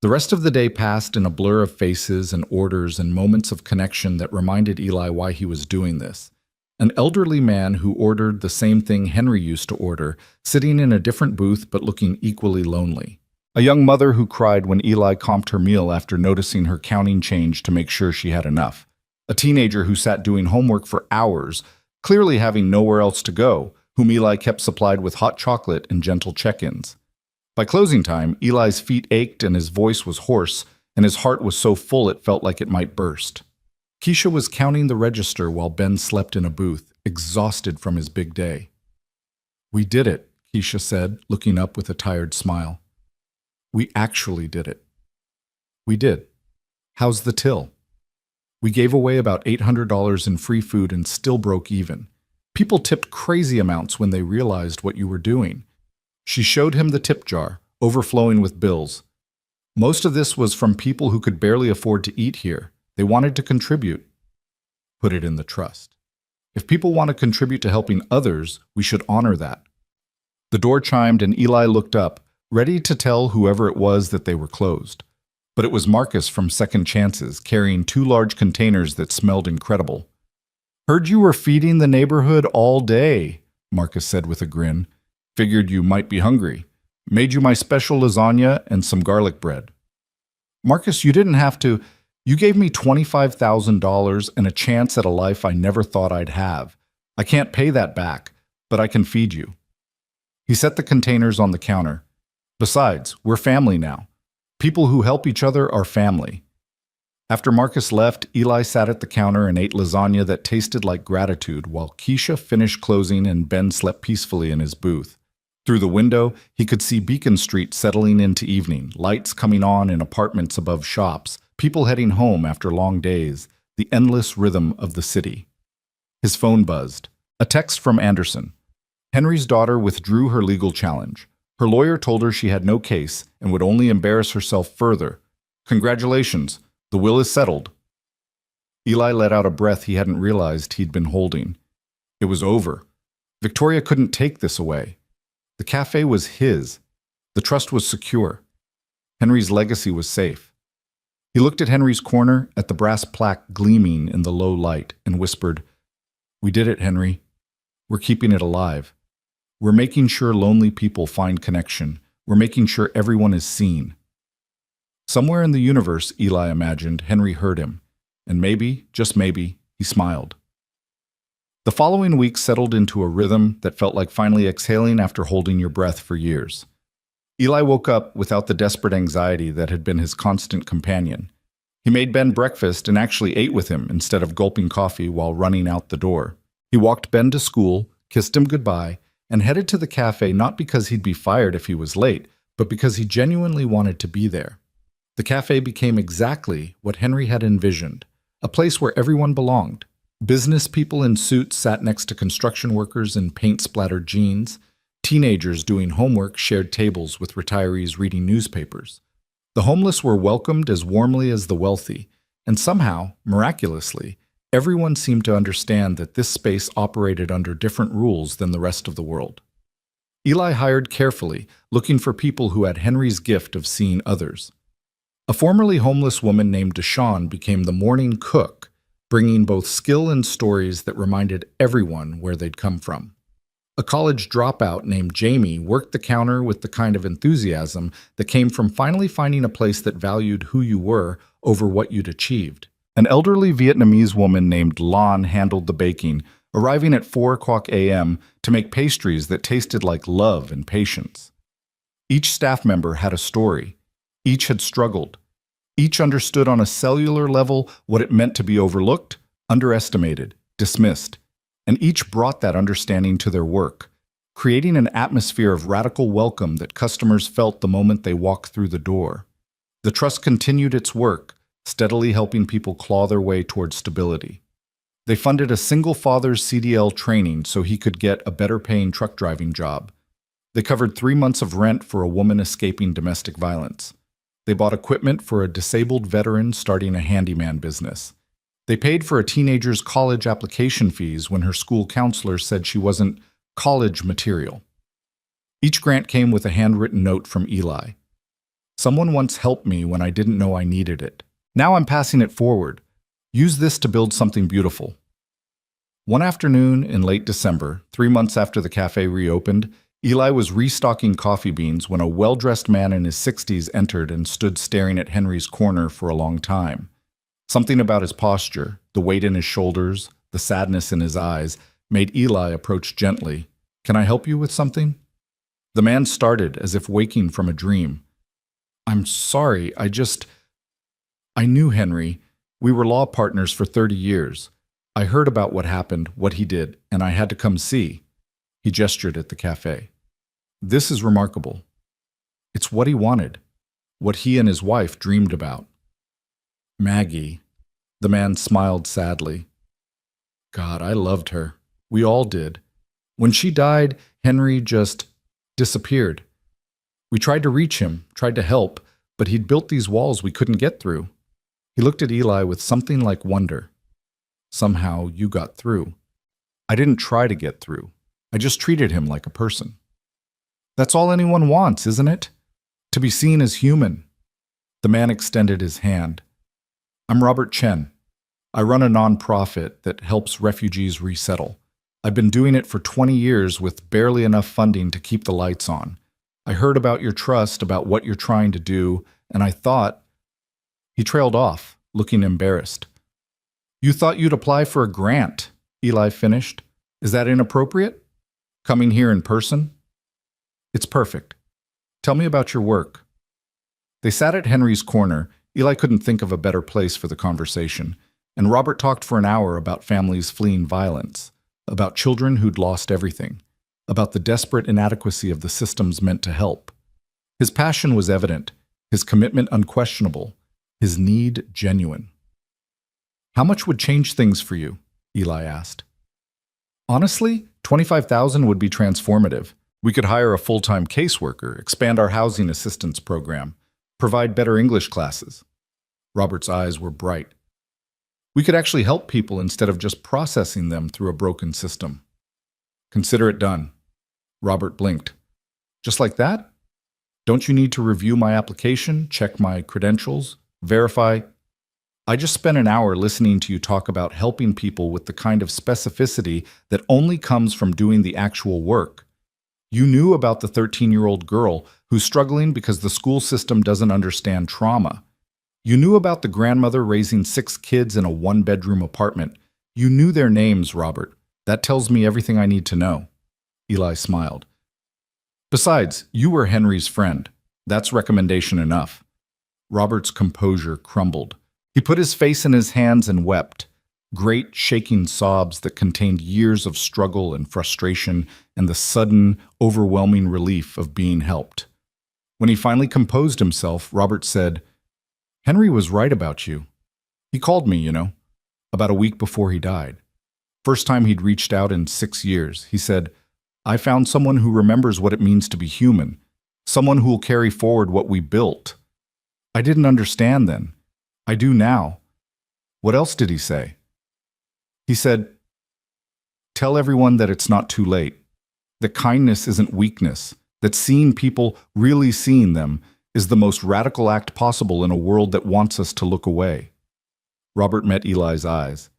The rest of the day passed in a blur of faces and orders and moments of connection that reminded Eli why he was doing this. An elderly man who ordered the same thing Henry used to order, sitting in a different booth but looking equally lonely. A young mother who cried when Eli comped her meal after noticing her counting change to make sure she had enough. A teenager who sat doing homework for hours, clearly having nowhere else to go, whom Eli kept supplied with hot chocolate and gentle check-ins. By closing time, Eli's feet ached and his voice was hoarse, and his heart was so full it felt like it might burst. Keisha was counting the register while Ben slept in a booth, exhausted from his big day. We did it, Keisha said, looking up with a tired smile. We actually did it. We did. How's the till? We gave away about $800 in free food and still broke even. People tipped crazy amounts when they realized what you were doing. She showed him the tip jar, overflowing with bills. Most of this was from people who could barely afford to eat here. They wanted to contribute. Put it in the trust. If people want to contribute to helping others, we should honor that. The door chimed and Eli looked up, ready to tell whoever it was that they were closed. But it was Marcus from Second Chances, carrying 2 large containers that smelled incredible. Heard you were feeding the neighborhood all day, Marcus said with a grin. Figured you might be hungry. Made you my special lasagna and some garlic bread. Marcus, you didn't have to. You gave me $25,000 and a chance at a life I never thought I'd have. I can't pay that back, but I can feed you. He set the containers on the counter. Besides, we're family now. People who help each other are family. After Marcus left, Eli sat at the counter and ate lasagna that tasted like gratitude while Keisha finished closing and Ben slept peacefully in his booth. Through the window, he could see Beacon Street settling into evening, lights coming on in apartments above shops, people heading home after long days, the endless rhythm of the city. His phone buzzed. A text from Anderson. Henry's daughter withdrew her legal challenge. Her lawyer told her she had no case and would only embarrass herself further. Congratulations, the will is settled. Eli let out a breath he hadn't realized he'd been holding. It was over. Victoria couldn't take this away. The cafe was his. The trust was secure. Henry's legacy was safe. He looked at Henry's corner, at the brass plaque gleaming in the low light, and whispered, We did it, Henry. We're keeping it alive. We're making sure lonely people find connection. We're making sure everyone is seen. Somewhere in the universe, Eli imagined, Henry heard him. And maybe, just maybe, he smiled. The following week settled into a rhythm that felt like finally exhaling after holding your breath for years. Eli woke up without the desperate anxiety that had been his constant companion. He made Ben breakfast and actually ate with him instead of gulping coffee while running out the door. He walked Ben to school, kissed him goodbye, and headed to the cafe not because he'd be fired if he was late, but because he genuinely wanted to be there. The cafe became exactly what Henry had envisioned, a place where everyone belonged. Business people in suits sat next to construction workers in paint-splattered jeans. Teenagers doing homework shared tables with retirees reading newspapers. The homeless were welcomed as warmly as the wealthy, and somehow, miraculously, everyone seemed to understand that this space operated under different rules than the rest of the world. Eli hired carefully, looking for people who had Henry's gift of seeing others. A formerly homeless woman named Deshawn became the morning cook, bringing both skill and stories that reminded everyone where they'd come from. A college dropout named Jamie worked the counter with the kind of enthusiasm that came from finally finding a place that valued who you were over what you'd achieved. An elderly Vietnamese woman named Lan handled the baking, arriving at 4 o'clock a.m. to make pastries that tasted like love and patience. Each staff member had a story. Each had struggled. Each understood on a cellular level what it meant to be overlooked, underestimated, dismissed, and each brought that understanding to their work, creating an atmosphere of radical welcome that customers felt the moment they walked through the door. The trust continued its work, steadily helping people claw their way toward stability. They funded a single father's CDL training so he could get a better-paying truck driving job. They covered 3 months of rent for a woman escaping domestic violence. They bought equipment for a disabled veteran starting a handyman business. They paid for a teenager's college application fees when her school counselor said she wasn't college material. Each grant came with a handwritten note from Eli. Someone once helped me when I didn't know I needed it. Now I'm passing it forward. Use this to build something beautiful. One afternoon in late December, 3 months after the cafe reopened, Eli was restocking coffee beans when a well-dressed man in his 60s entered and stood staring at Henry's corner for a long time. Something about his posture, the weight in his shoulders, the sadness in his eyes, made Eli approach gently. "Can I help you with something?" The man started as if waking from a dream. "I'm sorry, I knew Henry. We were law partners for 30 years. I heard about what happened, what he did, and I had to come see." He gestured at the cafe. "This is remarkable. It's what he wanted, what he and his wife dreamed about." "Maggie," the man smiled sadly. "God, I loved her. We all did. When she died, Henry just disappeared. We tried to reach him, tried to help, but he'd built these walls we couldn't get through." He looked at Eli with something like wonder. "Somehow you got through." "I didn't try to get through. I just treated him like a person." "That's all anyone wants, isn't it? To be seen as human." The man extended his hand. "I'm Robert Chen. I run a nonprofit that helps refugees resettle. I've been doing it for 20 years with barely enough funding to keep the lights on. I heard about your trust, about what you're trying to do, and I thought—" He trailed off, looking embarrassed. "You thought you'd apply for a grant," Eli finished. "Is that inappropriate? Coming here in person?" "It's perfect. Tell me about your work." They sat at Henry's corner. Eli couldn't think of a better place for the conversation, and Robert talked for an hour about families fleeing violence, about children who'd lost everything, about the desperate inadequacy of the systems meant to help. His passion was evident, his commitment unquestionable, his need genuine. "How much would change things for you?" Eli asked. "Honestly, $25,000 would be transformative. We could hire a full-time caseworker, expand our housing assistance program, provide better English classes." Robert's eyes were bright. "We could actually help people instead of just processing them through a broken system." "Consider it done." Robert blinked. "Just like that? Don't you need to review my application, check my credentials, verify—" "I just spent an hour listening to you talk about helping people with the kind of specificity that only comes from doing the actual work. You knew about the 13-year-old girl who's struggling because the school system doesn't understand trauma. You knew about the grandmother raising 6 kids in a 1-bedroom apartment. You knew their names, Robert. That tells me everything I need to know." Eli smiled. "Besides, you were Henry's friend. That's recommendation enough." Robert's composure crumbled. He put his face in his hands and wept, great shaking sobs that contained years of struggle and frustration and the sudden, overwhelming relief of being helped. When he finally composed himself, Robert said, "Henry was right about you. He called me, about a week before he died. First time he'd reached out in 6 years. He said, 'I found someone who remembers what it means to be human, someone who will carry forward what we built.' I didn't understand then. I do now." "What else did he say?" "He said, 'Tell everyone that it's not too late, that kindness isn't weakness, that seeing people, really seeing them, is the most radical act possible in a world that wants us to look away.'" Robert met Eli's eyes.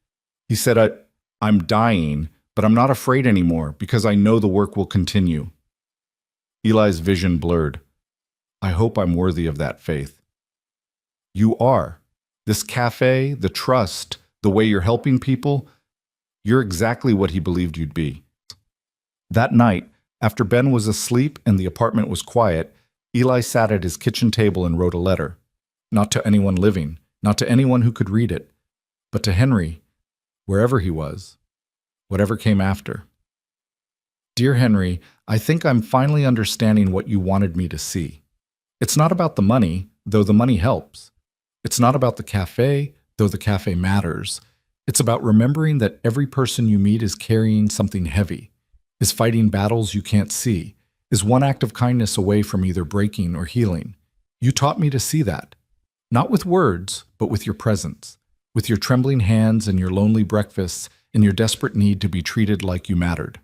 He said, I'm dying, but I'm not afraid anymore because I know the work will continue." Eli's vision blurred. "I hope I'm worthy of that faith." "You are. This cafe, the trust, the way you're helping people, you're exactly what he believed you'd be." That night, after Ben was asleep and the apartment was quiet, Eli sat at his kitchen table and wrote a letter. Not to anyone living, not to anyone who could read it, but to Henry, wherever he was, whatever came after. Dear Henry, I think I'm finally understanding what you wanted me to see. It's not about the money, though the money helps. It's not about the cafe, though the cafe matters. It's about remembering that every person you meet is carrying something heavy, is fighting battles you can't see, is one act of kindness away from either breaking or healing. You taught me to see that. Not with words, but with your presence, with your trembling hands and your lonely breakfasts and your desperate need to be treated like you mattered.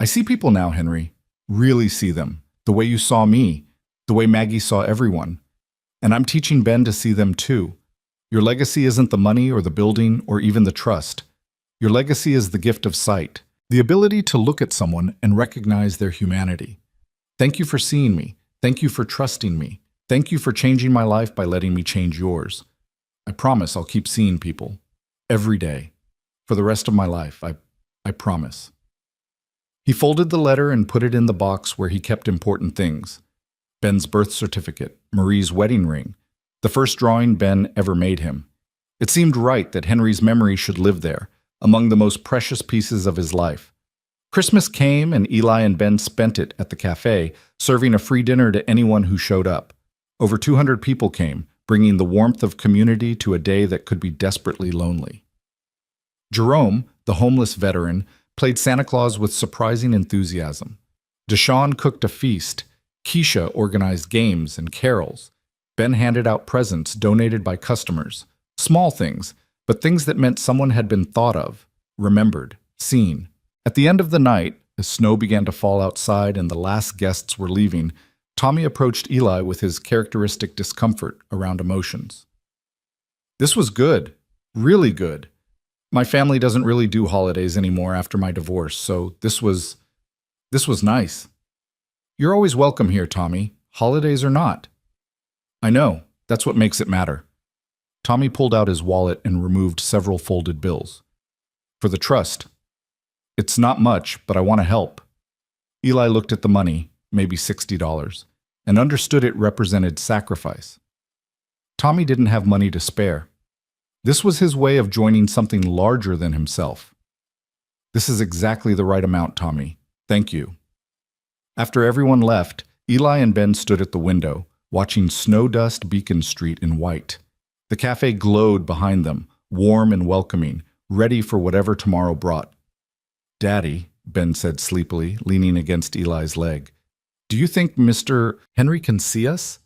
I see people now, Henry, really see them, the way you saw me, the way Maggie saw everyone. And I'm teaching Ben to see them too. Your legacy isn't the money or the building or even the trust. Your legacy is the gift of sight, the ability to look at someone and recognize their humanity. Thank you for seeing me. Thank you for trusting me. Thank you for changing my life by letting me change yours. I promise I'll keep seeing people. Every day. For the rest of my life, I promise. He folded the letter and put it in the box where he kept important things. Ben's birth certificate, Marie's wedding ring, the first drawing Ben ever made him. It seemed right that Henry's memory should live there, among the most precious pieces of his life. Christmas came and Eli and Ben spent it at the cafe, serving a free dinner to anyone who showed up. Over 200 people came, bringing the warmth of community to a day that could be desperately lonely. Jerome, the homeless veteran, played Santa Claus with surprising enthusiasm. Deshawn cooked a feast. Keisha organized games and carols. Ben handed out presents donated by customers. Small things, but things that meant someone had been thought of, remembered, seen. At the end of the night, as snow began to fall outside and the last guests were leaving, Tommy approached Eli with his characteristic discomfort around emotions. This was good, really good. My family doesn't really do holidays anymore after my divorce, so this was nice. You're always welcome here, Tommy, holidays or not. I know, that's what makes it matter. Tommy pulled out his wallet and removed several folded bills. For the trust. It's not much, but I want to help. Eli looked at the money, maybe $60, and understood it represented sacrifice. Tommy didn't have money to spare. This was his way of joining something larger than himself. This is exactly the right amount, Tommy. Thank you. After everyone left, Eli and Ben stood at the window, watching snow dust Beacon Street in white. The cafe glowed behind them, warm and welcoming, ready for whatever tomorrow brought. Daddy, Ben said sleepily, leaning against Eli's leg, do you think Mr. Henry can see us?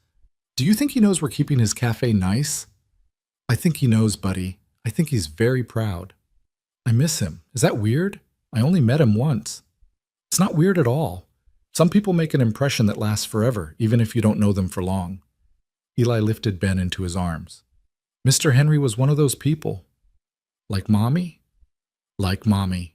Do you think he knows we're keeping his cafe nice? I think he knows, buddy. I think he's very proud. I miss him. Is that weird? I only met him once. It's not weird at all. Some people make an impression that lasts forever, even if you don't know them for long. Eli lifted Ben into his arms. Mr. Henry was one of those people. Like Mommy? Like Mommy.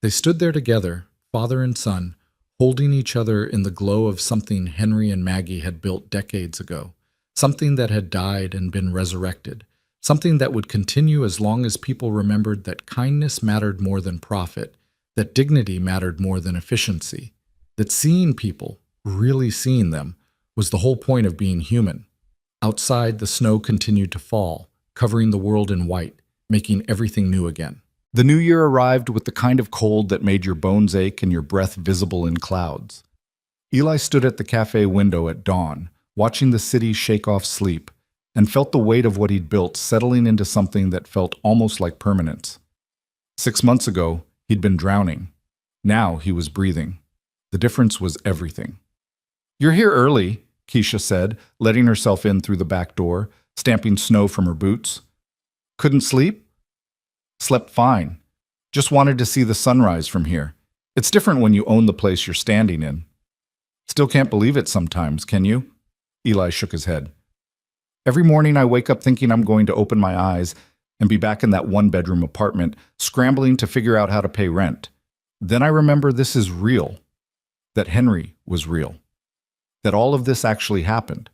They stood there together, father and son, holding each other in the glow of something Henry and Maggie had built decades ago, something that had died and been resurrected, something that would continue as long as people remembered that kindness mattered more than profit, that dignity mattered more than efficiency, that seeing people, really seeing them, was the whole point of being human. Outside, the snow continued to fall, covering the world in white, making everything new again. The new year arrived with the kind of cold that made your bones ache and your breath visible in clouds. Eli stood at the cafe window at dawn, watching the city shake off sleep, and felt the weight of what he'd built settling into something that felt almost like permanence. 6 months ago, he'd been drowning. Now he was breathing. The difference was everything. You're here early, Keisha said, letting herself in through the back door, stamping snow from her boots. Couldn't sleep? Slept fine. Just wanted to see the sunrise from here. It's different when you own the place you're standing in. Still can't believe it sometimes, can you? Eli shook his head. Every morning I wake up thinking I'm going to open my eyes and be back in that one-bedroom apartment, scrambling to figure out how to pay rent. Then I remember this is real. That Henry was real. That all of this actually happened.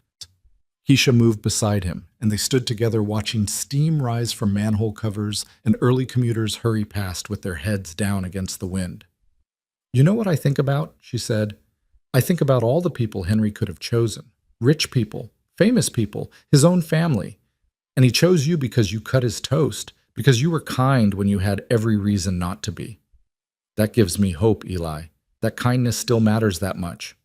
Keisha moved beside him, and they stood together watching steam rise from manhole covers and early commuters hurry past with their heads down against the wind. You know what I think about? She said. I think about all the people Henry could have chosen. Rich people, famous people, his own family. And he chose you because you cut his toast, because you were kind when you had every reason not to be. That gives me hope, Eli. That kindness still matters that much.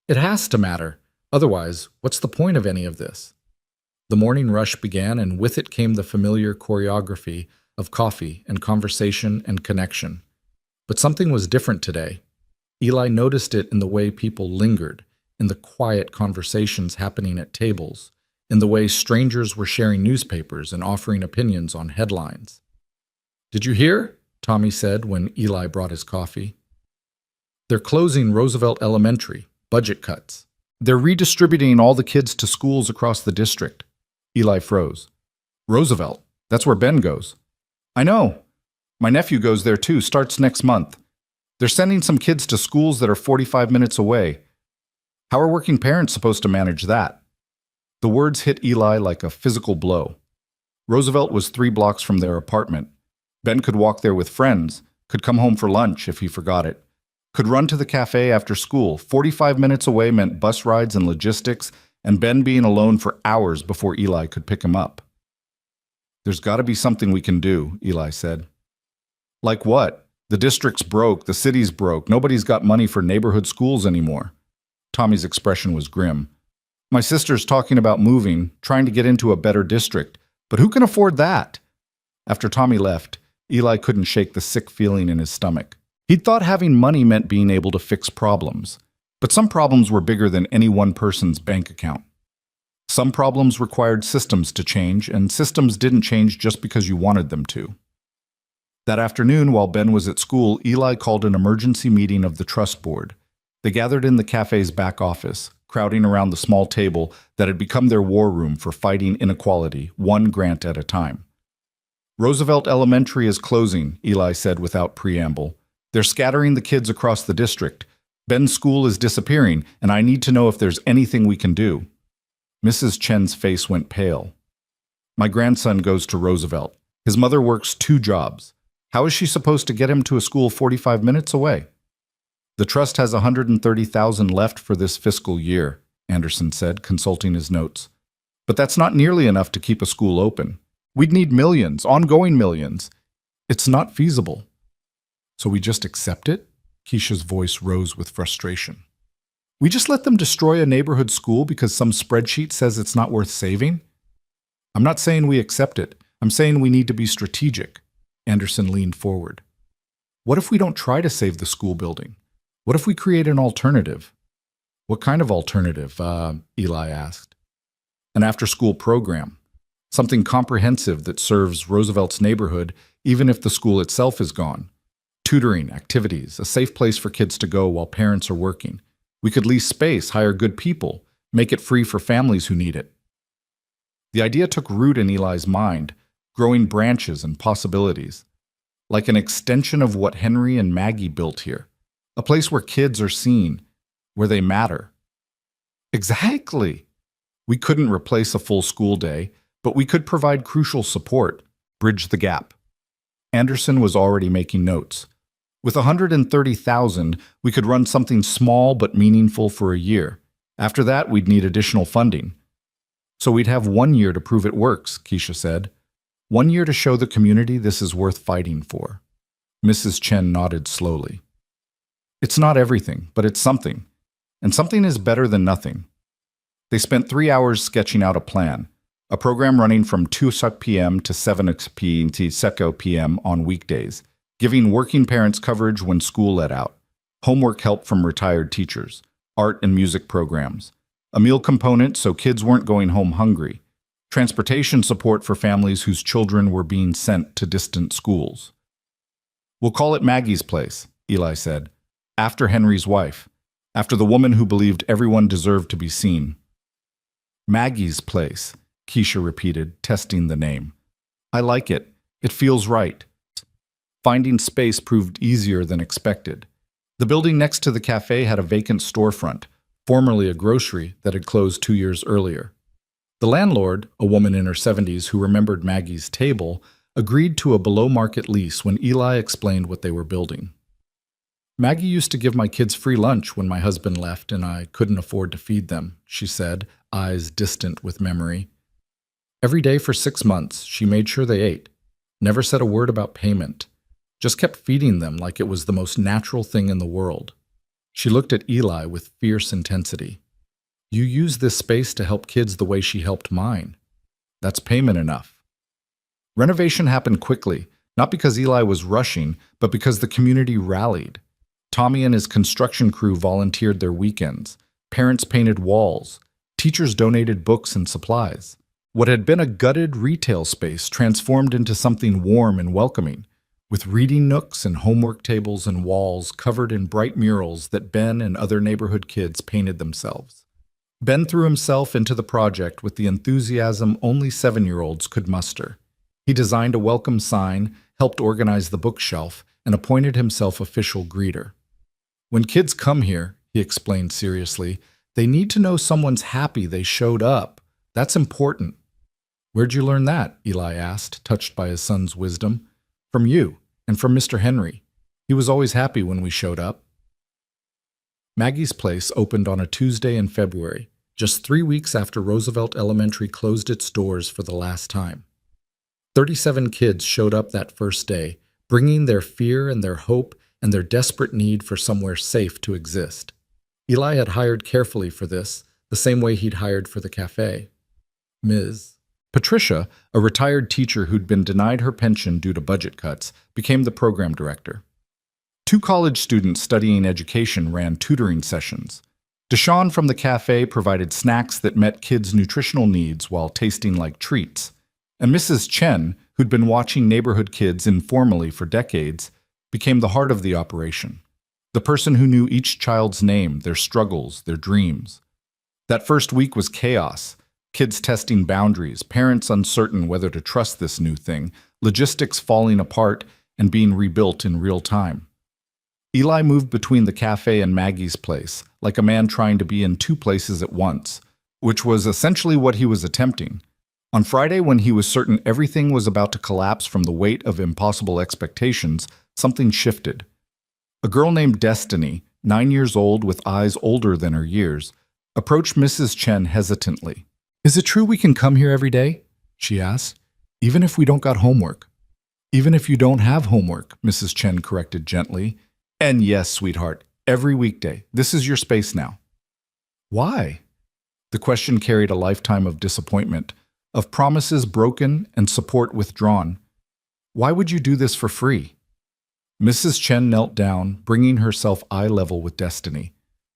It has to matter. Otherwise, what's the point of any of this? The morning rush began, and with it came the familiar choreography of coffee and conversation and connection. But something was different today. Eli noticed it in the way people lingered, in the quiet conversations happening at tables, in the way strangers were sharing newspapers and offering opinions on headlines. "Did you hear?" Tommy said when Eli brought his coffee. "They're closing Roosevelt Elementary, budget cuts. They're redistributing all the kids to schools across the district." Eli froze. "Roosevelt? That's where Ben goes." "I know. My nephew goes there too, starts next month. They're sending some kids to schools that are 45 minutes away. How are working parents supposed to manage that?" The words hit Eli like a physical blow. Roosevelt was 3 blocks from their apartment. Ben could walk there with friends, could come home for lunch if he forgot it, could run to the cafe after school. 45 minutes away meant bus rides and logistics, and Ben being alone for hours before Eli could pick him up. "There's got to be something we can do," Eli said. "Like what? The district's broke, the city's broke, nobody's got money for neighborhood schools anymore." Tommy's expression was grim. "My sister's talking about moving, trying to get into a better district, but who can afford that?" After Tommy left, Eli couldn't shake the sick feeling in his stomach. He'd thought having money meant being able to fix problems, but some problems were bigger than any one person's bank account. Some problems required systems to change, and systems didn't change just because you wanted them to. That afternoon, while Ben was at school, Eli called an emergency meeting of the trust board. They gathered in the cafe's back office, crowding around the small table that had become their war room for fighting inequality, one grant at a time. "Roosevelt Elementary is closing," Eli said without preamble. "They're scattering the kids across the district. Ben's school is disappearing, and I need to know if there's anything we can do." Mrs. Chen's face went pale. "My grandson goes to Roosevelt. His mother works 2 jobs. How is she supposed to get him to a school 45 minutes away?" "The trust has $130,000 left for this fiscal year," Anderson said, consulting his notes. "But that's not nearly enough to keep a school open. We'd need millions, ongoing millions. It's not feasible." "So we just accept it?" Keisha's voice rose with frustration. "We just let them destroy a neighborhood school because some spreadsheet says it's not worth saving?" "I'm not saying we accept it. I'm saying we need to be strategic." Anderson leaned forward. "What if we don't try to save the school building? What if we create an alternative?" "What kind of alternative?" Eli asked. "An after-school program. Something comprehensive that serves Roosevelt's neighborhood even if the school itself is gone. Tutoring, activities, a safe place for kids to go while parents are working. We could lease space, hire good people, make it free for families who need it." The idea took root in Eli's mind, growing branches and possibilities. Like an extension of what Henry and Maggie built here. A place where kids are seen, where they matter. Exactly! We couldn't replace a full school day, but we could provide crucial support, bridge the gap. Anderson was already making notes. With $130,000, we could run something small but meaningful for a year. After that, we'd need additional funding. "So we'd have 1 year to prove it works," Keisha said. 1 year to show the community this is worth fighting for." Mrs. Chen nodded slowly. "It's not everything, but it's something. And something is better than nothing." They spent 3 hours sketching out a plan, a program running from 2 p.m. to 7 p.m. on weekdays, giving working parents coverage when school let out, homework help from retired teachers, art and music programs, a meal component so kids weren't going home hungry, transportation support for families whose children were being sent to distant schools. "We'll call it Maggie's Place," Eli said, "after Henry's wife, after the woman who believed everyone deserved to be seen." "Maggie's Place," Keisha repeated, testing the name. "I like it. It feels right." Finding space proved easier than expected. The building next to the cafe had a vacant storefront, formerly a grocery that had closed 2 years earlier. The landlord, a woman in her 70s who remembered Maggie's table, agreed to a below-market lease when Eli explained what they were building. Maggie used to give my kids free lunch when my husband left and I couldn't afford to feed them, she said, eyes distant with memory. Every day for 6 months, she made sure they ate. Never said a word about payment. Just kept feeding them like it was the most natural thing in the world. She looked at Eli with fierce intensity. You use this space to help kids the way she helped mine. That's payment enough. Renovation happened quickly, not because Eli was rushing, but because the community rallied. Tommy and his construction crew volunteered their weekends. Parents painted walls. Teachers donated books and supplies. What had been a gutted retail space transformed into something warm and welcoming, with reading nooks and homework tables and walls covered in bright murals that Ben and other neighborhood kids painted themselves. Ben threw himself into the project with the enthusiasm only 7-year-olds could muster. He designed a welcome sign, helped organize the bookshelf, and appointed himself official greeter. When kids come here, he explained seriously, they need to know someone's happy they showed up. That's important. Where'd you learn that? Eli asked, touched by his son's wisdom. From you, and from Mr. Henry. He was always happy when we showed up. Maggie's Place opened on a Tuesday in February, just 3 weeks after Roosevelt Elementary closed its doors for the last time. 37 kids showed up that first day, bringing their fear and their hope and their desperate need for somewhere safe to exist. Eli had hired carefully for this, the same way he'd hired for the cafe. Ms. Patricia, a retired teacher who'd been denied her pension due to budget cuts, became the program director. 2 college students studying education ran tutoring sessions. Deshawn from the cafe provided snacks that met kids' nutritional needs while tasting like treats. And Mrs. Chen, who'd been watching neighborhood kids informally for decades, became the heart of the operation. The person who knew each child's name, their struggles, their dreams. That first week was chaos. Kids testing boundaries, parents uncertain whether to trust this new thing, logistics falling apart and being rebuilt in real time. Eli moved between the cafe and Maggie's Place, like a man trying to be in 2 places at once, which was essentially what he was attempting. On Friday, when he was certain everything was about to collapse from the weight of impossible expectations, something shifted. A girl named Destiny, 9 years old with eyes older than her years, approached Mrs. Chen hesitantly. Is it true we can come here every day? She asked. Even if we don't got homework. Even if you don't have homework, Mrs. Chen corrected gently. And yes, sweetheart, every weekday. This is your space now. Why? The question carried a lifetime of disappointment, of promises broken and support withdrawn. Why would you do this for free? Mrs. Chen knelt down, bringing herself eye level with Destiny.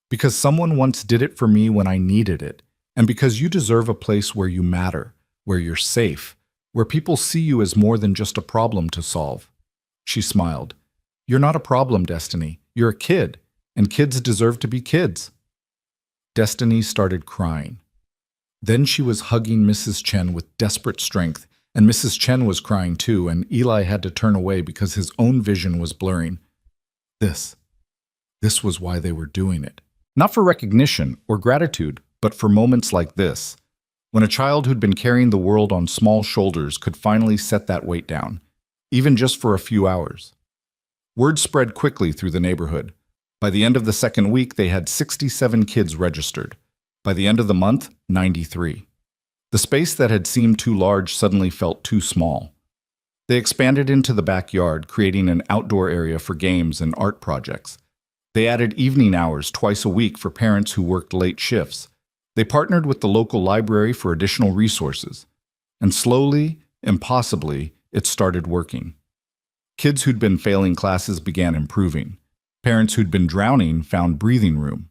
Because someone once did it for me when I needed it, and because you deserve a place where you matter, where you're safe, where people see you as more than just a problem to solve. She smiled. You're not a problem, Destiny. You're a kid, and kids deserve to be kids. Destiny started crying. Then she was hugging Mrs. Chen with desperate strength, and Mrs. Chen was crying too, and Eli had to turn away because his own vision was blurring. This was why they were doing it. Not for recognition or gratitude, but for moments like this, when a child who'd been carrying the world on small shoulders could finally set that weight down, even just for a few hours. Word spread quickly through the neighborhood. By the end of the second week, they had 67 kids registered. By the end of the month, 93. The space that had seemed too large suddenly felt too small. They expanded into the backyard, creating an outdoor area for games and art projects. They added evening hours twice a week for parents who worked late shifts. They partnered with the local library for additional resources. And slowly, impossibly, it started working. Kids who'd been failing classes began improving. Parents who'd been drowning found breathing room.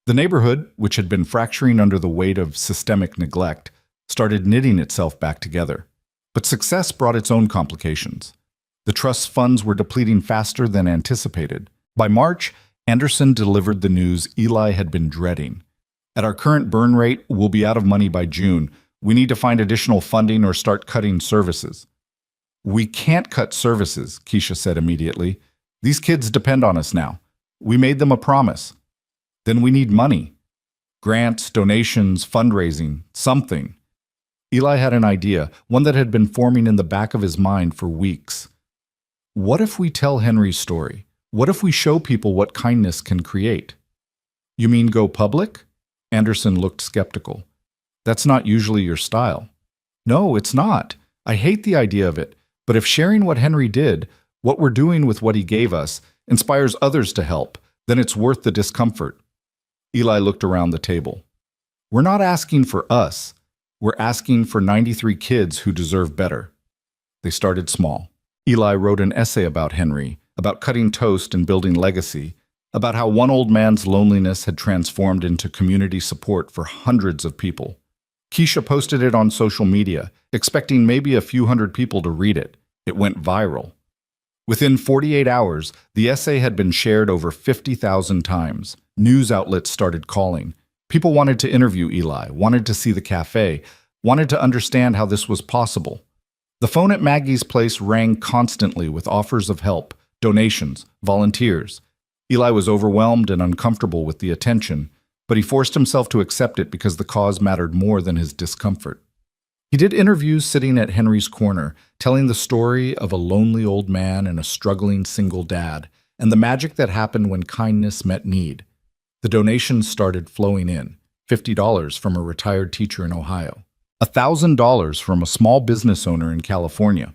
The neighborhood, which had been fracturing under the weight of systemic neglect, started knitting itself back together. But success brought its own complications. The trust's funds were depleting faster than anticipated. By March, Anderson delivered the news Eli had been dreading. At our current burn rate, we'll be out of money by June. We need to find additional funding or start cutting services. We can't cut services, Keisha said immediately. These kids depend on us now. We made them a promise. Then we need money. Grants, donations, fundraising, something. Eli had an idea, one that had been forming in the back of his mind for weeks. What if we tell Henry's story? What if we show people what kindness can create? You mean go public? Anderson looked skeptical. That's not usually your style. No, it's not. I hate the idea of it. But if sharing what Henry did, what we're doing with what he gave us, inspires others to help, then it's worth the discomfort. Eli looked around the table. We're not asking for us. We're asking for 93 kids who deserve better. They started small. Eli wrote an essay about Henry, about cutting toast and building legacy, about how one old man's loneliness had transformed into community support for hundreds of people. Keisha posted it on social media, expecting maybe a few hundred people to read it. It went viral. Within 48 hours, the essay had been shared over 50,000 times. News outlets started calling. People wanted to interview Eli, wanted to see the cafe, wanted to understand how this was possible. The phone at Maggie's place rang constantly with offers of help, donations, volunteers. Eli was overwhelmed and uncomfortable with the attention, but he forced himself to accept it because the cause mattered more than his discomfort. He did interviews sitting at Henry's corner, telling the story of a lonely old man and a struggling single dad, and the magic that happened when kindness met need. The donations started flowing in, $50 from a retired teacher in Ohio, $1,000 from a small business owner in California,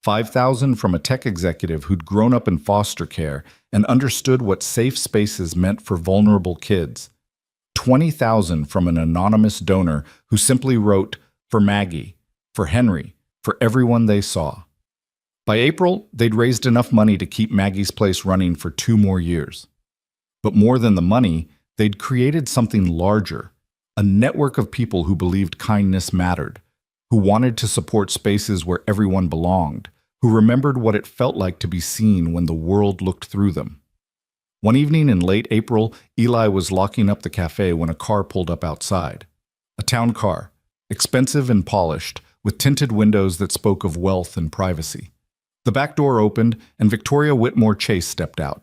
$5,000 from a tech executive who'd grown up in foster care and understood what safe spaces meant for vulnerable kids, $20,000 from an anonymous donor who simply wrote, "For Maggie, for Henry, for everyone they saw." By April, they'd raised enough money to keep Maggie's place running for 2 more years. But more than the money, they'd created something larger, a network of people who believed kindness mattered, who wanted to support spaces where everyone belonged, who remembered what it felt like to be seen when the world looked through them. One evening in late April, Eli was locking up the cafe when a car pulled up outside. A town car, expensive and polished, with tinted windows that spoke of wealth and privacy. The back door opened, and Victoria Whitmore Chase stepped out.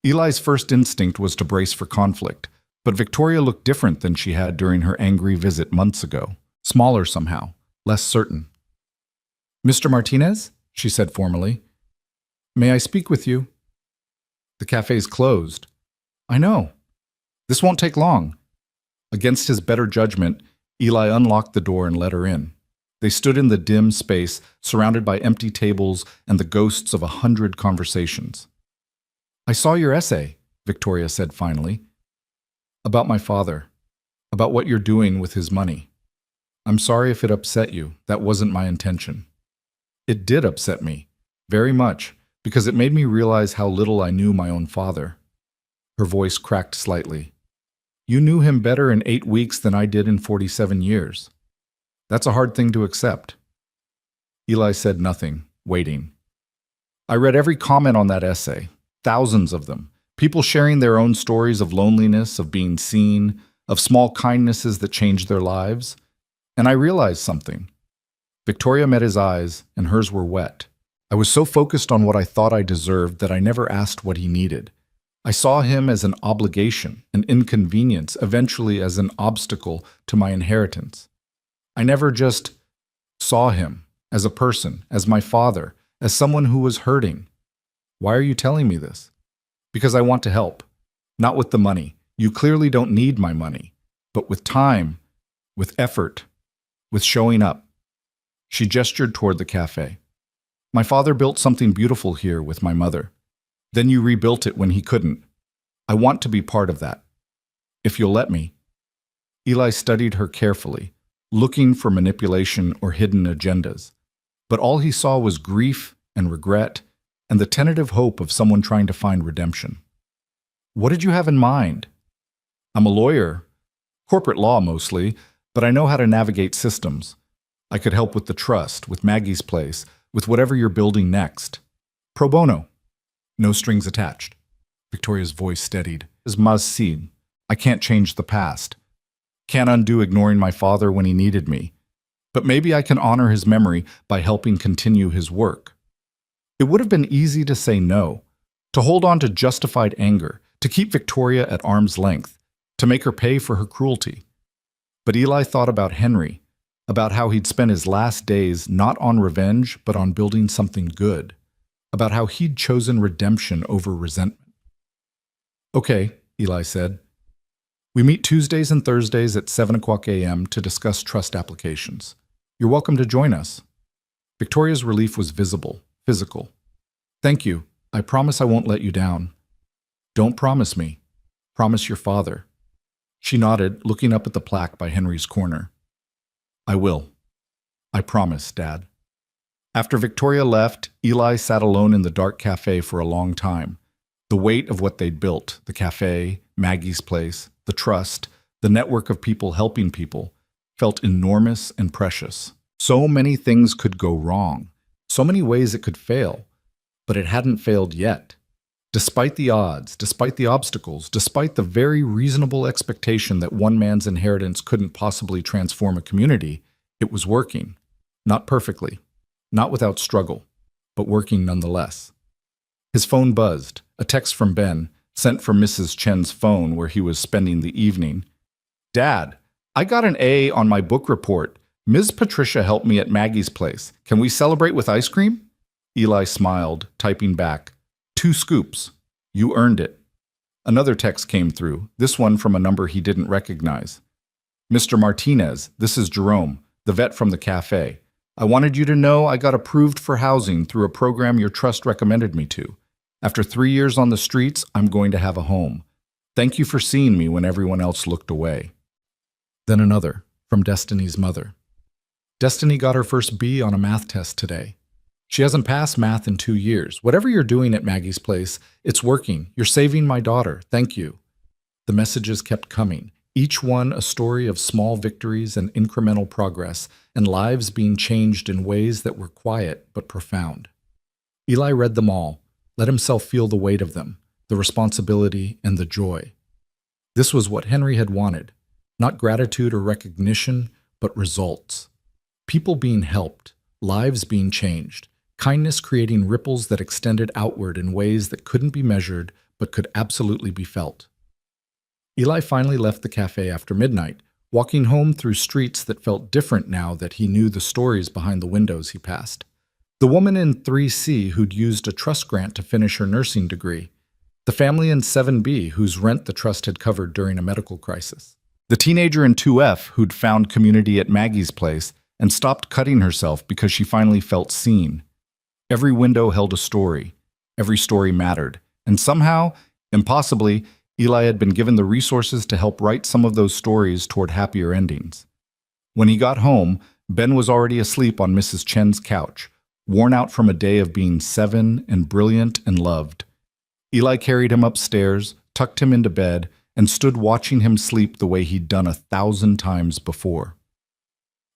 Eli's first instinct was to brace for conflict, but Victoria looked different than she had during her angry visit months ago. Smaller somehow, less certain. "Mr. Martinez?" she said formally. "May I speak with you?" "The cafe's closed." "I know. This won't take long." Against his better judgment, Eli unlocked the door and let her in. They stood in the dim space, surrounded by empty tables and the ghosts of 100 conversations. "I saw your essay," Victoria said finally. "About my father. About what you're doing with his money. I'm sorry if it upset you. That wasn't my intention." "It did upset me. Very much. Because it made me realize how little I knew my own father." Her voice cracked slightly. "You knew him better in 8 weeks than I did in 47 years. That's a hard thing to accept." Eli said nothing, waiting. "I read every comment on that essay, thousands of them, people sharing their own stories of loneliness, of being seen, of small kindnesses that changed their lives. And I realized something." Victoria met his eyes, and hers were wet. "I was so focused on what I thought I deserved that I never asked what he needed. I saw him as an obligation, an inconvenience, eventually as an obstacle to my inheritance. I never just saw him as a person, as my father, as someone who was hurting. Why are you telling me this?" "Because I want to help. Not with the money. You clearly don't need my money. But with time, with effort, with showing up." She gestured toward the cafe. "My father built something beautiful here with my mother. Then you rebuilt it when he couldn't. I want to be part of that. If you'll let me." Eli studied her carefully, looking for manipulation or hidden agendas. But all he saw was grief and regret and the tentative hope of someone trying to find redemption. "What did you have in mind?" "I'm a lawyer, corporate law mostly, but I know how to navigate systems. I could help with the trust, with Maggie's place, with whatever you're building next. Pro bono. No strings attached." Victoria's voice steadied. "Is mas sin. I can't change the past. Can't undo ignoring my father when he needed me. But maybe I can honor his memory by helping continue his work." It would have been easy to say no, to hold on to justified anger, to keep Victoria at arm's length, to make her pay for her cruelty. But Eli thought about Henry, about how he'd spent his last days not on revenge, but on building something good. about how he'd chosen redemption over resentment. "Okay," Eli said. "We meet Tuesdays and Thursdays at 7 o'clock a.m. to discuss trust applications. You're welcome to join us." Victoria's relief was visible, physical. "Thank you. I promise I won't let you down." "Don't promise me. Promise your father." She nodded, looking up at the plaque by Henry's corner. "I will. I promise, Dad." After Victoria left, Eli sat alone in the dark cafe for a long time. The weight of what they'd built, the cafe, Maggie's place, the trust, the network of people helping people, felt enormous and precious. So many things could go wrong, so many ways it could fail, but it hadn't failed yet. Despite the odds, despite the obstacles, despite the very reasonable expectation that one man's inheritance couldn't possibly transform a community, it was working. Not perfectly, not without struggle, but working nonetheless. His phone buzzed, a text from Ben, sent from Mrs. Chen's phone where he was spending the evening. "Dad, I got an A on my book report. Ms. Patricia helped me at Maggie's place. Can we celebrate with ice cream?" Eli smiled, typing back, "2 scoops. You earned it." Another text came through, this one from a number he didn't recognize. "Mr. Martinez, this is Jerome, the vet from the cafe. I wanted you to know I got approved for housing through a program your trust recommended me to. After 3 years on the streets, I'm going to have a home. Thank you for seeing me when everyone else looked away." Then another, from Destiny's mother. "Destiny got her first B on a math test today. She hasn't passed math in 2 years. Whatever you're doing at Maggie's place, it's working. You're saving my daughter. Thank you." The messages kept coming, each one a story of small victories and incremental progress, and lives being changed in ways that were quiet but profound. Eli read them all, let himself feel the weight of them, the responsibility and the joy. This was what Henry had wanted, not gratitude or recognition, but results. People being helped, lives being changed, kindness creating ripples that extended outward in ways that couldn't be measured but could absolutely be felt. Eli finally left the cafe after midnight, walking home through streets that felt different now that he knew the stories behind the windows he passed. The woman in 3C who'd used a trust grant to finish her nursing degree. The family in 7B whose rent the trust had covered during a medical crisis. The teenager in 2F who'd found community at Maggie's place and stopped cutting herself because she finally felt seen. Every window held a story. Every story mattered. And somehow, impossibly, Eli had been given the resources to help write some of those stories toward happier endings. When he got home, Ben was already asleep on Mrs. Chen's couch, worn out from a day of being 7 and brilliant and loved. Eli carried him upstairs, tucked him into bed, and stood watching him sleep the way he'd done 1,000 times before.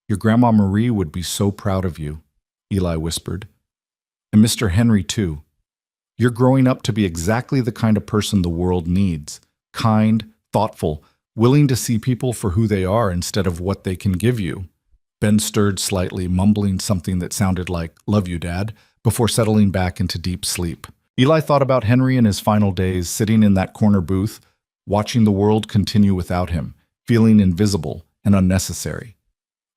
"Your Grandma Marie would be so proud of you," Eli whispered. "And Mr. Henry, too. You're growing up to be exactly the kind of person the world needs. Kind, thoughtful, willing to see people for who they are instead of what they can give you." Ben stirred slightly, mumbling something that sounded like, "Love you, Dad," before settling back into deep sleep. Eli thought about Henry in his final days, sitting in that corner booth, watching the world continue without him, feeling invisible and unnecessary.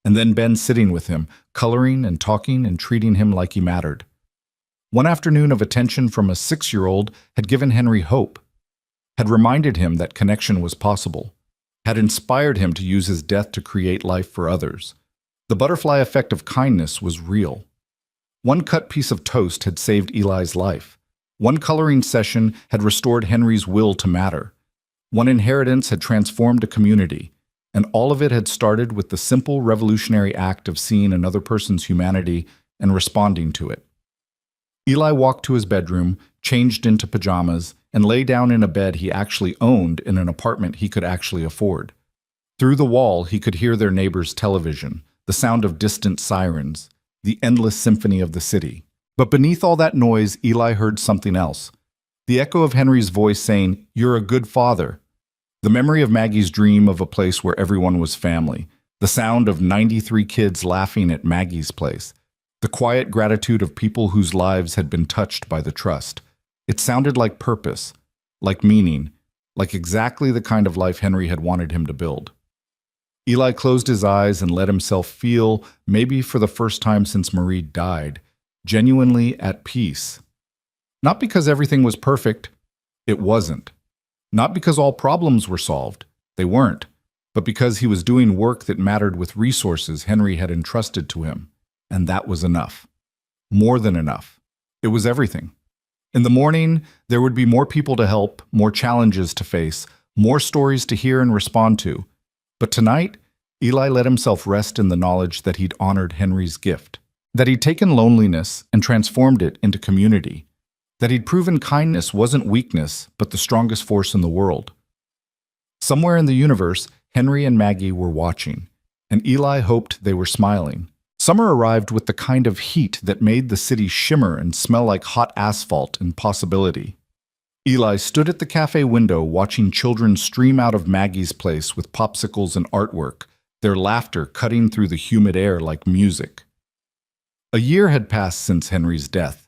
And then Ben sitting with him, coloring and talking and treating him like he mattered. One afternoon of attention from a 6-year-old had given Henry hope, had reminded him that connection was possible, had inspired him to use his death to create life for others. The butterfly effect of kindness was real. One cut piece of toast had saved Eli's life. One coloring session had restored Henry's will to matter. One inheritance had transformed a community, and all of it had started with the simple revolutionary act of seeing another person's humanity and responding to it. Eli walked to his bedroom, changed into pajamas, and lay down in a bed he actually owned in an apartment he could actually afford. Through the wall, he could hear their neighbor's television, the sound of distant sirens, the endless symphony of the city. But beneath all that noise, Eli heard something else. The echo of Henry's voice saying, "You're a good father." The memory of Maggie's dream of a place where everyone was family. The sound of 93 kids laughing at Maggie's place. The quiet gratitude of people whose lives had been touched by the trust. It sounded like purpose, like meaning, like exactly the kind of life Henry had wanted him to build. Eli closed his eyes and let himself feel, maybe for the first time since Marie died, genuinely at peace, Not because everything was perfect. It wasn't. Not because all problems were solved. They weren't. But because he was doing work that mattered with resources Henry had entrusted to him. And that was enough. More than enough. It was everything. In the morning, there would be more people to help, more challenges to face, more stories to hear and respond to. But tonight, Eli let himself rest in the knowledge that he'd honored Henry's gift, that he'd taken loneliness and transformed it into community, that he'd proven kindness wasn't weakness, but the strongest force in the world. Somewhere in the universe, Henry and Maggie were watching, and Eli hoped they were smiling. Summer arrived with the kind of heat that made the city shimmer and smell like hot asphalt and possibility. Eli stood at the cafe window watching children stream out of Maggie's place with popsicles and artwork, their laughter cutting through the humid air like music. A year had passed since Henry's death.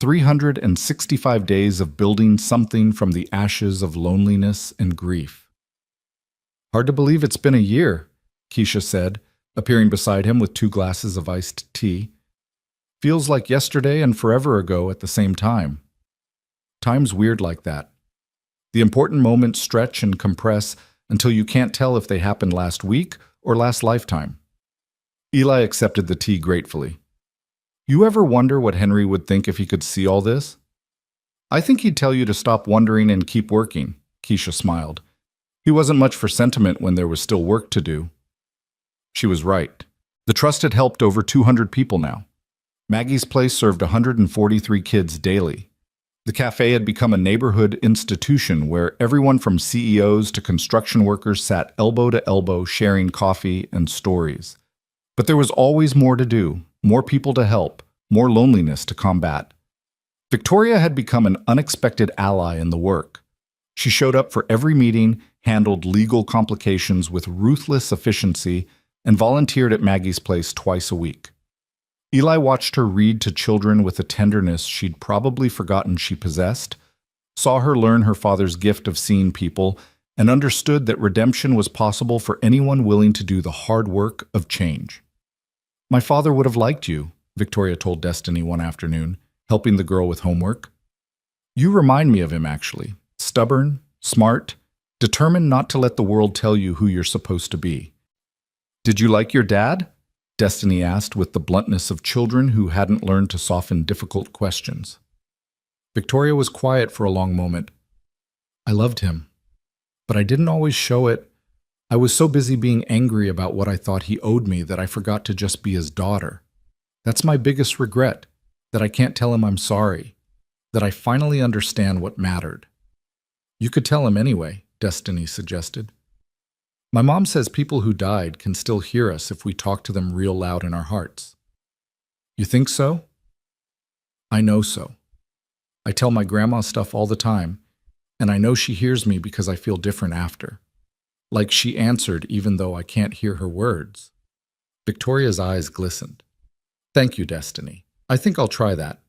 365 days of building something from the ashes of loneliness and grief. "Hard to believe it's been a year," Keisha said, appearing beside him with 2 glasses of iced tea. "Feels like yesterday and forever ago at the same time." Time's weird like that. The important moments stretch and compress until you can't tell if they happened last week or last lifetime. Eli accepted the tea gratefully. "You ever wonder what Henry would think if he could see all this?" "I think he'd tell you to stop wondering and keep working," Keisha smiled. "He wasn't much for sentiment when there was still work to do." She was right. The trust had helped over 200 people now. Maggie's place served 143 kids daily. The cafe had become a neighborhood institution where everyone from CEOs to construction workers sat elbow to elbow sharing coffee and stories. But there was always more to do, more people to help, more loneliness to combat. Victoria had become an unexpected ally in the work. She showed up for every meeting, handled legal complications with ruthless efficiency, and volunteered at Maggie's place twice a week. Eli watched her read to children with a tenderness she'd probably forgotten she possessed, saw her learn her father's gift of seeing people, and understood that redemption was possible for anyone willing to do the hard work of change. "My father would have liked you," Victoria told Destiny one afternoon, helping the girl with homework. "You remind me of him, actually. Stubborn, smart, determined not to let the world tell you who you're supposed to be." "Did you like your dad?" Destiny asked with the bluntness of children who hadn't learned to soften difficult questions. Victoria was quiet for a long moment. "I loved him, but I didn't always show it. I was so busy being angry about what I thought he owed me that I forgot to just be his daughter. That's my biggest regret, that I can't tell him I'm sorry, that I finally understand what mattered." "You could tell him anyway," Destiny suggested. "My mom says people who died can still hear us if we talk to them real loud in our hearts." "You think so?" "I know so. I tell my grandma stuff all the time, and I know she hears me because I feel different after. Like she answered even though I can't hear her words." Victoria's eyes glistened. "Thank you, Destiny. I think I'll try that."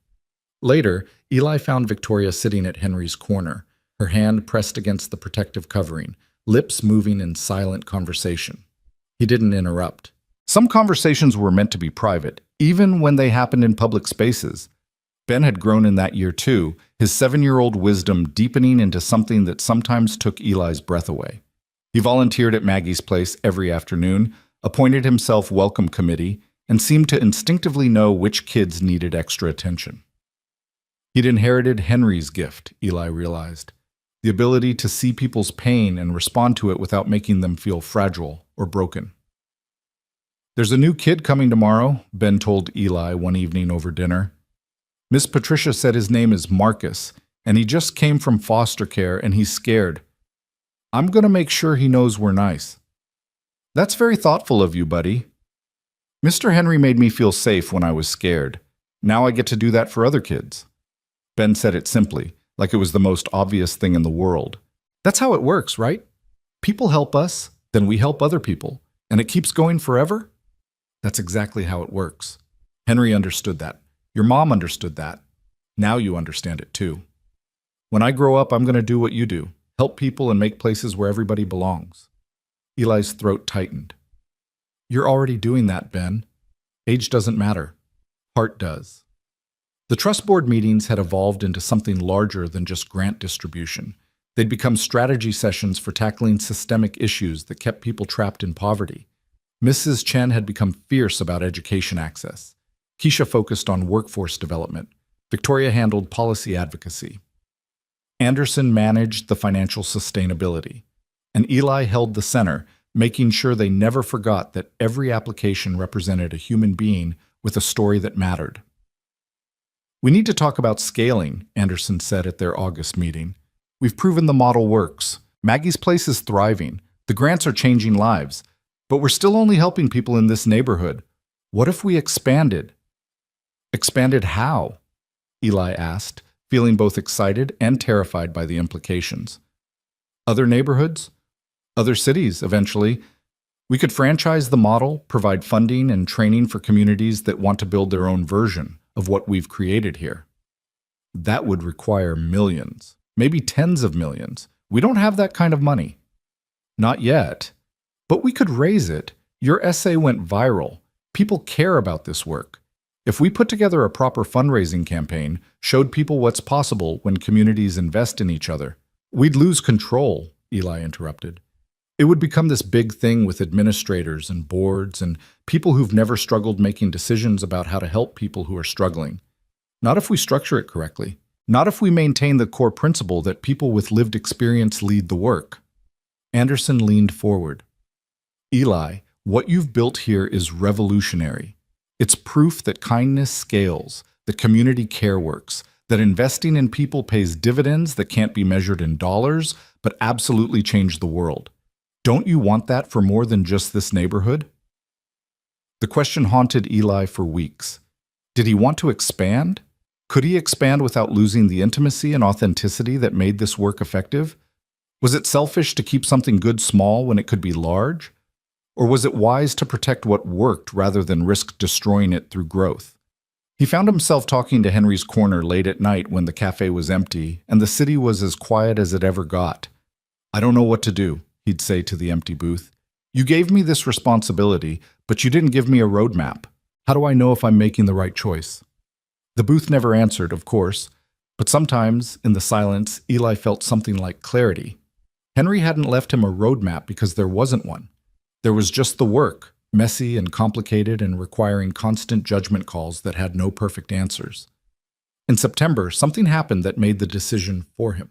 Later, Eli found Victoria sitting at Henry's corner, her hand pressed against the protective covering, lips moving in silent conversation. He didn't interrupt. Some conversations were meant to be private, even when they happened in public spaces. Ben had grown in that year too, his 7-year-old wisdom deepening into something that sometimes took Eli's breath away. He volunteered at Maggie's place every afternoon, appointed himself welcome committee, and seemed to instinctively know which kids needed extra attention. He'd inherited Henry's gift, Eli realized. The ability to see people's pain and respond to it without making them feel fragile or broken. "There's a new kid coming tomorrow," Ben told Eli one evening over dinner. "Miss Patricia said his name is Marcus, and he just came from foster care and he's scared. I'm going to make sure he knows we're nice." "That's very thoughtful of you, buddy. Mr. Henry made me feel safe when I was scared. Now I get to do that for other kids." Ben said it simply, like it was the most obvious thing in the world. That's how it works, right? People help us, then we help other people, and it keeps going forever? That's exactly how it works. Henry understood that. Your mom understood that. Now you understand it too. When I grow up, I'm going to do what you do. Help people and make places where everybody belongs. Eli's throat tightened. You're already doing that, Ben. Age doesn't matter. Heart does. The trust board meetings had evolved into something larger than just grant distribution. They'd become strategy sessions for tackling systemic issues that kept people trapped in poverty. Mrs. Chen had become fierce about education access. Keisha focused on workforce development. Victoria handled policy advocacy. Anderson managed the financial sustainability. And Eli held the center, making sure they never forgot that every application represented a human being with a story that mattered. "We need to talk about scaling," Anderson said at their August meeting. "We've proven the model works. Maggie's Place is thriving. The grants are changing lives. But we're still only helping people in this neighborhood. What if we expanded?" "Expanded how?" Eli asked, feeling both excited and terrified by the implications. "Other neighborhoods? Other cities, eventually. We could franchise the model, provide funding and training for communities that want to build their own version of what we've created here. That would require millions, maybe tens of millions. We don't have that kind of money." "Not yet. But we could raise it. Your essay went viral. People care about this work. If we put together a proper fundraising campaign, showed people what's possible when communities invest in each other." "We'd lose control," Eli interrupted. "It would become this big thing with administrators and boards and people who've never struggled making decisions about how to help people who are struggling. Not if we structure it correctly. Not if we maintain the core principle that people with lived experience lead the work." Anderson leaned forward. "Eli, what you've built here is revolutionary. It's proof that kindness scales, that community care works, that investing in people pays dividends that can't be measured in dollars, but absolutely change the world. Don't you want that for more than just this neighborhood?" The question haunted Eli for weeks. Did he want to expand? Could he expand without losing the intimacy and authenticity that made this work effective? Was it selfish to keep something good small when it could be large? Or was it wise to protect what worked rather than risk destroying it through growth? He found himself talking to Henry's Corner late at night when the cafe was empty and the city was as quiet as it ever got. "I don't know what to do," he'd say to the empty booth. "You gave me this responsibility, but you didn't give me a roadmap. How do I know if I'm making the right choice?" The booth never answered, of course, but sometimes, in the silence, Eli felt something like clarity. Henry hadn't left him a roadmap because there wasn't one. There was just the work, messy and complicated and requiring constant judgment calls that had no perfect answers. In September, something happened that made the decision for him.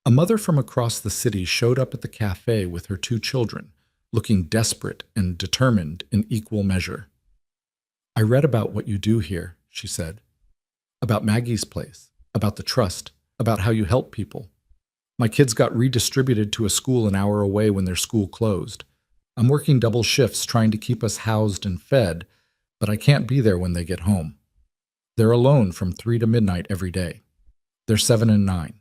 A mother from across the city showed up at the cafe with her 2 children, looking desperate and determined in equal measure. "I read about what you do here," she said. "About Maggie's Place, about the trust, about how you help people. My kids got redistributed to a school an hour away when their school closed. I'm working double shifts trying to keep us housed and fed, but I can't be there when they get home. They're alone from 3 to midnight every day. They're 7 and 9.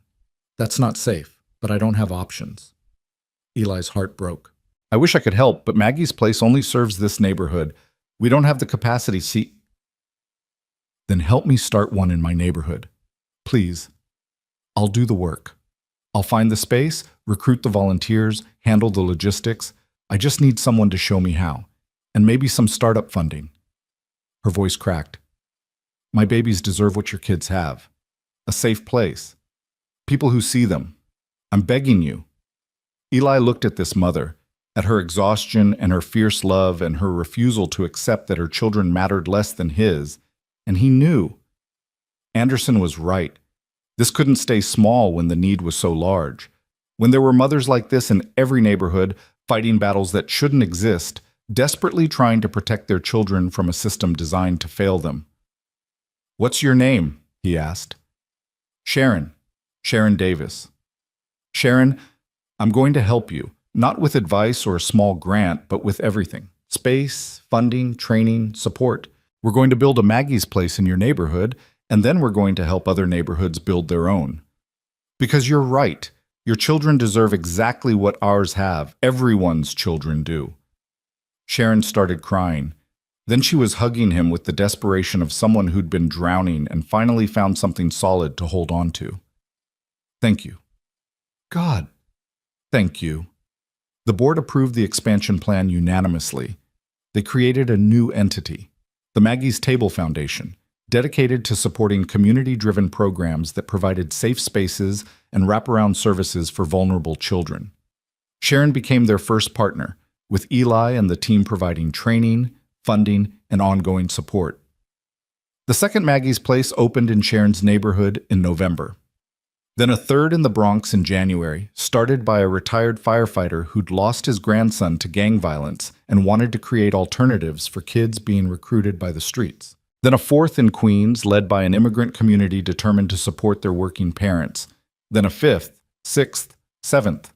That's not safe, but I don't have options." Eli's heart broke. "I wish I could help, but Maggie's Place only serves this neighborhood. We don't have the capacity, see." "Then help me start one in my neighborhood. Please. I'll do the work. I'll find the space, recruit the volunteers, handle the logistics. I just need someone to show me how. And maybe some startup funding." Her voice cracked. "My babies deserve what your kids have. A safe place. People who see them. I'm begging you." Eli looked at this mother, at her exhaustion and her fierce love and her refusal to accept that her children mattered less than his, and he knew. Anderson was right. This couldn't stay small when the need was so large. When there were mothers like this in every neighborhood, fighting battles that shouldn't exist, desperately trying to protect their children from a system designed to fail them. "What's your name?" he asked. "Sharon. Sharon Davis." "Sharon, I'm going to help you, not with advice or a small grant, but with everything. Space, funding, training, support. We're going to build a Maggie's Place in your neighborhood, and then we're going to help other neighborhoods build their own. Because you're right. Your children deserve exactly what ours have. Everyone's children do." Sharon started crying. Then she was hugging him with the desperation of someone who'd been drowning and finally found something solid to hold on to. "Thank you." "God, thank you." The board approved the expansion plan unanimously. They created a new entity, the Maggie's Table Foundation, dedicated to supporting community-driven programs that provided safe spaces and wraparound services for vulnerable children. Sharon became their first partner, with Eli and the team providing training, funding, and ongoing support. The second Maggie's Place opened in Sharon's neighborhood in November. Then a third in the Bronx in January, started by a retired firefighter who'd lost his grandson to gang violence and wanted to create alternatives for kids being recruited by the streets. Then a fourth in Queens, led by an immigrant community determined to support their working parents. Then a fifth, sixth, seventh.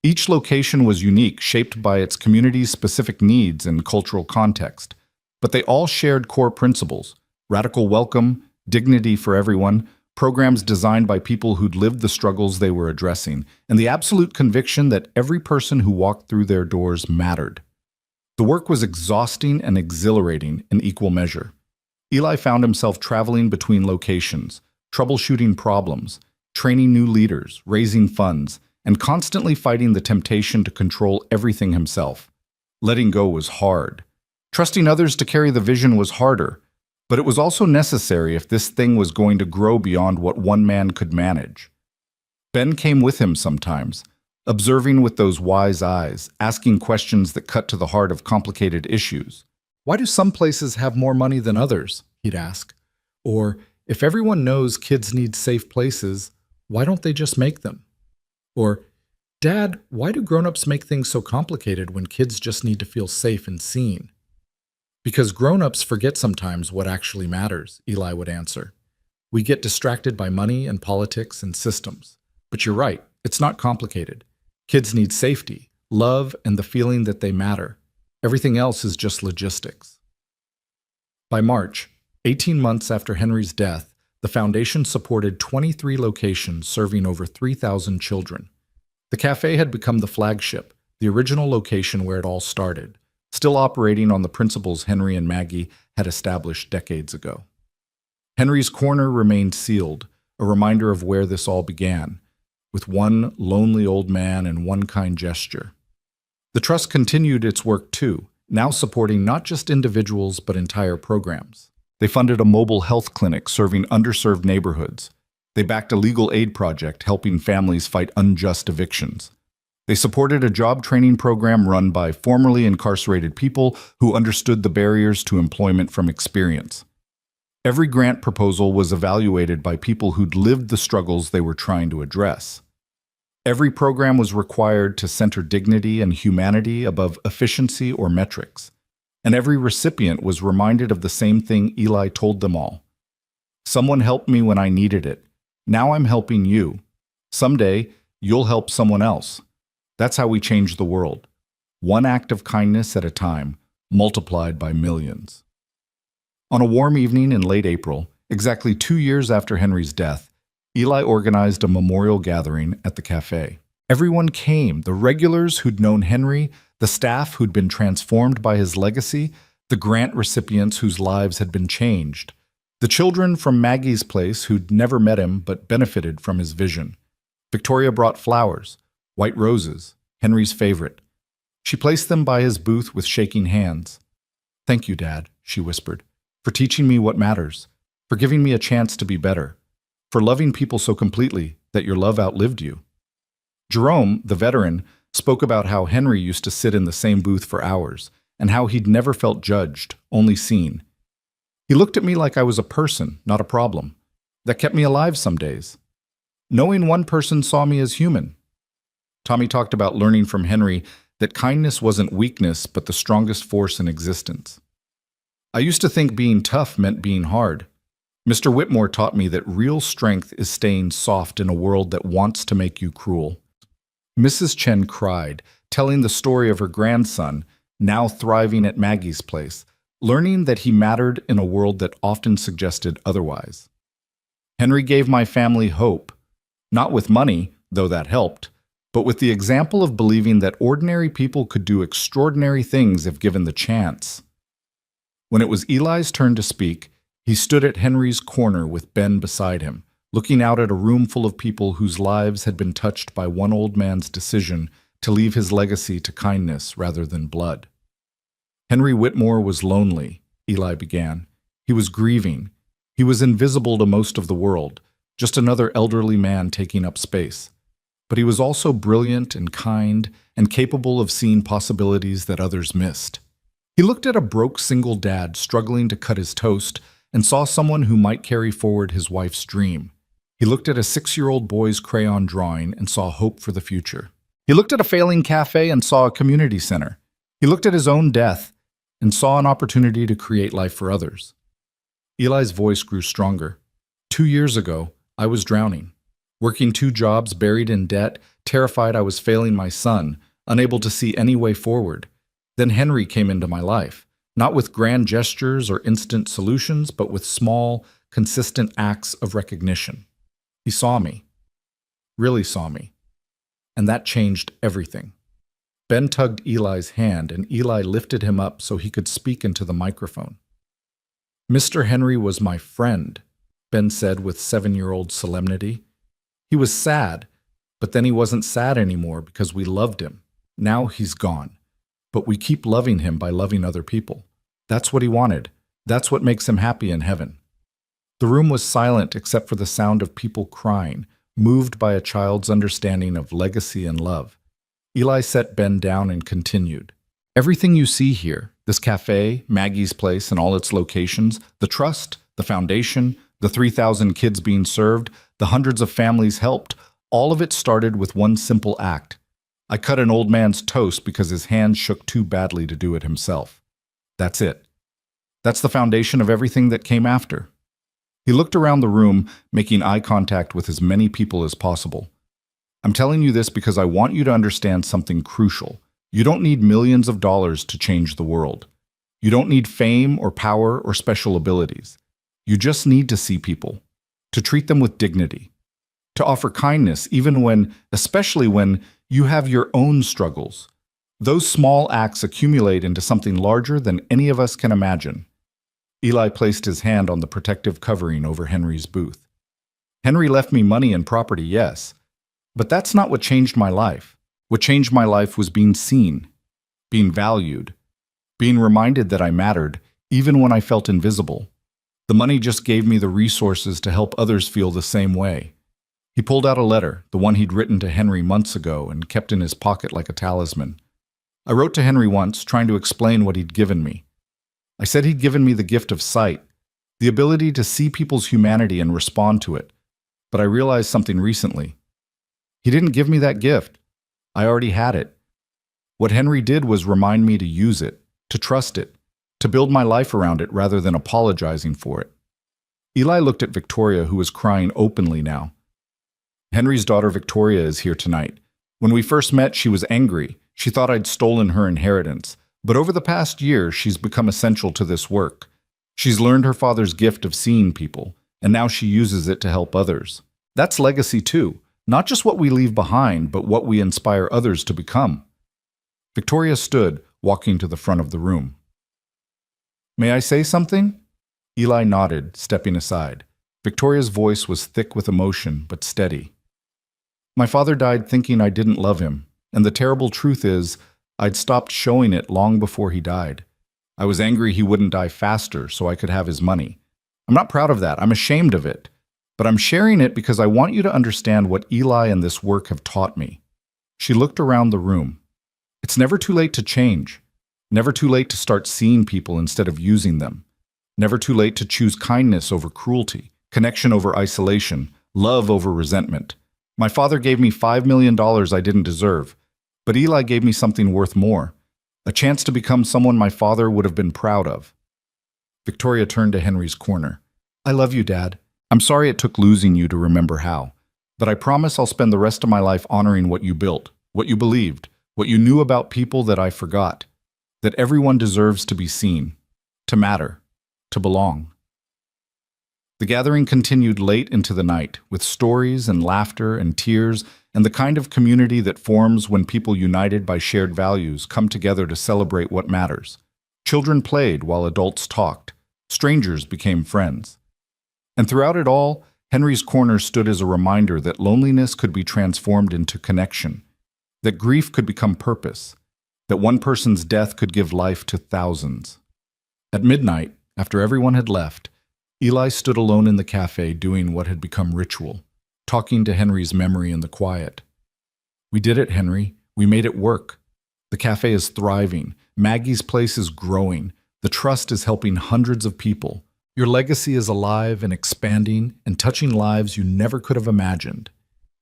Each location was unique, shaped by its community's specific needs and cultural context. But they all shared core principles: radical welcome, dignity for everyone, programs designed by people who'd lived the struggles they were addressing, and the absolute conviction that every person who walked through their doors mattered. The work was exhausting and exhilarating in equal measure. Eli found himself traveling between locations, troubleshooting problems, training new leaders, raising funds, and constantly fighting the temptation to control everything himself. Letting go was hard. Trusting others to carry the vision was harder. But it was also necessary if this thing was going to grow beyond what one man could manage. Ben came with him sometimes, observing with those wise eyes, asking questions that cut to the heart of complicated issues. Why do some places have more money than others? He'd ask. Or, if everyone knows kids need safe places, why don't they just make them? Or, Dad, why do grown-ups make things so complicated when kids just need to feel safe and seen? Because grown-ups forget sometimes what actually matters, Eli would answer. We get distracted by money and politics and systems. But you're right, it's not complicated. Kids need safety, love, and the feeling that they matter. Everything else is just logistics. By March, 18 months after Henry's death, the foundation supported 23 locations serving over 3,000 children. The cafe had become the flagship, the original location where it all started, still operating on the principles Henry and Maggie had established decades ago. Henry's corner remained sealed, a reminder of where this all began, with one lonely old man and one kind gesture. The trust continued its work too, now supporting not just individuals but entire programs. They funded a mobile health clinic serving underserved neighborhoods. They backed a legal aid project helping families fight unjust evictions. They supported a job training program run by formerly incarcerated people who understood the barriers to employment from experience. Every grant proposal was evaluated by people who'd lived the struggles they were trying to address. Every program was required to center dignity and humanity above efficiency or metrics. And every recipient was reminded of the same thing Eli told them all. Someone helped me when I needed it. Now I'm helping you. Someday, you'll help someone else. That's how we change the world. One act of kindness at a time, multiplied by millions. On a warm evening in late April, exactly 2 years after Henry's death, Eli organized a memorial gathering at the cafe. Everyone came, the regulars who'd known Henry, the staff who'd been transformed by his legacy, the grant recipients whose lives had been changed, the children from Maggie's Place who'd never met him but benefited from his vision. Victoria brought flowers, white roses, Henry's favorite. She placed them by his booth with shaking hands. "Thank you, Dad," she whispered, "for teaching me what matters, for giving me a chance to be better, for loving people so completely that your love outlived you." Jerome, the veteran, spoke about how Henry used to sit in the same booth for hours, and how he'd never felt judged, only seen. "He looked at me like I was a person, not a problem. That kept me alive some days. Knowing one person saw me as human." Tommy talked about learning from Henry that kindness wasn't weakness but the strongest force in existence. "I used to think being tough meant being hard. Mr. Whitmore taught me that real strength is staying soft in a world that wants to make you cruel." Mrs. Chen cried, telling the story of her grandson, now thriving at Maggie's Place, learning that he mattered in a world that often suggested otherwise. "Henry gave my family hope, not with money, though that helped, but with the example of believing that ordinary people could do extraordinary things if given the chance." When it was Eli's turn to speak, he stood at Henry's corner with Ben beside him, looking out at a room full of people whose lives had been touched by one old man's decision to leave his legacy to kindness rather than blood. "Henry Whitmore was lonely," Eli began. "He was grieving. He was invisible to most of the world, just another elderly man taking up space. But he was also brilliant and kind and capable of seeing possibilities that others missed. He looked at a broke single dad struggling to cut his toast and saw someone who might carry forward his wife's dream. He looked at a 6-year-old boy's crayon drawing and saw hope for the future. He looked at a failing cafe and saw a community center. He looked at his own death and saw an opportunity to create life for others. Eli's voice grew stronger. 2 years ago, I was drowning, working 2 jobs, buried in debt, terrified I was failing my son, unable to see any way forward. Then Henry came into my life, not with grand gestures or instant solutions, but with small, consistent acts of recognition. He saw me, really saw me, and that changed everything. Ben tugged Eli's hand, and Eli lifted him up so he could speak into the microphone. Mr. Henry was my friend, Ben said with 7-year-old solemnity. He was sad, but then he wasn't sad anymore because we loved him. Now he's gone, but we keep loving him by loving other people. That's what he wanted. That's what makes him happy in heaven. The room was silent except for the sound of people crying, moved by a child's understanding of legacy and love. Eli set Ben down and continued. Everything you see here, this cafe, Maggie's place and all its locations, the trust, the foundation, the 3,000 kids being served, the hundreds of families helped, all of it started with one simple act. I cut an old man's toast because his hands shook too badly to do it himself. That's it. That's the foundation of everything that came after. He looked around the room, making eye contact with as many people as possible. I'm telling you this because I want you to understand something crucial. You don't need millions of dollars to change the world. You don't need fame or power or special abilities. You just need to see people, to treat them with dignity, to offer kindness especially when you have your own struggles. Those small acts accumulate into something larger than any of us can imagine. Eli placed his hand on the protective covering over Henry's booth. Henry left me money and property, yes, but that's not what changed my life. What changed my life was being seen, being valued, being reminded that I mattered, even when I felt invisible. The money just gave me the resources to help others feel the same way. He pulled out a letter, the one he'd written to Henry months ago and kept in his pocket like a talisman. I wrote to Henry once, trying to explain what he'd given me. I said he'd given me the gift of sight, the ability to see people's humanity and respond to it. But I realized something recently. He didn't give me that gift. I already had it. What Henry did was remind me to use it, to trust it, to build my life around it rather than apologizing for it. Eli looked at Victoria, who was crying openly now. Henry's daughter Victoria is here tonight. When we first met, she was angry. She thought I'd stolen her inheritance. But over the past year, she's become essential to this work. She's learned her father's gift of seeing people, and now she uses it to help others. That's legacy too. Not just what we leave behind, but what we inspire others to become. Victoria stood, walking to the front of the room. May I say something? Eli nodded, stepping aside. Victoria's voice was thick with emotion, but steady. My father died thinking I didn't love him, and the terrible truth is, I'd stopped showing it long before he died. I was angry he wouldn't die faster so I could have his money. I'm not proud of that. I'm ashamed of it. But I'm sharing it because I want you to understand what Eli and this work have taught me. She looked around the room. It's never too late to change. Never too late to start seeing people instead of using them. Never too late to choose kindness over cruelty, connection over isolation, love over resentment. My father gave me $5 million I didn't deserve. But Eli gave me something worth more, a chance to become someone my father would have been proud of. Victoria turned to Henry's corner. I love you, Dad. I'm sorry it took losing you to remember how, but I promise I'll spend the rest of my life honoring what you built, what you believed, what you knew about people that I forgot, that everyone deserves to be seen, to matter, to belong. The gathering continued late into the night, with stories and laughter and tears and the kind of community that forms when people united by shared values come together to celebrate what matters. Children played while adults talked. Strangers became friends. And throughout it all, Henry's corner stood as a reminder that loneliness could be transformed into connection, that grief could become purpose, that one person's death could give life to thousands. At midnight, after everyone had left, Eli stood alone in the cafe doing what had become ritual, talking to Henry's memory in the quiet. "We did it, Henry. We made it work. The cafe is thriving. Maggie's place is growing. The trust is helping hundreds of people. Your legacy is alive and expanding and touching lives you never could have imagined."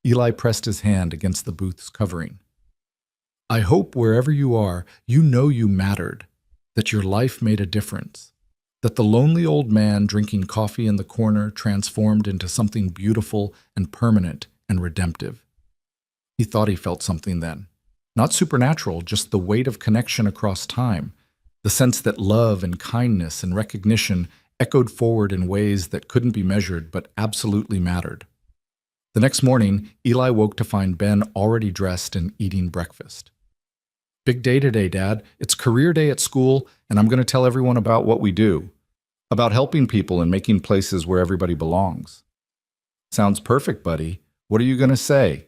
Eli pressed his hand against the booth's covering. "I hope wherever you are, you know you mattered, that your life made a difference, that the lonely old man drinking coffee in the corner transformed into something beautiful and permanent and redemptive." He thought he felt something then. Not supernatural, just the weight of connection across time, the sense that love and kindness and recognition echoed forward in ways that couldn't be measured but absolutely mattered. The next morning, Eli woke to find Ben already dressed and eating breakfast. "Big day today, Dad. It's career day at school, and I'm going to tell everyone about what we do, about helping people and making places where everybody belongs." "Sounds perfect, buddy. What are you going to say?"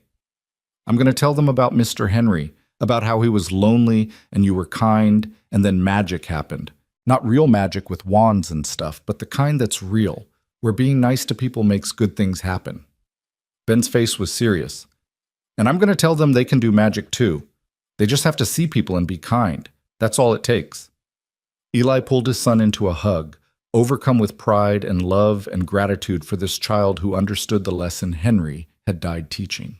"I'm going to tell them about Mr. Henry, about how he was lonely and you were kind, and then magic happened. Not real magic with wands and stuff, but the kind that's real, where being nice to people makes good things happen." Ben's face was serious. "And I'm going to tell them they can do magic too. They just have to see people and be kind. That's all it takes." Eli pulled his son into a hug, overcome with pride and love and gratitude for this child who understood the lesson Henry had died teaching.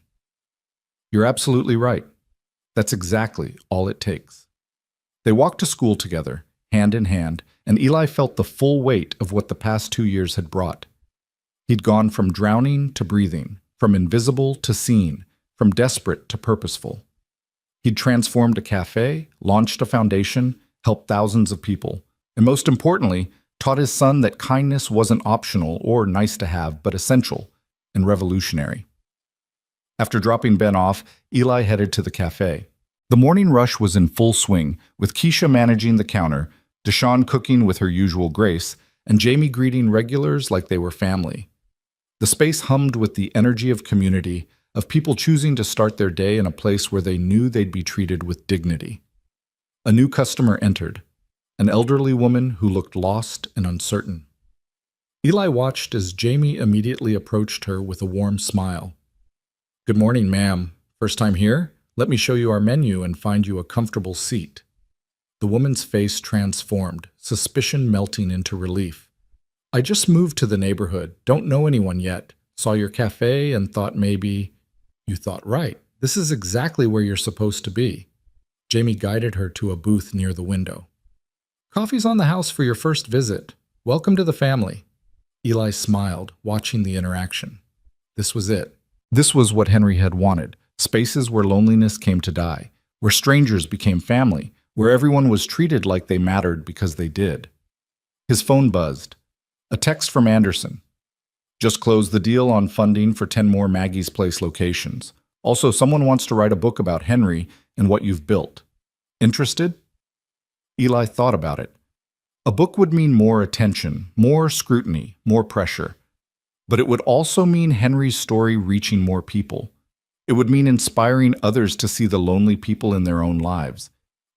"You're absolutely right. That's exactly all it takes." They walked to school together, hand in hand, and Eli felt the full weight of what the past 2 years had brought. He'd gone from drowning to breathing, from invisible to seen, from desperate to purposeful. He'd transformed a cafe, launched a foundation, helped thousands of people, and most importantly, taught his son that kindness wasn't optional or nice to have, but essential and revolutionary. After dropping Ben off, Eli headed to the cafe. The morning rush was in full swing, with Keisha managing the counter, Deshawn cooking with her usual grace, and Jamie greeting regulars like they were family. The space hummed with the energy of community, of people choosing to start their day in a place where they knew they'd be treated with dignity. A new customer entered, an elderly woman who looked lost and uncertain. Eli watched as Jamie immediately approached her with a warm smile. "Good morning, ma'am. First time here? Let me show you our menu and find you a comfortable seat." The woman's face transformed, suspicion melting into relief. "I just moved to the neighborhood, don't know anyone yet, saw your cafe and thought maybe—" "You thought right. This is exactly where you're supposed to be." Jamie guided her to a booth near the window. "Coffee's on the house for your first visit. Welcome to the family." Eli smiled, watching the interaction. This was it. This was what Henry had wanted. Spaces where loneliness came to die, where strangers became family, where everyone was treated like they mattered because they did. His phone buzzed. A text from Anderson. "Just closed the deal on funding for 10 more Maggie's Place locations. Also, someone wants to write a book about Henry and what you've built. Interested?" Eli thought about it. A book would mean more attention, more scrutiny, more pressure. But it would also mean Henry's story reaching more people. It would mean inspiring others to see the lonely people in their own lives.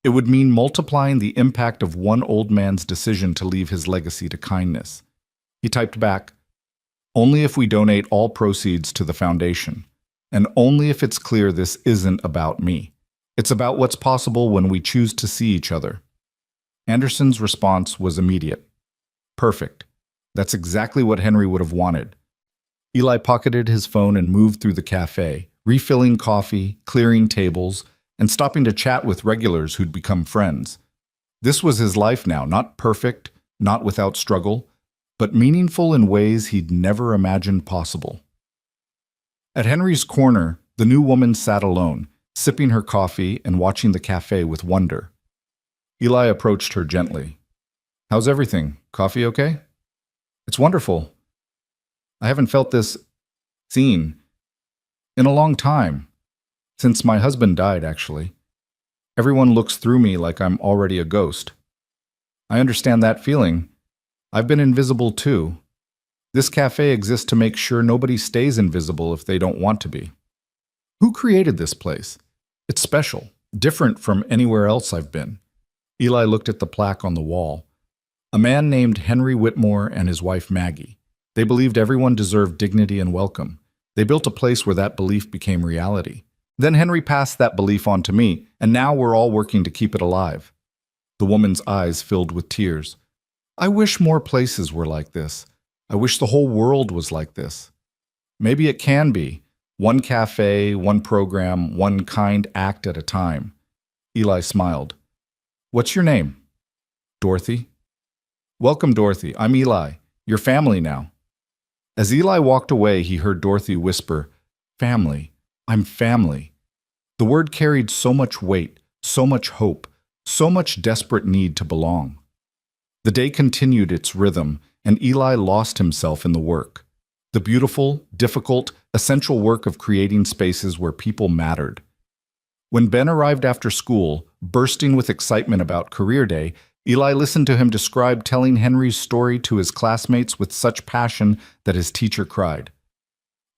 It would mean multiplying the impact of one old man's decision to leave his legacy to kindness. He typed back, "Only if we donate all proceeds to the foundation, and only if it's clear this isn't about me. It's about what's possible when we choose to see each other." Anderson's response was immediate. "Perfect. That's exactly what Henry would have wanted." Eli pocketed his phone and moved through the cafe, refilling coffee, clearing tables, and stopping to chat with regulars who'd become friends. This was his life now, not perfect, not without struggle, but meaningful in ways he'd never imagined possible. At Henry's corner, the new woman sat alone, sipping her coffee and watching the cafe with wonder. Eli approached her gently. "How's everything? Coffee okay?" "It's wonderful. I haven't felt this seen in a long time. Since my husband died, actually. Everyone looks through me like I'm already a ghost. I understand that feeling. I've been invisible too. This cafe exists to make sure nobody stays invisible if they don't want to be. Who created this place? It's special, different from anywhere else I've been." Eli looked at the plaque on the wall. A man named Henry Whitmore and his wife Maggie. They believed everyone deserved dignity and welcome. They built a place where that belief became reality. Then Henry passed that belief on to me, and now we're all working to keep it alive. The woman's eyes filled with tears. I wish more places were like this. I wish the whole world was like this. Maybe it can be. One cafe, one program, one kind act at a time. Eli smiled. What's your name? Dorothy. Welcome, Dorothy. I'm Eli. Your family now. As Eli walked away, he heard Dorothy whisper, Family. I'm family. The word carried so much weight, so much hope, so much desperate need to belong. The day continued its rhythm, and Eli lost himself in the work. The beautiful, difficult, essential work of creating spaces where people mattered. When Ben arrived after school, bursting with excitement about career day, Eli listened to him describe telling Henry's story to his classmates with such passion that his teacher cried.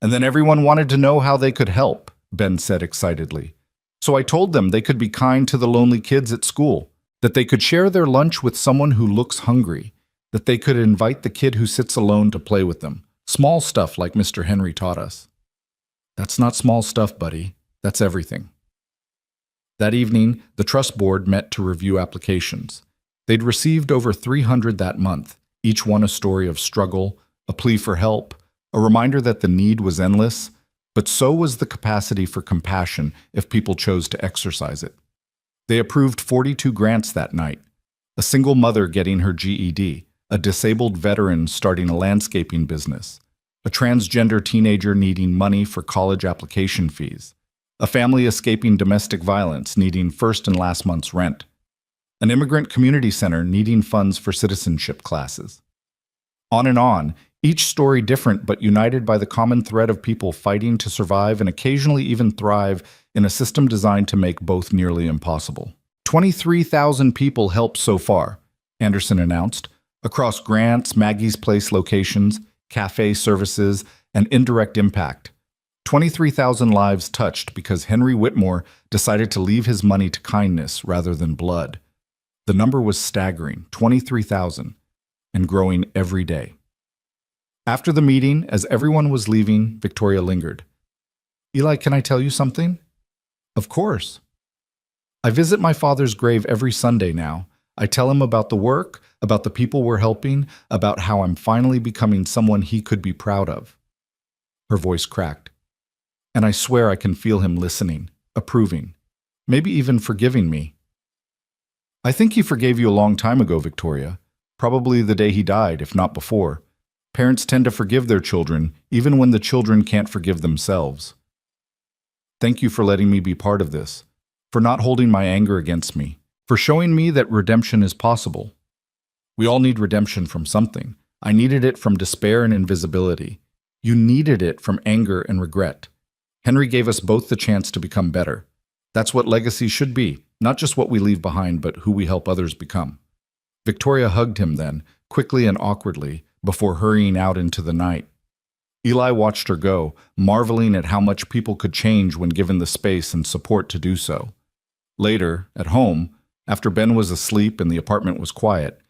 And then everyone wanted to know how they could help, Ben said excitedly. So I told them they could be kind to the lonely kids at school, that they could share their lunch with someone who looks hungry, that they could invite the kid who sits alone to play with them. Small stuff like Mr. Henry taught us. That's not small stuff, buddy. That's everything. That evening, the trust board met to review applications. They'd received over 300 that month, each one a story of struggle, a plea for help, a reminder that the need was endless, but so was the capacity for compassion if people chose to exercise it. They approved 42 grants that night, a single mother getting her GED, a disabled veteran starting a landscaping business, a transgender teenager needing money for college application fees, a family escaping domestic violence needing first and last month's rent, an immigrant community center needing funds for citizenship classes. On and on, each story different but united by the common thread of people fighting to survive and occasionally even thrive in a system designed to make both nearly impossible. 23,000 people helped so far, Anderson announced, across grants, Maggie's Place locations, cafe services, and indirect impact. 23,000 lives touched because Henry Whitmore decided to leave his money to kindness rather than blood. The number was staggering, 23,000, and growing every day. After the meeting, as everyone was leaving, Victoria lingered. Eli, can I tell you something? Of course. I visit my father's grave every Sunday now. I tell him about the work, about the people we're helping, about how I'm finally becoming someone he could be proud of. Her voice cracked. And I swear I can feel him listening, approving, maybe even forgiving me. I think he forgave you a long time ago, Victoria. Probably the day he died, if not before. Parents tend to forgive their children, even when the children can't forgive themselves. Thank you for letting me be part of this, for not holding my anger against me, for showing me that redemption is possible. We all need redemption from something. I needed it from despair and invisibility. You needed it from anger and regret. Henry gave us both the chance to become better. That's what legacy should be, not just what we leave behind, but who we help others become. Victoria hugged him then, quickly and awkwardly, before hurrying out into the night. Eli watched her go, marveling at how much people could change when given the space and support to do so. Later, at home, after Ben was asleep and the apartment was quiet,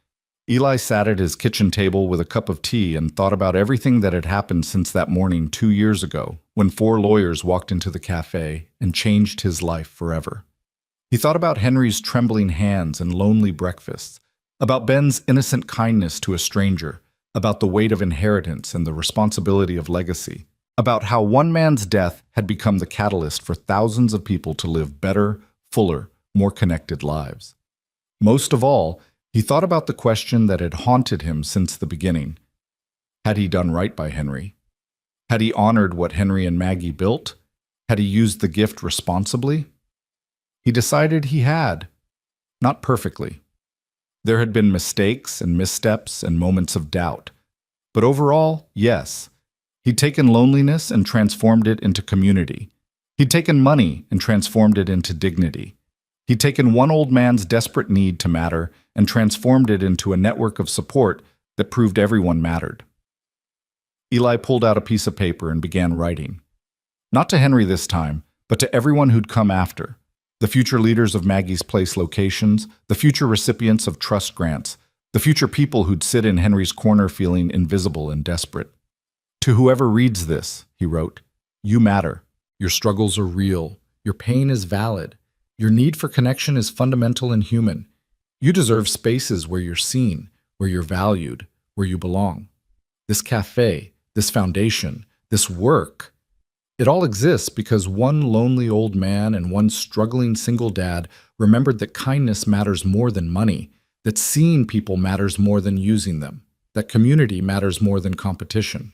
Eli sat at his kitchen table with a cup of tea and thought about everything that had happened since that morning 2 years ago, when 4 lawyers walked into the cafe and changed his life forever. He thought about Henry's trembling hands and lonely breakfasts, about Ben's innocent kindness to a stranger, about the weight of inheritance and the responsibility of legacy, about how one man's death had become the catalyst for thousands of people to live better, fuller, more connected lives. Most of all, he thought about the question that had haunted him since the beginning. Had he done right by Henry? Had he honored what Henry and Maggie built? Had he used the gift responsibly? He decided he had. Not perfectly. There had been mistakes and missteps and moments of doubt. But overall, yes. He'd taken loneliness and transformed it into community. He'd taken money and transformed it into dignity. He'd taken one old man's desperate need to matter and transformed it into a network of support that proved everyone mattered. Eli pulled out a piece of paper and began writing. Not to Henry this time, but to everyone who'd come after. The future leaders of Maggie's Place locations, the future recipients of trust grants, The future people who'd sit in Henry's corner feeling invisible and desperate. To whoever reads this, he wrote, you matter. Your struggles are real. Your pain is valid. Your need for connection is fundamental and human. You deserve spaces where you're seen, where you're valued, where you belong. This cafe, this foundation, this work, it all exists because one lonely old man and one struggling single dad remembered that kindness matters more than money, that seeing people matters more than using them, that community matters more than competition.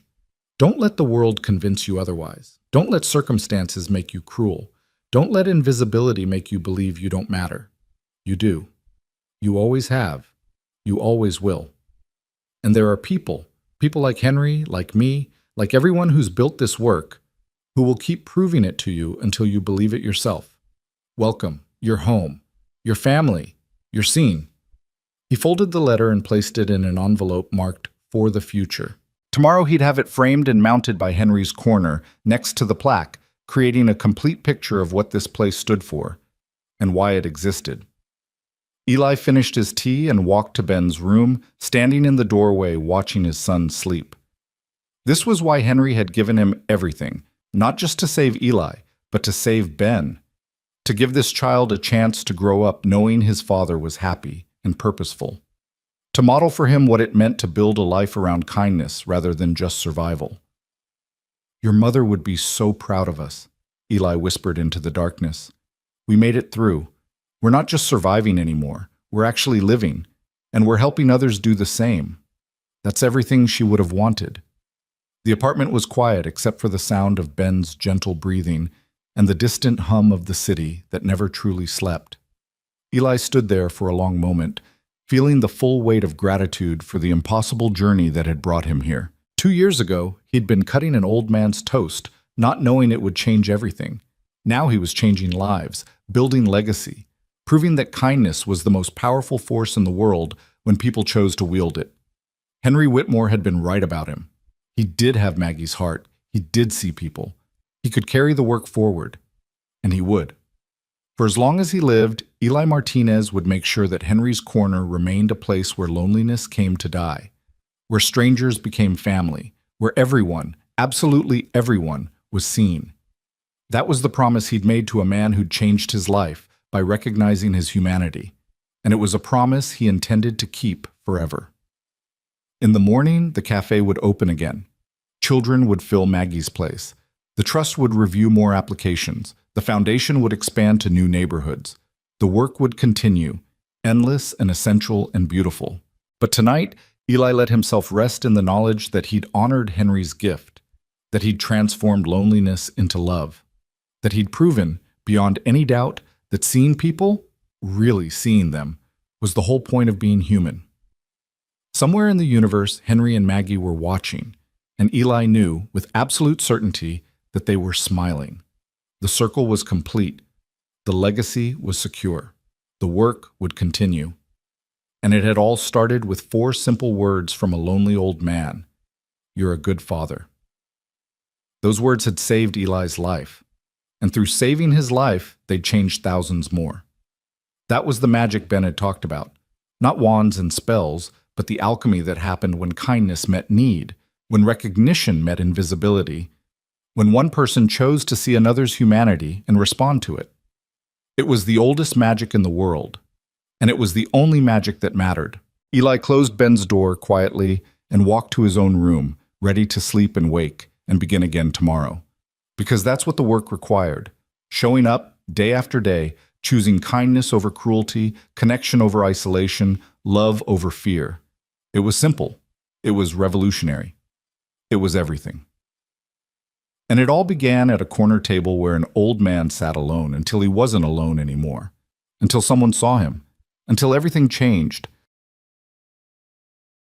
Don't let the world convince you otherwise. Don't let circumstances make you cruel. Don't let invisibility make you believe you don't matter. You do. You always have. You always will. And there are people like Henry, like me, like everyone who's built this work, who will keep proving it to you until you believe it yourself. Welcome. You're home. Your family. You're seen. He folded the letter and placed it in an envelope marked "For the Future." Tomorrow he'd have it framed and mounted by Henry's corner, next to the plaque, creating a complete picture of what this place stood for and why it existed. Eli finished his tea and walked to Ben's room, standing in the doorway watching his son sleep. This was why Henry had given him everything, not just to save Eli, but to save Ben, to give this child a chance to grow up knowing his father was happy and purposeful, to model for him what it meant to build a life around kindness rather than just survival. Your mother would be so proud of us, Eli whispered into the darkness. We made it through. We're not just surviving anymore. We're actually living, and we're helping others do the same. That's everything she would have wanted. The apartment was quiet except for the sound of Ben's gentle breathing and the distant hum of the city that never truly slept. Eli stood there for a long moment, feeling the full weight of gratitude for the impossible journey that had brought him here. 2 years ago, he'd been cutting an old man's toast, not knowing it would change everything. Now he was changing lives, building legacy, proving that kindness was the most powerful force in the world when people chose to wield it. Henry Whitmore had been right about him. He did have Maggie's heart. He did see people. He could carry the work forward, and he would. For as long as he lived, Eli Martinez would make sure that Henry's corner remained a place where loneliness came to die, where strangers became family, where everyone, absolutely everyone, was seen. That was the promise he'd made to a man who'd changed his life by recognizing his humanity, and it was a promise he intended to keep forever. In the morning, the cafe would open again. Children would fill Maggie's place. The trust would review more applications. The foundation would expand to new neighborhoods. The work would continue, endless and essential and beautiful. But tonight, Eli let himself rest in the knowledge that he'd honored Henry's gift, that he'd transformed loneliness into love, that he'd proven, beyond any doubt, that seeing people, really seeing them, was the whole point of being human. Somewhere in the universe, Henry and Maggie were watching, and Eli knew, with absolute certainty, that they were smiling. The circle was complete. The legacy was secure. The work would continue. And it had all started with 4 simple words from a lonely old man. You're a good father. Those words had saved Eli's life. And through saving his life, they'd changed thousands more. That was the magic Ben had talked about. Not wands and spells, but the alchemy that happened when kindness met need, when recognition met invisibility, when one person chose to see another's humanity and respond to it. It was the oldest magic in the world, and it was the only magic that mattered. Eli closed Ben's door quietly and walked to his own room, ready to sleep and wake and begin again tomorrow. Because that's what the work required, showing up day after day, choosing kindness over cruelty, connection over isolation, love over fear. It was simple. It was revolutionary. It was everything. And it all began at a corner table where an old man sat alone until he wasn't alone anymore, until someone saw him, until everything changed,